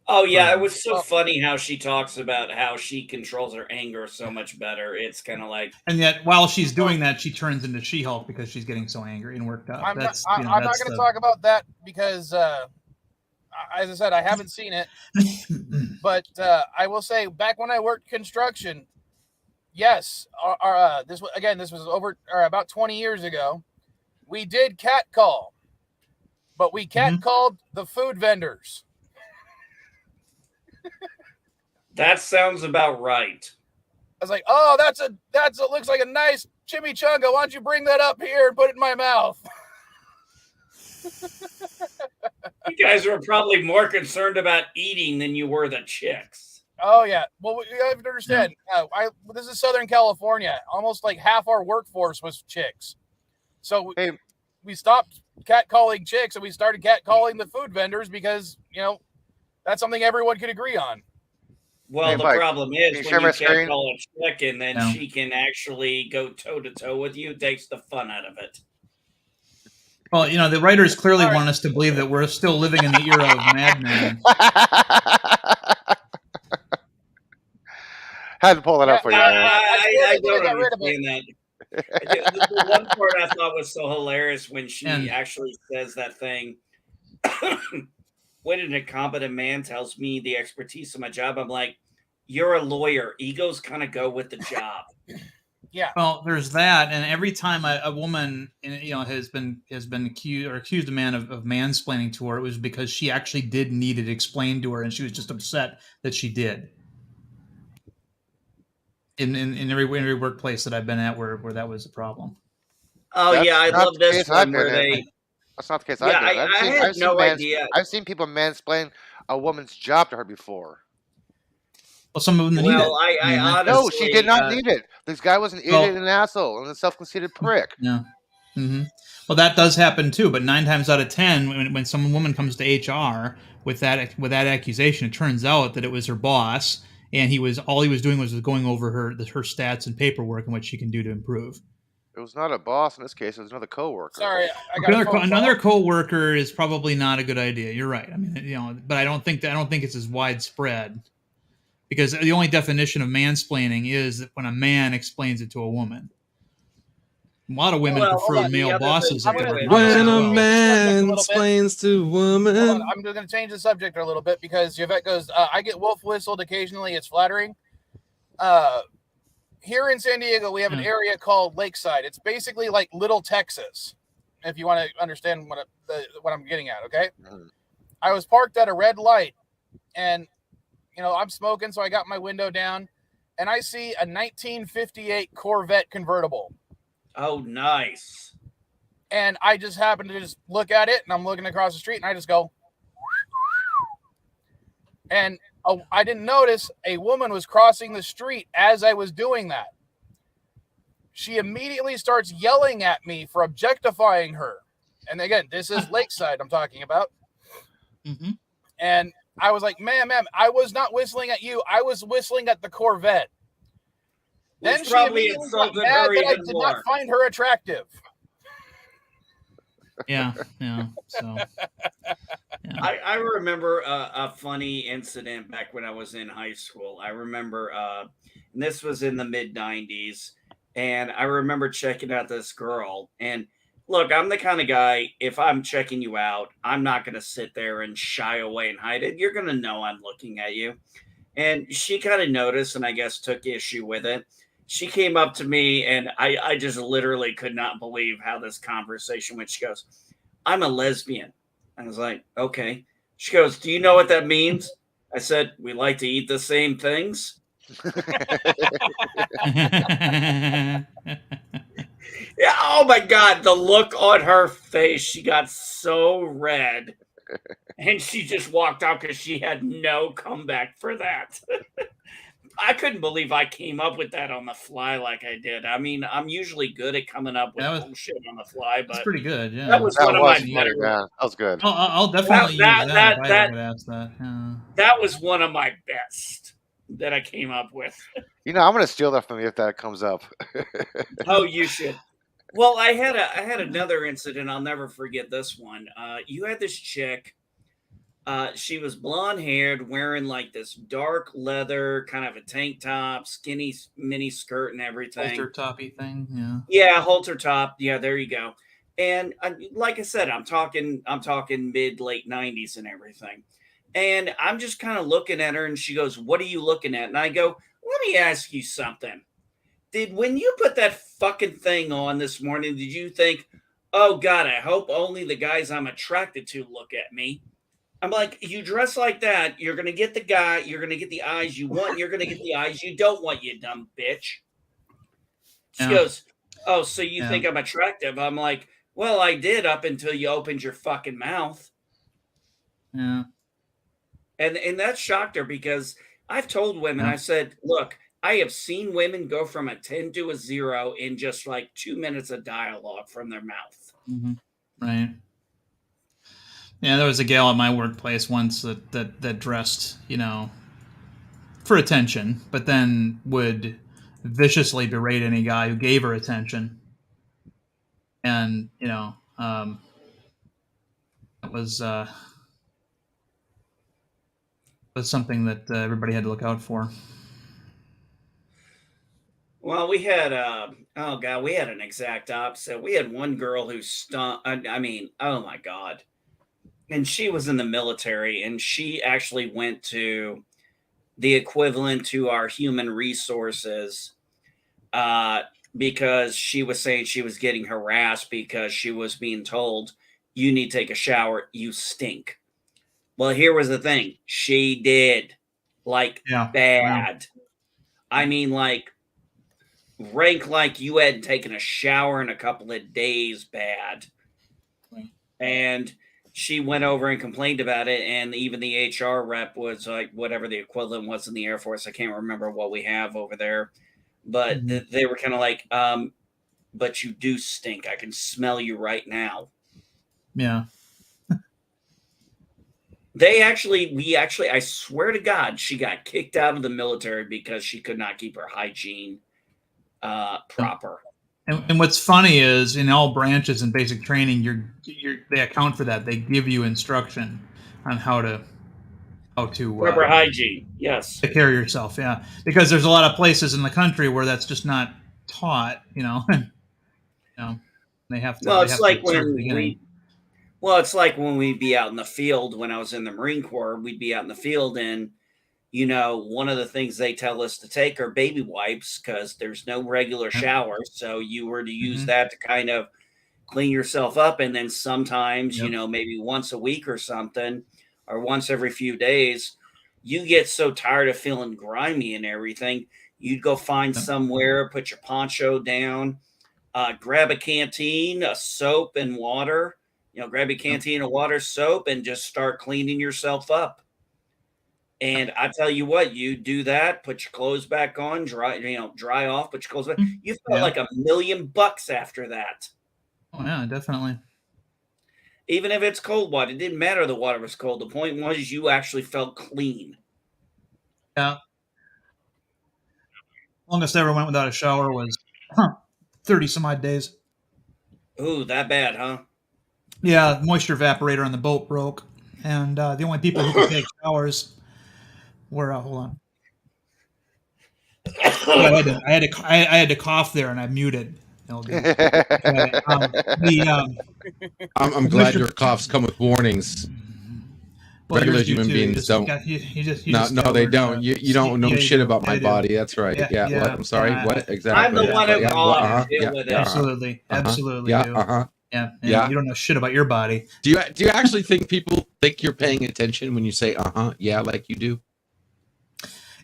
Oh, yeah, it was so funny how she talks about how she controls her anger so much better. It's kind of like... And yet, while she's doing that, she turns into She-Hulk because she's getting so angry and worked up. I'm not going to talk about that because, as I said, I haven't seen it. But I will say, back when I worked construction, yes, this was about 20 years ago, we did catcall, but we catcalled the food vendors. That sounds about right. I was like, "Oh, that's looks like a nice chimichanga. Why don't you bring that up here and put it in my mouth?" You guys were probably more concerned about eating than you were the chicks. Oh yeah. Well, you have to understand. This is Southern California. Almost like half our workforce was chicks. So we stopped catcalling chicks and we started catcalling the food vendors because that's something everyone could agree on. Well, the problem is when you catcall a chick and then she can actually go toe-to-toe with you, it takes the fun out of it. Well, the writers clearly want us to believe that we're still living in the era of Mad Men. Had to pull it up for you. I don't understand that. The one part I thought was so hilarious when she actually says that thing. When an incompetent man tells me the expertise of my job, I'm like, you're a lawyer. Egos kind of go with the job. Yeah. Well, there's that, and every time a woman, has been accused a man of mansplaining to her, it was because she actually did need it explained to her, and she was just upset that she did. In every workplace that I've been at, where that was a problem. Oh yeah, I love this one where they. That's not the case. Yeah, I had no idea. I've seen people mansplain a woman's job to her before. Well, some of them need it. I honestly, no, she did not need it. This guy was an idiot and an asshole and a self-conceited prick. Yeah. Mm-hmm. Well, that does happen too. But 9 times out of 10, when some woman comes to HR with that accusation, it turns out that it was her boss, and all he was doing was going over her stats and paperwork and what she can do to improve. It was not a boss in this case. It was another coworker. Sorry, I got a phone Another call. coworker is probably not a good idea. You're right. I mean, but I don't think it's as widespread, because the only definition of mansplaining is that when a man explains it to a woman. A lot of women prefer male bosses. When a man explains to a woman. I'm going to change the subject a little bit because Yvette goes, I get wolf whistled occasionally. It's flattering. Here in San Diego, we have an area called Lakeside. It's basically like Little Texas, if you want to understand what I'm getting at, okay? I was parked at a red light, and, I'm smoking, so I got my window down, and I see a 1958 Corvette convertible. Oh, nice. And I just happened to just look at it, and I'm looking across the street, and I just go. And I didn't notice a woman was crossing the street as I was doing that. She immediately starts yelling at me for objectifying her. And again, this is Lakeside I'm talking about. Mm-hmm. And I was like, ma'am, I was not whistling at you. I was whistling at the Corvette. Then she immediately got mad that I did not find her attractive. Yeah. So, yeah. I remember a funny incident back when I was in high school. I remember, and this was in the mid-90s, and I remember checking out this girl. And look, I'm the kind of guy, if I'm checking you out, I'm not going to sit there and shy away and hide it. You're going to know I'm looking at you. And she kind of noticed and I guess took issue with it. She came up to me, and I just literally could not believe how this conversation went. She goes, I'm a lesbian. I was like, okay. She goes, do you know what that means? I said, we like to eat the same things. Yeah, oh my God, the look on her face. She got so red. And she just walked out because she had no comeback for that. I couldn't believe I came up with that on the fly like I did. I mean, I'm usually good at coming up with bullshit on the fly, but that's pretty good. Yeah, that was one of my better. Yeah, that was good. I'll definitely use that. If I ever get asked that. Yeah. That was one of my best that I came up with. I'm gonna steal that from you if that comes up. Oh, you should. Well, I had another incident. I'll never forget this one. You had this chick. She was blonde haired, wearing like this dark leather, kind of a tank top, skinny mini skirt and everything. Halter toppy thing. Yeah. Yeah. Halter top. Yeah. There you go. And like I said, I'm talking mid late 90s and everything. And I'm just kind of looking at her, and she goes, what are you looking at? And I go, let me ask you something. When you put that fucking thing on this morning, did you think, oh God, I hope only the guys I'm attracted to look at me? I'm like, you dress like that, you're going to get the guy, you're going to get the eyes you want, you're going to get the eyes you don't want, you dumb bitch. She goes, oh, so you think I'm attractive? I'm like, well, I did up until you opened your fucking mouth. Yeah. And that shocked her because I've told women, I said, look, I have seen women go from a 10 to a 0 in just like 2 minutes of dialogue from their mouth. Mm-hmm. Right. Yeah, there was a gal at my workplace once that dressed, for attention, but then would viciously berate any guy who gave her attention. And, that was something that everybody had to look out for. Well, we had we had an exact opposite. We had one girl who I mean, oh my God. And she was in the military, and she actually went to the equivalent to our human resources because she was saying she was getting harassed because she was being told, you need to take a shower, you stink. Well, here was the thing. She did, bad. Wow. I mean, rank like you hadn't taken a shower in a couple of days bad. And she went over and complained about it, and even the HR rep was like, whatever the equivalent was in the Air Force. I can't remember what we have over there, but they were kind of like, but you do stink. I can smell you right now. Yeah. I swear to God, she got kicked out of the military because she could not keep her hygiene proper. And what's funny is in all branches in basic training, they account for that. They give you instruction on how to Proper hygiene. Yes. take care of yourself. Yeah, because there's a lot of places in the country where that's just not taught. You know, they have to. Well, they it's have like to start at the when beginning. it's like when we'd be out in the field when I was in the Marine Corps, we'd be out in the field and one of the things they tell us to take are baby wipes because there's no regular showers. So you were to use that to kind of clean yourself up. And then sometimes, maybe once a week or something, or once every few days, you get so tired of feeling grimy and everything. You'd go find somewhere, put your poncho down, grab a canteen, a soap and water, grab a canteen of water, soap, and just start cleaning yourself up. And I tell you what, you do that, put your clothes back on, dry off, put your clothes back. You felt like $1 million after that. Oh yeah, definitely. Even if it's cold water, it didn't matter the water was cold. The point was you actually felt clean. Yeah. Longest I ever went without a shower was 30 some odd days. Ooh, that bad, huh? Yeah, moisture evaporator on the boat broke, and the only people who could take showers were hold on. Yeah, I had to cough there, and I muted. I'm glad your coughs come with warnings. Well, Regular yours do human too. beings don't. No, they don't. You don't know shit about my I do. body. That's right. Yeah. What? I'm sorry. What? Exactly. I'm the one who coughed. Absolutely. Absolutely. Yeah. Yeah. You don't know shit about your body. Do you actually think people think you're paying attention when you say yeah, like you do?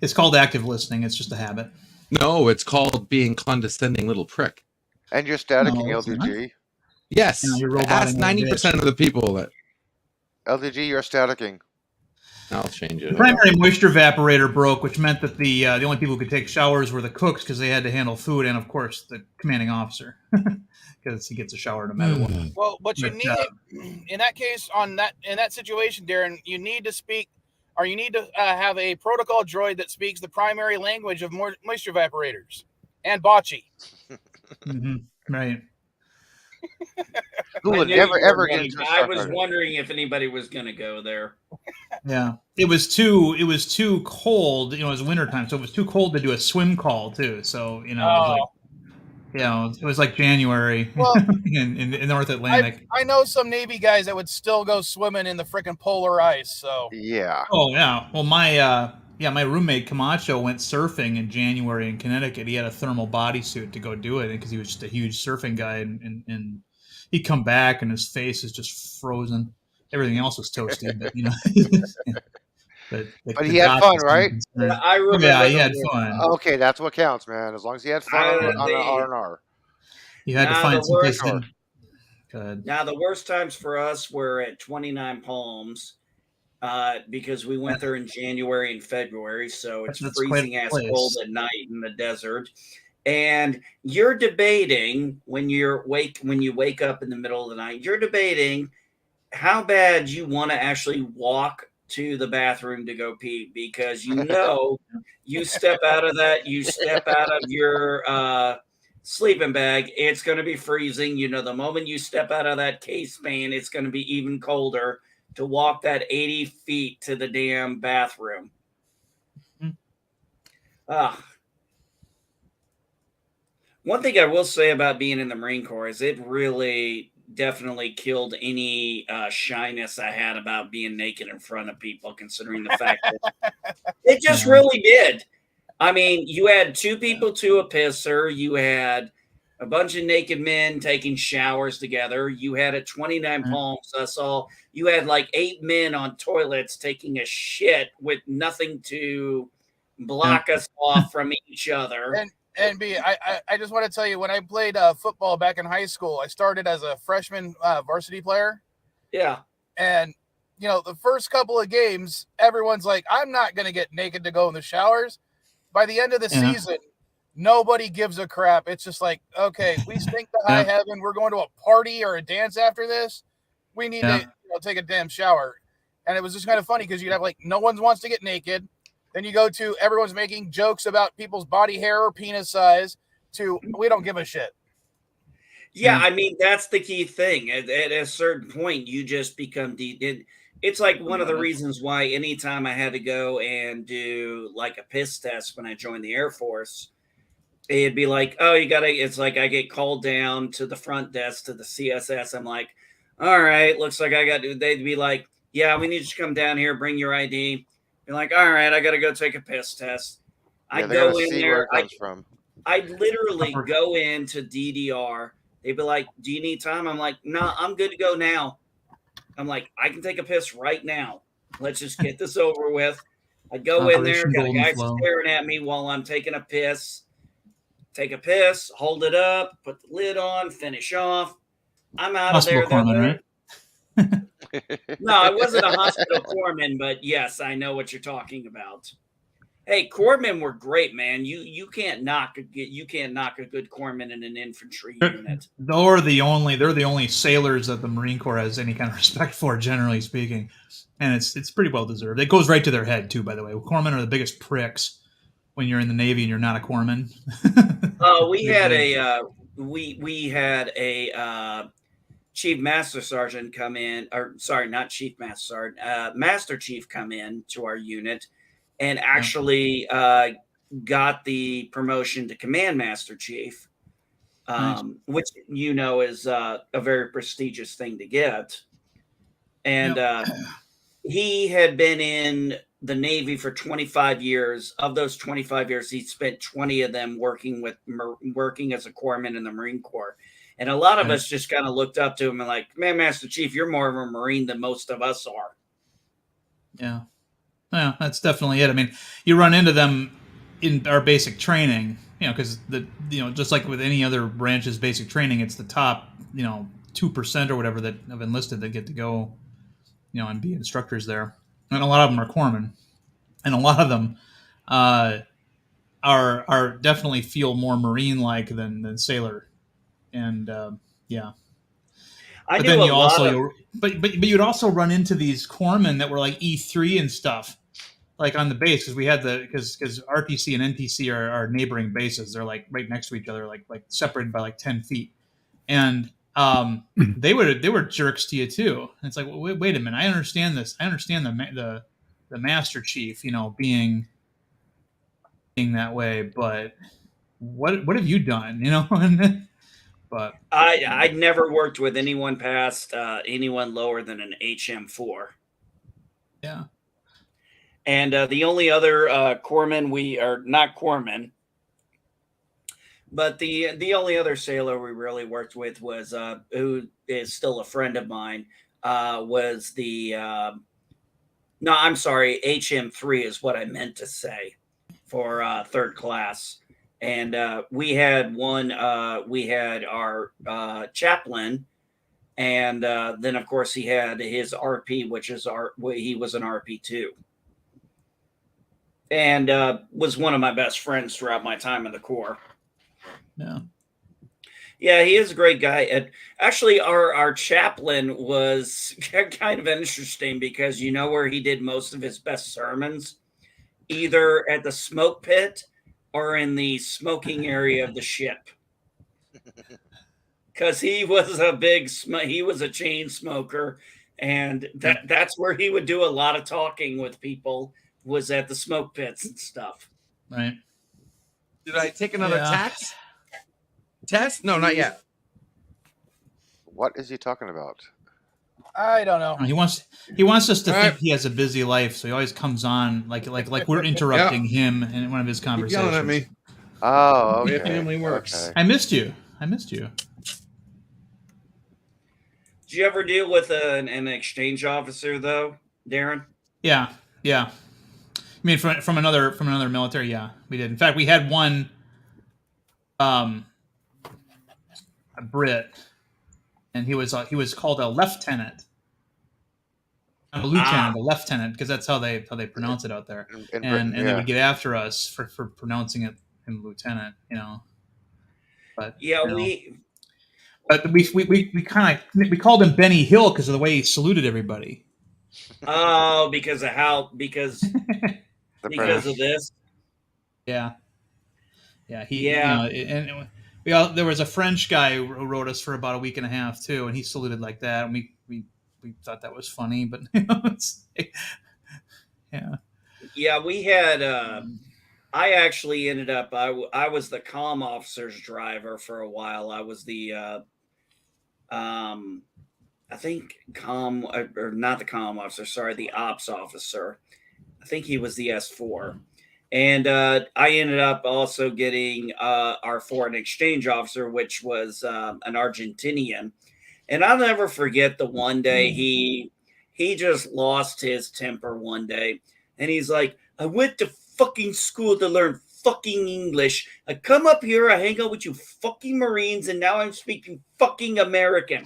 It's called active listening. It's just a habit. No, it's called being condescending little prick. And you're staticking, LDG. Yes. Ask 90% of the people that. LDG, you're staticking. I'll change it. The primary moisture evaporator broke, which meant that the only people who could take showers were the cooks because they had to handle food, and of course the commanding officer because he gets a shower no matter what. Well, but you need in that case in that situation, Darren, you need to speak, or you need to have a protocol droid that speaks the primary language of moisture evaporators and bocce. Right. Who would never ever get into I was wondering if anybody was going to go there. Yeah, it was too cold. It was wintertime, so it was too cold to do a swim call too. So it was like January in the North Atlantic. I know some Navy guys that would still go swimming in the frickin' polar ice. So yeah. Oh yeah. Well, my roommate Camacho went surfing in January in Connecticut. He had a thermal bodysuit to go do it because he was just a huge surfing guy, and he'd come back and his face is just frozen. Everything else was toasty, but but he had fun, right? I remember. Yeah, he had fun. Okay, that's what counts, man. As long as he had fun on R&R. You had to find some place. Now the worst times for us were at 29 Palms. Because we went there in January and February, so it's freezing ass cold at night in the desert. And you're debating when you wake up in the middle of the night, you're debating how bad you want to actually walk to the bathroom to go pee, because you step out of your sleeping bag, it's going to be freezing. The moment you step out of that case pan, it's going to be even colder to walk that 80 feet to the damn bathroom. One thing I will say about being in the Marine Corps is it really definitely killed any shyness I had about being naked in front of people, considering the fact that it just really did. I mean, you had two people to a pisser. You had a bunch of naked men taking showers together. You had at 29 Palms, you had like 8 men on toilets taking a shit with nothing to block us off from each other. And B, I just want to tell you, when I played football back in high school, I started as a freshman varsity player. Yeah. And, the first couple of games, everyone's like, I'm not going to get naked to go in the showers. By the end of the season, nobody gives a crap. It's just like, okay, we stink to high heaven. We're going to a party or a dance after this. We need to take a damn shower. And it was just kind of funny because you'd have no one wants to get naked. Then you go to everyone's making jokes about people's body hair or penis size to we don't give a shit. Yeah, I mean that's the key thing. At a certain point, you just become it's like one of the reasons why anytime I had to go and do like a piss test when I joined the Air Force, it'd be like, oh, you gotta. It's like I get called down to the front desk to the CSS. I'm like, all right, looks like I got to. They'd be like, yeah, we need you to come down here, bring your ID. Be like, all right, I got to go take a piss test. Yeah, I they're gonna go in see where there. it comes from. I literally go into DDR. They'd be like, do you need time? I'm like, nah, I'm good to go now. I'm like, I can take a piss right now. Let's just get this over with. I go in there, Operation got a Golden guy Flow. staring at me while I'm taking a piss. Take a piss, hold it up, put the lid on, finish off. I'm out Hospital of there. corpsman, right? No, I wasn't a hospital corpsman, but yes, I know what you're talking about. Hey, corpsmen were great, man. You can't knock a good corpsman in an infantry unit. They're the only sailors that the Marine Corps has any kind of respect for, generally speaking, and it's pretty well deserved. It goes right to their head too, by the way. Corpsmen are the biggest pricks when you're in the Navy and you're not a corpsman. We had a Chief Master Sergeant come in, or sorry, not Chief Master Sergeant, Master Chief come in to our unit, and actually got the promotion to Command Master Chief, Nice. which is a very prestigious thing to get. And he had been in the Navy for 25 years. Of those 25 years, he spent 20 of them working as a corpsman in the Marine Corps. And a lot of us just kind of looked up to him and like, man, Master Chief, you're more of a Marine than most of us are. Yeah. Yeah, that's definitely it. I mean, you run into them in our basic training, because just like with any other branch's basic training, it's the top, 2% or whatever that have enlisted that get to go, and be instructors there. And a lot of them are corpsmen, and a lot of them are definitely feel more Marine-like than sailor. And yeah. But you'd also run into these corpsmen that were like E3 and stuff, like on the base, because we had because RTC and NTC are neighboring bases. They're like right next to each other, like separated by like 10 feet, and they were jerks to you too. And it's like, wait a minute, I understand this. I understand the Master Chief, being that way, but what have you done, But I never worked with anyone past anyone lower than an HM4. Yeah. And the only other corpsman we are not corpsmen, but the only other sailor we really worked with was who is still a friend of mine was the no, I'm sorry, HM3 is what I meant to say for third class. And we had our chaplain, and then of course he had his RP, he was an RP2, and was one of my best friends throughout my time in the Corps. Yeah, he is a great guy. And actually, our chaplain was kind of interesting because where he did most of his best sermons, either at the smoke pit or in the smoking area of the ship, because he was a chain smoker, and that's where he would do a lot of talking with people, was at the smoke pits and stuff. Right. Did I take another test? No, not yet. What is he talking about? I don't know. He wants us to think he has a busy life, so he always comes on like we're interrupting him in one of his conversations. Keep yelling at me. Oh, okay. Family works. Okay. I missed you. Did you ever deal with an exchange officer though, Darren? Yeah. I mean, from another military, yeah, we did. In fact, we had one, a Brit, and he was called a lieutenant. Not a lieutenant, a lieutenant, because that's how they pronounce it out there. And they would get after us for pronouncing it in lieutenant, But yeah, we called him Benny Hill because of the way he saluted everybody. Oh, because of this. Yeah. Yeah, there was a French guy who wrote us for about a week and a half too, and he saluted like that, and we thought that was funny, but it's, yeah. Yeah, we had. I actually ended up. I was the comm officer's driver for a while. I was the. I think comm or not the comm officer. Sorry, the ops officer. I think he was the S4. And I ended up also getting our foreign exchange officer, which was an Argentinian. And I'll never forget the one day he just lost his temper one day, and he's like, "I went to fucking school to learn fucking English. I come up here, I hang out with you fucking Marines, and now I'm speaking fucking American."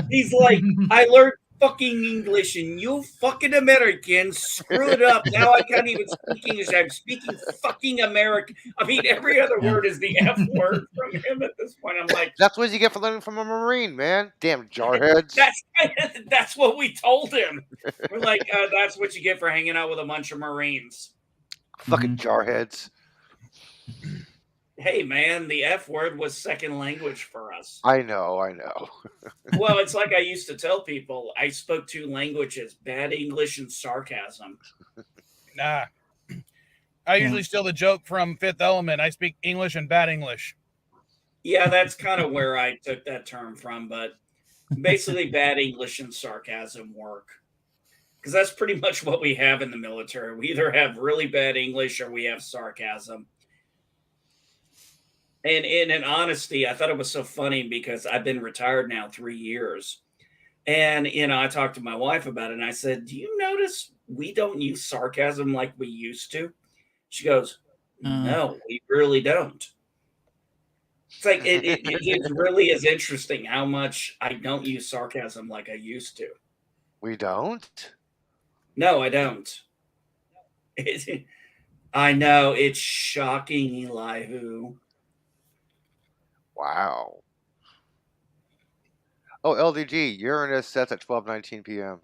He's like, "I learned fucking English and you fucking Americans screwed up. Now I can't even speak English. I'm speaking fucking American." I mean, every other word is the F word from him at this point. I'm like, That's what you get for learning from a Marine, man. Damn jarheads. that's what we told him. We're like, that's what you get for hanging out with a bunch of Marines. Fucking jarheads. Hey, man, the F word was second language for us. I know. Well, it's like I used to tell people, I spoke two languages, bad English and sarcasm. Nah. I usually steal the joke from Fifth Element. I speak English and bad English. Yeah, that's kind of where I took that term from, but basically bad English and sarcasm work. Because that's pretty much what we have in the military. We either have really bad English or we have sarcasm. And in honesty, I thought it was so funny because I've been retired now 3 years. And, I talked to my wife about it and I said, "Do you notice we don't use sarcasm like we used to?" She goes, "No, we really don't." It's like, it really is interesting how much I don't use sarcasm like I used to. We don't? No, I don't. I know, it's shocking, Eli Who. Wow. Oh, LDG, Uranus sets at 12:19 p.m.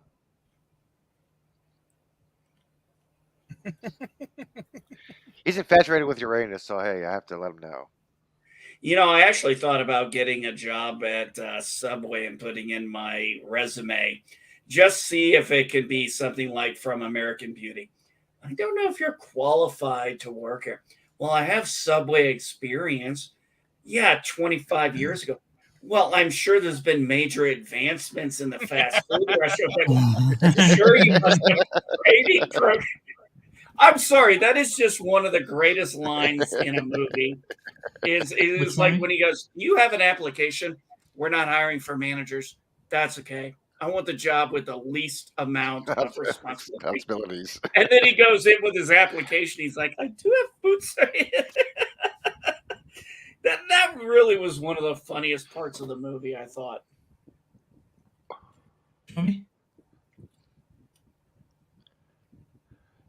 He's infatuated with Uranus, so hey, I have to let him know. I actually thought about getting a job at Subway and putting in my resume, just see if it could be something like from American Beauty. "I don't know if you're qualified to work here." "Well, I have Subway experience." "Yeah, 25 years ago." "Well, I'm sure there's been major advancements in the fast food restaurant, but sure you must have training program." I'm sorry, that is just one of the greatest lines in a movie. Is like when he goes, "You have an application. We're not hiring for managers. That's okay. I want the job with the least amount of responsibilities." And then he goes in with his application. He's like, "I do have food service." That really was one of the funniest parts of the movie, I thought.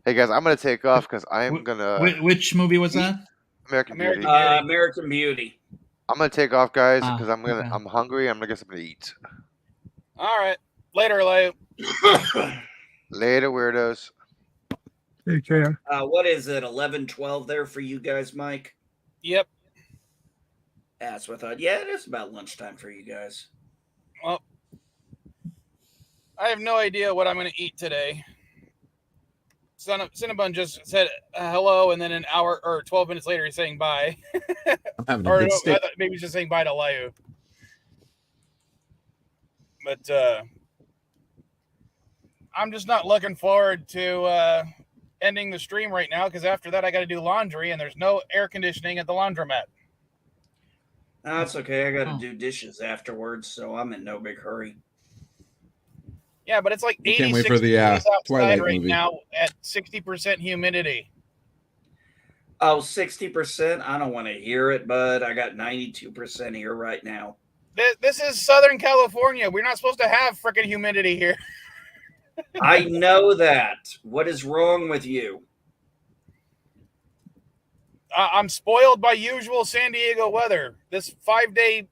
Hey guys, I'm gonna take off because I'm gonna. Which movie was that? American Beauty. American Beauty. I'm gonna take off, guys, because I'm hungry. I'm gonna get something to eat. All right. Later, Leo. Later, weirdos. Take care. What is it, 11:12 there for you guys, Mike? Yep. That's what I thought. Yeah, it is about lunchtime for you guys. Well, I have no idea what I'm going to eat today. Cinnabon just said hello, and then an hour or 12 minutes later, he's saying bye. I'm having a or good no, steak. maybe he's just saying bye to Liu. But I'm just not looking forward to ending the stream right now because after that, I got to do laundry, and there's no air conditioning at the laundromat. That's okay. I got to do dishes afterwards, so I'm in no big hurry. Yeah, but it's like 86 Can't wait for the degrees outside Twilight right movie. now at 60% humidity. Oh, 60%? I don't want to hear it, bud. I got 92% here right now. This is Southern California. We're not supposed to have freaking humidity here. I know that. What is wrong with you? I'm spoiled by usual San Diego weather. This 5-day,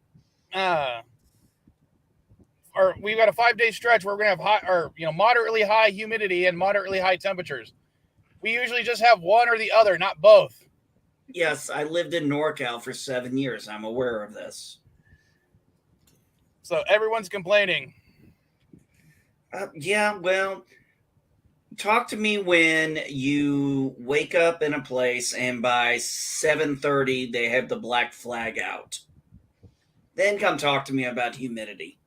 or we've got a 5-day stretch where we're gonna have high, or moderately high humidity and moderately high temperatures. We usually just have one or the other, not both. Yes, I lived in NorCal for 7 years. I'm aware of this. So everyone's complaining. Yeah, well, talk to me when you wake up in a place and by 7:30 they have the black flag out. Then come talk to me about humidity.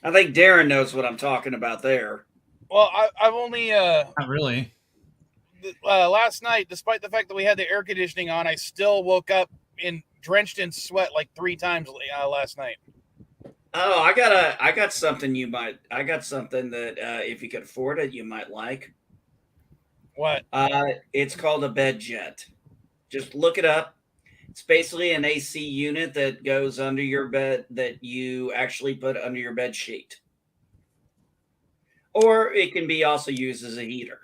I think Darren knows what I'm talking about there. Well, I've only Not really. last night, despite the fact that we had the air conditioning on, I still woke up drenched in sweat like 3 times last night. Oh, I got something I got something that if you could afford it, you might like. What? It's called a bed jet. Just look it up. It's basically an AC unit that goes under your bed that you actually put under your bed sheet. Or it can be also used as a heater.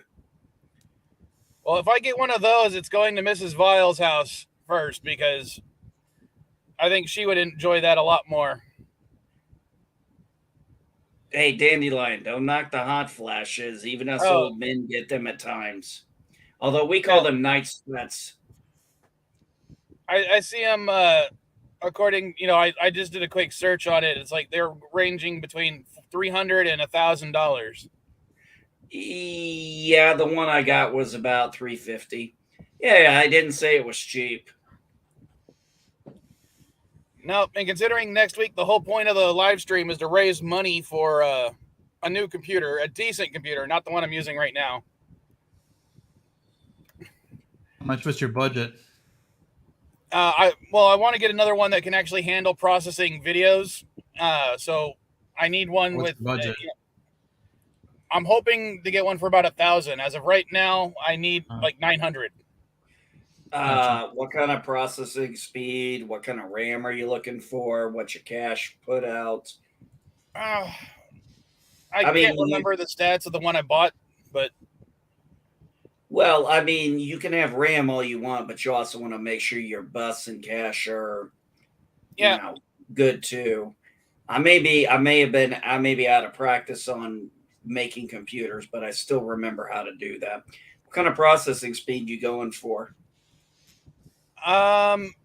Well, if I get one of those, it's going to Mrs. Vile's house first because I think she would enjoy that a lot more. Hey, Dandelion, don't knock the hot flashes. Even us old men get them at times. Although we call them night sweats. I see them according, I just did a quick search on it. It's like they're ranging between $300 and $1,000. Yeah, the one I got was about $350. Yeah, I didn't say it was cheap. No, and considering next week the whole point of the live stream is to raise money for a new computer, a decent computer, not the one I'm using right now. How much was your budget? I want to get another one that can actually handle processing videos. So I need one What's with the budget. I'm hoping to get one for about 1,000. As of right now, I need like 900. What kind of processing speed? What kind of RAM are you looking for? What's your cache put out? I can't remember the stats of the one I bought, but well, I mean, you can have RAM all you want, but you also want to make sure your bus and cache are, good too. I may be out of practice on making computers, but I still remember how to do that. What kind of processing speed you going for? LDG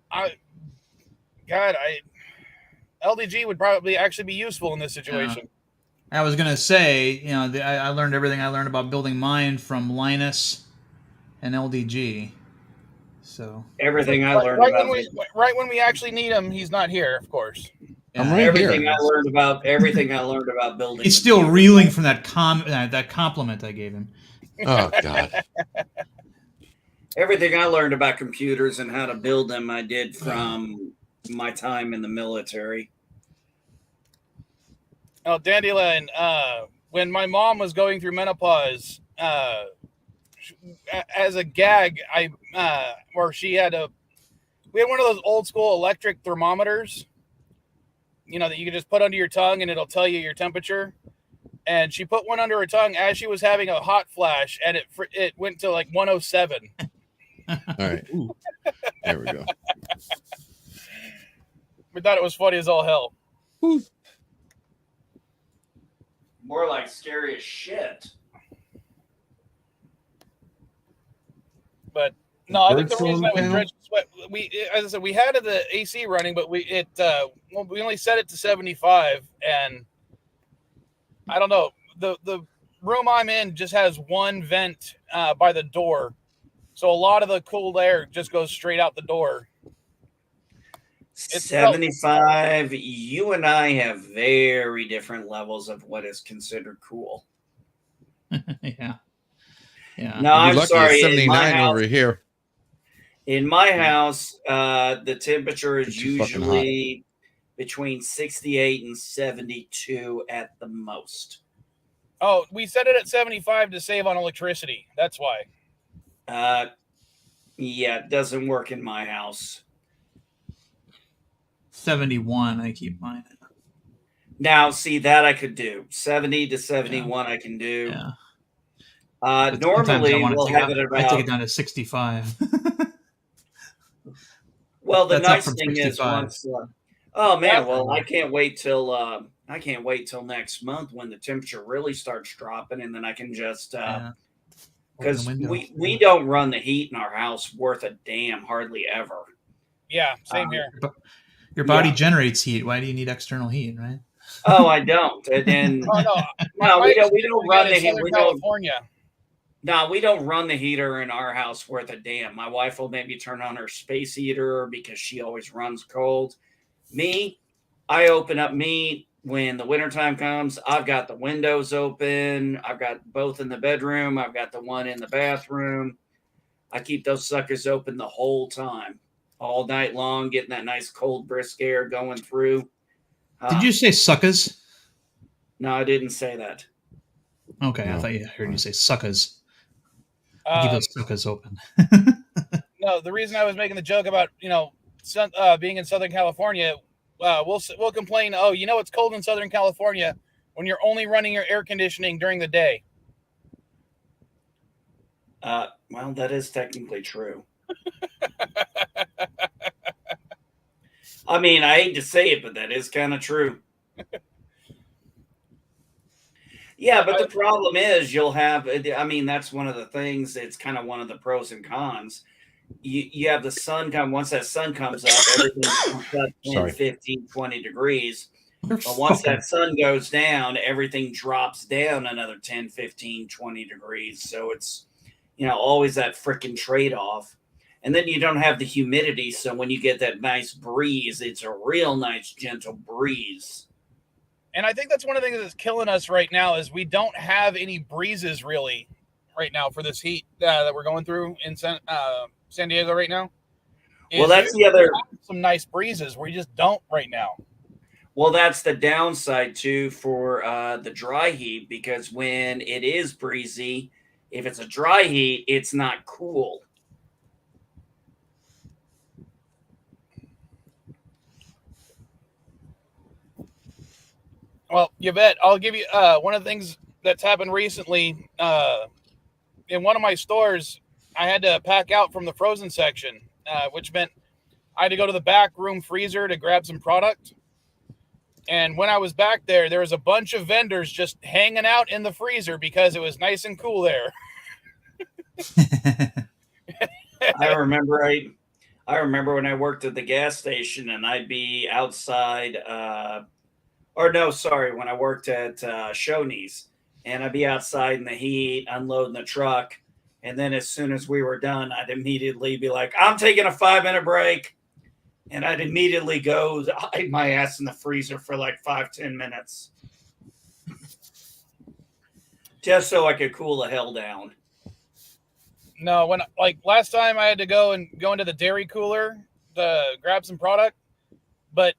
would probably actually be useful in this situation. I was gonna say, I learned everything I learned about building mine from Linus and LDG. So everything I learned right when we actually need him, he's not here, of course. I'm right everything here. everything I learned about building. He's still reeling from that compliment I gave him. Oh God. Everything I learned about computers and how to build them, I did from my time in the military. Oh, Dandelion, when my mom was going through menopause, as a gag, we had one of those old school electric thermometers, that you can just put under your tongue and it'll tell you your temperature. And she put one under her tongue as she was having a hot flash, and it went to like 107. All right. Ooh. There we go. We thought it was funny as all hell. Ooh. More like scary as shit. But no, I think the reason I was drenched in sweat, as I said, we had the AC running, but we only set it to 75, and I don't know, the room I'm in just has one vent by the door, so a lot of the cold air just goes straight out the door. 75. You and I have very different levels of what is considered cool. Yeah. No, I'm sorry. 79 over here. In my house, the temperature is usually between 68 and 72 at the most. Oh, we set it at 75 to save on electricity. That's why. Yeah, it doesn't work in my house. 71, I keep mine at. Now, see, that I could do. 70 to 71 I can do. Yeah. Normally, we'll have it about... I take it down to 65. Well, the That's nice thing is once... oh, man, well, I can't wait till next month when the temperature really starts dropping, and then I can just because window. we don't run the heat in our house worth a damn hardly ever. Yeah, same here. Your body Yeah. generates heat. Why do you need external heat, right? Oh, I don't. And then Oh no, no, my we don't experience run again the in heat. Southern We don't. California. No, we don't run the heater in our house worth a damn. My wife will maybe turn on her space heater because she always runs cold. Me, I open up meat when the wintertime comes. I've got the windows open. I've got both in the bedroom. I've got the one in the bathroom. I keep those suckers open the whole time, all night long, getting that nice cold, brisk air going through. Did you say suckers? No, I didn't say that. Okay, No. I thought you heard you say suckers. Keep those suckers open. No, the reason I was making the joke about being in Southern California, we'll complain. Oh, it's cold in Southern California when you're only running your air conditioning during the day. Well, that is technically true. I mean, I hate to say it, but that is kind of true. Yeah, but the problem is you'll have, I mean, that's one of the things, it's kind of one of the pros and cons. You have the sun come, once that sun comes up, everything comes up 10, 15, 20 degrees. But once that sun goes down, everything drops down another 10, 15, 20 degrees. So it's, always that freaking trade-off. And then you don't have the humidity. So when you get that nice breeze, it's a real nice, gentle breeze. And I think that's one of the things that's killing us right now is we don't have any breezes really right now for this heat that we're going through in San Diego right now. Well, that's the other. Some nice breezes. We just don't right now. Well, that's the downside too for the dry heat, because when it is breezy, if it's a dry heat, it's not cool. Well, you bet. I'll give you one of the things that's happened recently. In one of my stores, I had to pack out from the frozen section, which meant I had to go to the back room freezer to grab some product. And when I was back there, there was a bunch of vendors just hanging out in the freezer because it was nice and cool there. I remember when I worked at the gas station and I'd be outside, when I worked at Shoney's, and I'd be outside in the heat, unloading the truck. And then as soon as we were done, I'd immediately be like, I'm taking a 5-minute break. And I'd immediately go hide my ass in the freezer for like 5-10 minutes. Just so I could cool the hell down. No, when last time I had to go into the dairy cooler to grab some product, but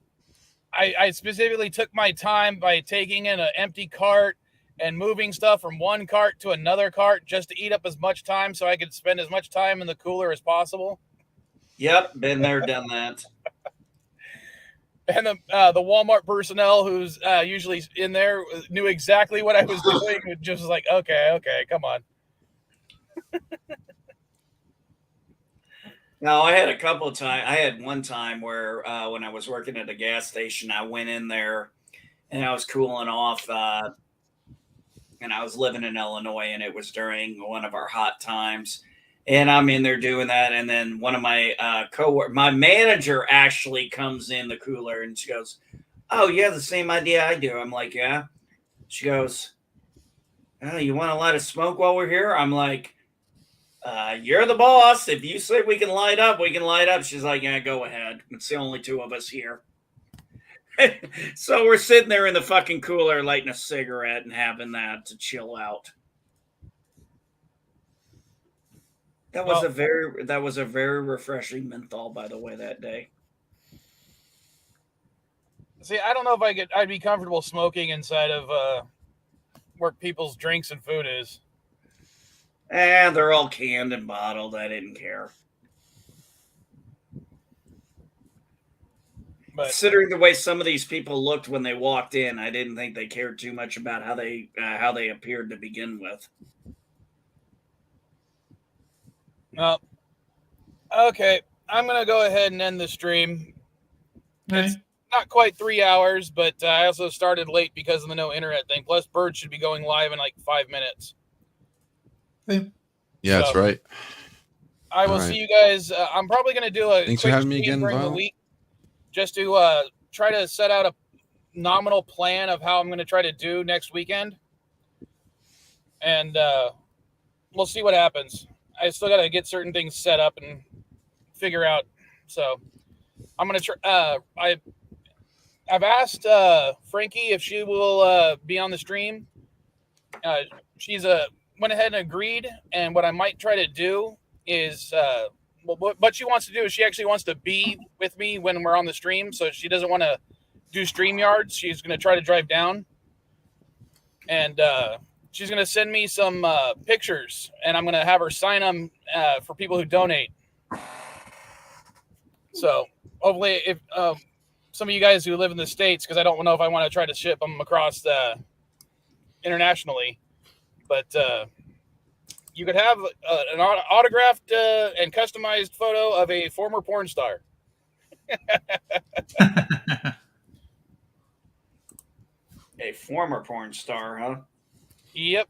I specifically took my time by taking in an empty cart and moving stuff from one cart to another cart just to eat up as much time so I could spend as much time in the cooler as possible. Yep, been there, done that. And the Walmart personnel who's usually in there knew exactly what I was doing. It just was like, okay, come on. No, I had a couple of times. I had one time where when I was working at a gas station, I went in there and I was cooling off. And I was living in Illinois, and it was during one of our hot times. And I'm in there doing that. And then one of my my manager actually comes in the cooler and she goes, "Oh, you have the same idea I do." I'm like, "Yeah." She goes, "Oh, you want to light a smoke while we're here?" I'm like, "You're the boss. If you say we can light up, we can light up." She's like, "Yeah, go ahead. It's the only two of us here." So we're sitting there in the fucking cooler lighting a cigarette and having that to chill out. That was a very refreshing menthol, by the way, that day. See, I don't know if I'd be comfortable smoking inside of where people's drinks and food is. They're all canned and bottled. I didn't care. But considering the way some of these people looked when they walked in, I didn't think they cared too much about how they appeared to begin with. Okay, I'm gonna go ahead and end the stream. Okay. It's not quite 3 hours, but I also started late because of the no internet thing. Plus, Bird should be going live in like 5 minutes. Okay. Yeah, that's right. I will see you guys. I'm probably going to do a Thanks for quick having me stream again, during the Vile. week just to try to set out a nominal plan of how I'm going to try to do next weekend. And we'll see what happens. I still got to get certain things set up and figure out. So I'm going to try. I've asked Frankie if she will be on the stream. She's went ahead and agreed. And what I might try to do is what she wants to do is she actually wants to be with me when we're on the stream. So she doesn't want to do StreamYards. She's going to try to drive down. And she's going to send me some pictures. And I'm going to have her sign them for people who donate. So hopefully if some of you guys who live in the States, because I don't know if I want to try to ship them across internationally, but you could have an autographed and customized photo of a former porn star. A former porn star, huh? Yep.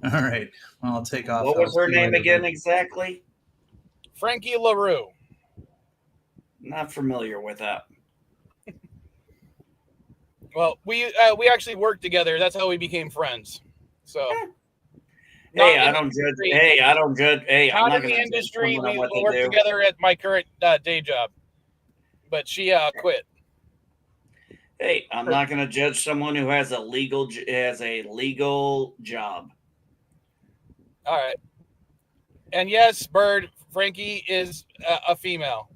All right. Well, I'll take off. What was her name again exactly? Frankie LaRue. Not familiar with that. Well, we actually worked together. That's how we became friends. So, hey, I don't judge. Hey, I don't judge. Hey, I'm not in the industry. We work worked together at my current day job, but she quit. Hey, I'm not going to judge someone who has a legal job. All right. And yes, Bird, Frankie is a female.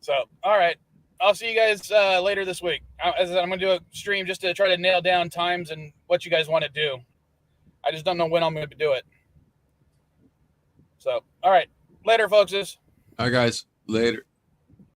So, all right. I'll see you guys later this week. As I'm going to do a stream just to try to nail down times and what you guys want to do. I just don't know when I'm going to do it. So, all right. Later, folks. All right, guys. Later.